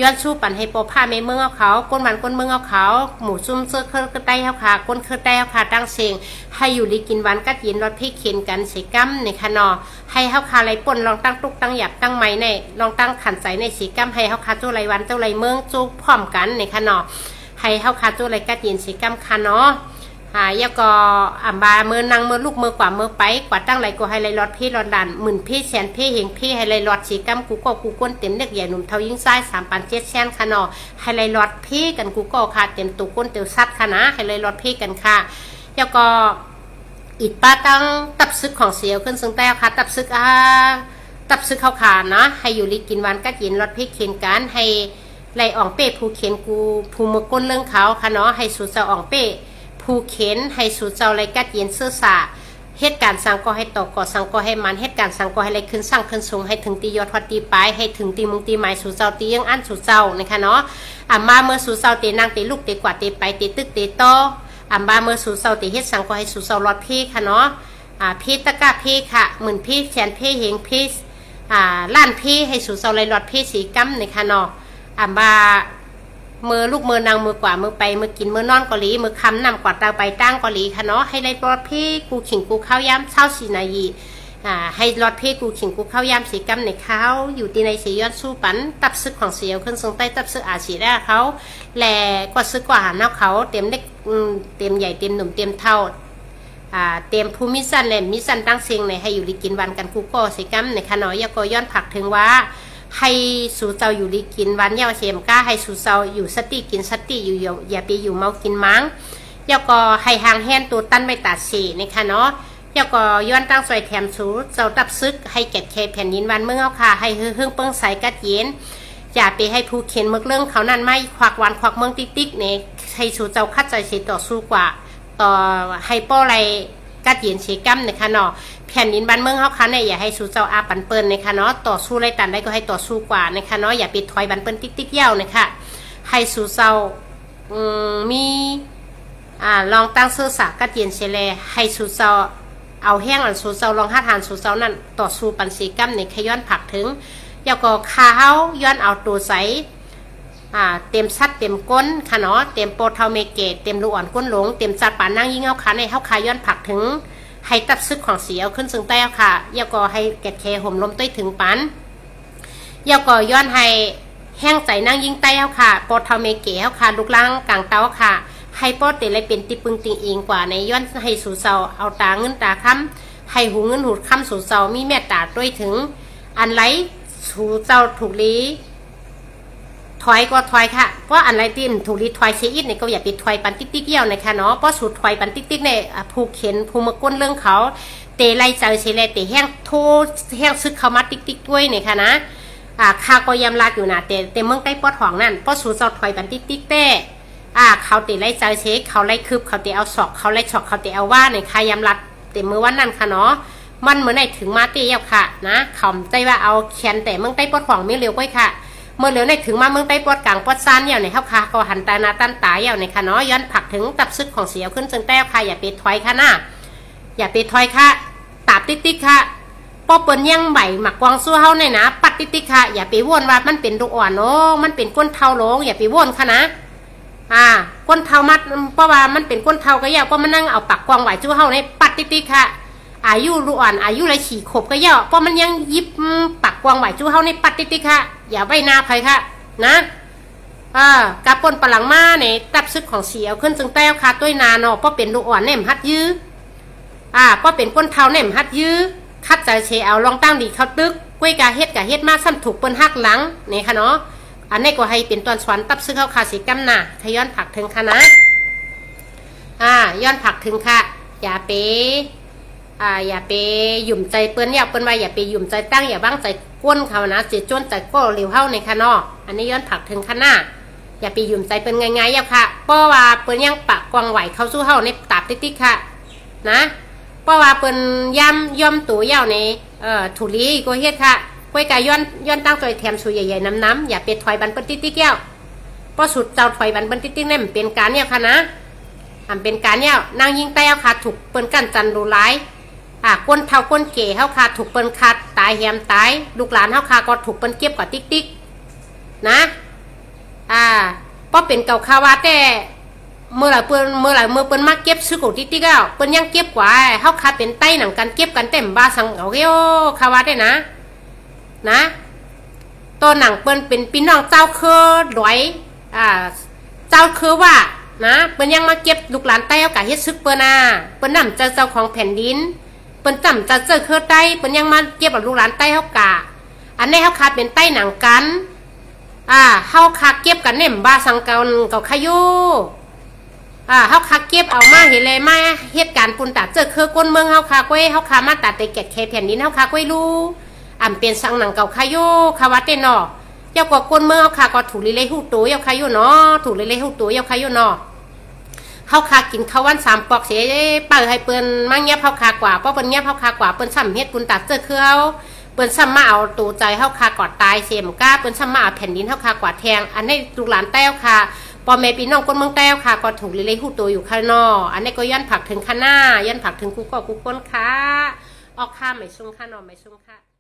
ย้อนสู้ปันให้ปอผ้าเมืองเขาก้นมันก้นเมืองเขาหมูซุ่มเสื้อเครือใต้เขาค่ะก้นเครือใต้เขาค่ะตั้งเสียงให้อยู่ดีกินวันกัดเย็นรถพี่เข็นกันเสกำในค่ะเนาะให้เขาค่ะไรป่นลองตั้งตุกตั้งหยับตั้งไม้ในลองตั้งขันใสในเสกำให้เขาค่ะโจ้ไรวันโจ้ไรเมืองโจ้พร้อมกันในค่ะเนาะให้เขาค่ะโจ้ไรกัดเย็นเสกำค่ะเนาะยาก็บาเมื่อนางเมื่อลูกเมื่อกว่าเมื่อไปกว่าตั้งไรก็ให้ไรลอดพี่ลอดดันหมื่นพี่แสนพี่เฮงพี่ให้ไรลอดสีกัมกูก็กูก้นเต็มเด็กใหญ่หนุ่มเท่ายิ่งไส้3,700แสนค่ะเนาะให้ไรลอดพี่กันกูก็ค่ะเต็มตุกก้นเตียวซัดค่ะนะให้ไรลอดพี่กันค่ะยาก็อิดป้าตั้งตับซึกของเสียวขึ้นซึ่งแต่ค่ะตับซึกเข้าขานะให้อยู่ลิกินวันกัดยินลอดพี่เข็นกันให้ไรอ่องเป้ผู้เข็นกูผู้มือก้นเรื่องเขาค่ะเนาะให้สูเจ้าอ่องเป้ผู้เข็นให้สู่เจ้าไรกัดเย็นเสื้อสาเหตุการณ์สังก็ให้ตกก่อสังก็ให้มันเหตุการณ์สังก็ให้ไรขึ้นสร้างขึ้นสูงให้ถึงตียอดทอดตีปลายให้ถึงตีมุงตีหมายสู่เจ้าตียังอันสู่เจ้านะคะเนาะมาเมื่อสู่เจ้าตีนางตีลูกตีกว่าตีไปตีตึกตีโตมาเมื่อสู่เจ้าตีเฮ็ดสังก็ให้สู่เจ้ารอดพี่ค่ะเนาะพี่ตะกะพี่ค่ะหมื่นพี่แสนพี่เฮงพี่ล้านพี่ให้สู่เจ้าไรรอดพี่สีกัมนะคะเนาะมามือลูกมือนางมือกว่ามือไปมือกินมือนอนเกาหลีมือคำนำกว่าตาไปตั้งเกาหลีค่ะเนาะให้ไรรอดพี่กูขิงกูข้าวย้ำเช้าสีนายีให้รอดพี่กูขิงกูข้าวย้ำสีกัมในเขาอยู่ที่ในสียอดสู้ปันตับซึกของเสียวขึ้นทรงใต้ตับซึกอาชีแรกเขาแหล่กว่าซึกกว่าหาเนาเขาเต็มเล็กเต็มใหญ่เต็มหนุ่มเต็มเท่าเต็มภูมิสันแหลมมิสันตั้งเสียงในให้อยู่ดีกินวันกันกูก็สีกัมในค่ะเนาะยาก็ย้อนผักถึงว่าให้สู่เจ้าอยู่ดีกินวันเยาวเชมก้าให้สู่เจ้าอยู่สติกินสติอยู่อย่าไปอยู่เมากินมั้งแล้วก็ให้ห่างแห่นตัวตั้นไม่ตัดสีนะคะเนาะแล้วก็ย้อนตั้งซอยแถมสู่เจ้าตับซึกให้แกะแค่แผ่นดินวันเมืองเอาค่ะให้เฮืองเปิ้งใสกัดเย็นอย่าไปให้ผู้เขียนเมืองเรื่องเขานั่นไม่ควักวันควักเมืองติ๊กเนี่ยให้สู่เจ้าคัดใจเสียต่อสู้กว่าต่อให้ป้ออะไรกัดเย็นเสียกัมนะคะเนาะแผ่นดินบ้านเมืองเขาค่ะเนี่ยอย่าให้สู้เจ้าอาปันเปิ้ลนะคะเนาะต่อสู้ไรตันได้ก็ให้ต่อสู้กว่านะคะเนาะอย่าปิดถอยบันเปิ้ลติ๊กเย้านะคะให้สู้เจ้ามีลองตั้งเสื้อสากัดเย็นเสลให้สู้เจ้าเอาแห้งอันสู้เจ้าลองหัดหันสู้เจ้านั่นต่อสู้ปันสีกัมในขย้อนผักถึงแล้วก็ขาเขาย้อนเอาตัวใสเต็มซัดเต็มก้นค่ะเนาะเต็มโปรเทาเมเกตเต็มลูกอ่อนก้นหลงเต็มจัดป่านนั่งยิ่งเอาขาในเขาขาย้อนผักถึงให้ตับซึกของเสียวขึ้นซึ่งใต้ค่ะยาก็ให้แกะแคห่มลมต้อยถึงปันยาก็ย้อนให้แห้งใจนั่งยิ่งใต้ค่ะโปรเทาเมเกตค่ะลูกล่างกลางเต้าค่ะให้โปรเตเลยเป็นติปึงติงเองกว่าในย้อนให้สู่เสาเอาตาเงินตาค้ำให้หูเงินหูค้ำสู่เสามีแม่ตาด้วยถึงอันไรสู่เจ้าถูกลีถอยก็ถอยค่ะเพราะอันไรที่ถูกรีถอยเสียอิดเนี่ยก็อย่าไปถอยปันติ๊กเยี่ยวนะคะเนาะเพราะสูตรถอยปันติ๊กเนี่ยผู้เขียนผู้มาก้นเรื่องเขาเตะไล่ใจเสียเลยเตะแห้งโทแห้งซึกเขามาติ๊กด้วยเนี่ยค่ะนะข้าก็ยำลาดอยู่นะแต่เมืองใต้ปอดห่องนั่นเพราะสูตรเจ้าถอยปันติ๊กแต่เขาเตะไล่ใจเสียเขาไล่คืบเขาเตะเอาศอกเขาไล่ศอกเขาเตะเอาว่าเนี่ยค่ะยำลาดเตะมือวันนั่นค่ะเนาะ มันเหมือนในถึงมาเตี้ยค่ะนะข่มใจว่าเอาแขนแต่เมืองใต้ปอดของไม่เร็วก้อยค่ะเมื่อเร็วในถึงมาเมืองใต้ปอดกลางปอดซานเนี่ยในเขาค่ะก็หันตานาตันตายเนี่ยในค่ะเนาะย้อนผักถึงตับซึกของเสียวขึ้นจึงแต้วค่ะอย่าไปถอยค่ะนะอย่าไปถอยค่ะตาบติ๊กค่ะป้อเปิ้นยังใบหมักกวางสู้เฮาเนี่ยนะปัดติ๊กค่ะอย่าไปว่นว่ามันเป็นลูกอ่อนโอ้มันเป็นก้นเท่าลงอย่าไปว่นค่ะนะก้นเท่ามัดเพราะว่ามันเป็นก้นเท่าก็ยาวเพราะมันนั่งเอาปักกวางไหวสู้เฮาในปัดติ๊กค่ะอายุลูกอ่อนอายุไรขี่ขบก็ยาวเพราะมันยังยิบปักกวางไหวสู้เฮาในปัดติ๊กค่ะอย่าไว้หน้าใครค่ะนะกระปนปลังมาเนี่ยตับซึกของเสียวขึ้นจึงแต้วค่ะด้วยนาเนาะเพราะเป็นลูกอ่อนเนี่ยหัดยื้อเพราะเป็นก้นเท่าเนี่ยหัดยื้อคัดใจเชเอาลองตั้งดีเขาตึกกล้วยกาเฮ็ดกาเฮ็ดมากซ้ำถูกเปิ้นหักหลังนี่ค่ะเนาะอันนี้ก็ให้เป็นตอนสวรรค์ตับซึ่งเขาคาสิกำน่ะขย้อนผักถึงค่ะนะย้อนผักถึงค่ะอย่าไปหยุ่มใจเปิ้นอย่าเปิ้นว่าอย่าไปหยุ่มใจตั้งอย่าบ้างใจก้นเขานะเจจนใจก็เร็วเฮาในค่ะเนาะอันนี้ย้อนผักถึงค่ะนะอย่าไปหยุ่มใจเปิ้นง่ายๆอย่าค่ะเพราะว่าเปิ้นยังปะกวางไหวเขาสู้เฮาในตาบติ๊กๆค่ะนะเพราะว่าเปิ้นย่อมตัวยาวในถุลีก็เฮ็ดค่ะกล้วยกาย้อนตั้งตัวแถมสูใหญ่ๆน้ำอย่าเป็ดถอยบันเปิ้นติ๊กๆแก้วเพราะสุดเจ้าถอยบันเปิ้นติ๊กๆนี่มันเป็นการเนี่ยค่ะนะเป็นการเนี่ยนางยิงแต้วค่ะถูกเปิ้นกันจันดูร้ายก้นเท่าก้นเก๋เฮาค่ะถูกเปิ้นคัดตายแหมตายลูกหลานเฮาค่ะก็ถูกเปิ้นเก็บกับติ๊กๆนะเพราะเป็นเก่าคาวาแต่เมื่อเปิ้นมาเก็บซื้อของติ๊กๆแล้วเปิ้นยังเก็บกว่าเฮาค่ะเป็นไต้หนังกันเก็บกันเต็มบ้าสังเอาเฮ้ยคาวาได้นะตัวหนังเปิ้นเป็นพี่น้องเจ้าคือรวยเจ้าคือว่านะเปิ้นยังมาเก็บลูกหลานใต้เอากะเฮ็ดซึกเปิ้นเปิ้นนำเจ้าของแผ่นดินเปิ้นจำจะเจอคือใต้เปิ้นยังมาเก็บกับลูกหลานใต้เฮากะอันนี้เฮาค่ะเป็นใต้หนังกันเฮาค่ะเก็บกันเน่มบ้าสังเก่าขยุเฮาค่ะเก็บเอามาเห็นเลยมาเฮ็ดการปุ่นตัดเจอคือก้นเมืองเฮาค่ะก้วยเฮาค่ะมาตัดแต่เก็บแผ่นดินเฮาค่ะก้วยรู้เป็นสังหนังเก่าขยุคาวัดเต้นเนาะเจ้าก็ก้นเมืองเฮาค่ะก็ถูกลิเลยฮู้ตัวเฮาขยุเนาะถูกลิเลยฮู้ตัวเฮาขยุเนาะเฮาค่ะกินข้าววัน3ปอกเสียเปิดให้เปิ้นมาเงียบเฮาค่ะกว่าเพราะเปิ้นเงียบเฮาค่ะกว่าเปิ้นซ้ำเฮ็ดปุ่นตัดเจอคือเฮาเปิ้นซ้ำมาเอาตูใจเฮาค่ะกอดตายเสียมก้าเปิ้นซ้ำมาเอาแผ่นดินเฮาค่ะกว่าแทงอันนี้ลูกหลานแต้วค่ะปอแม่พี่น้องคนเมืองแต้วค่ะก็ถูกลิเลยฮู้ตัวอยู่ข้างนอกอันนี้ก็ย้อนผักถึงข้างหน้าย้อนผักถึงกูก็กูก้นค่ะออกข้าไม่ซุ่มค่ะนอนไม่ซุ่มค่ะ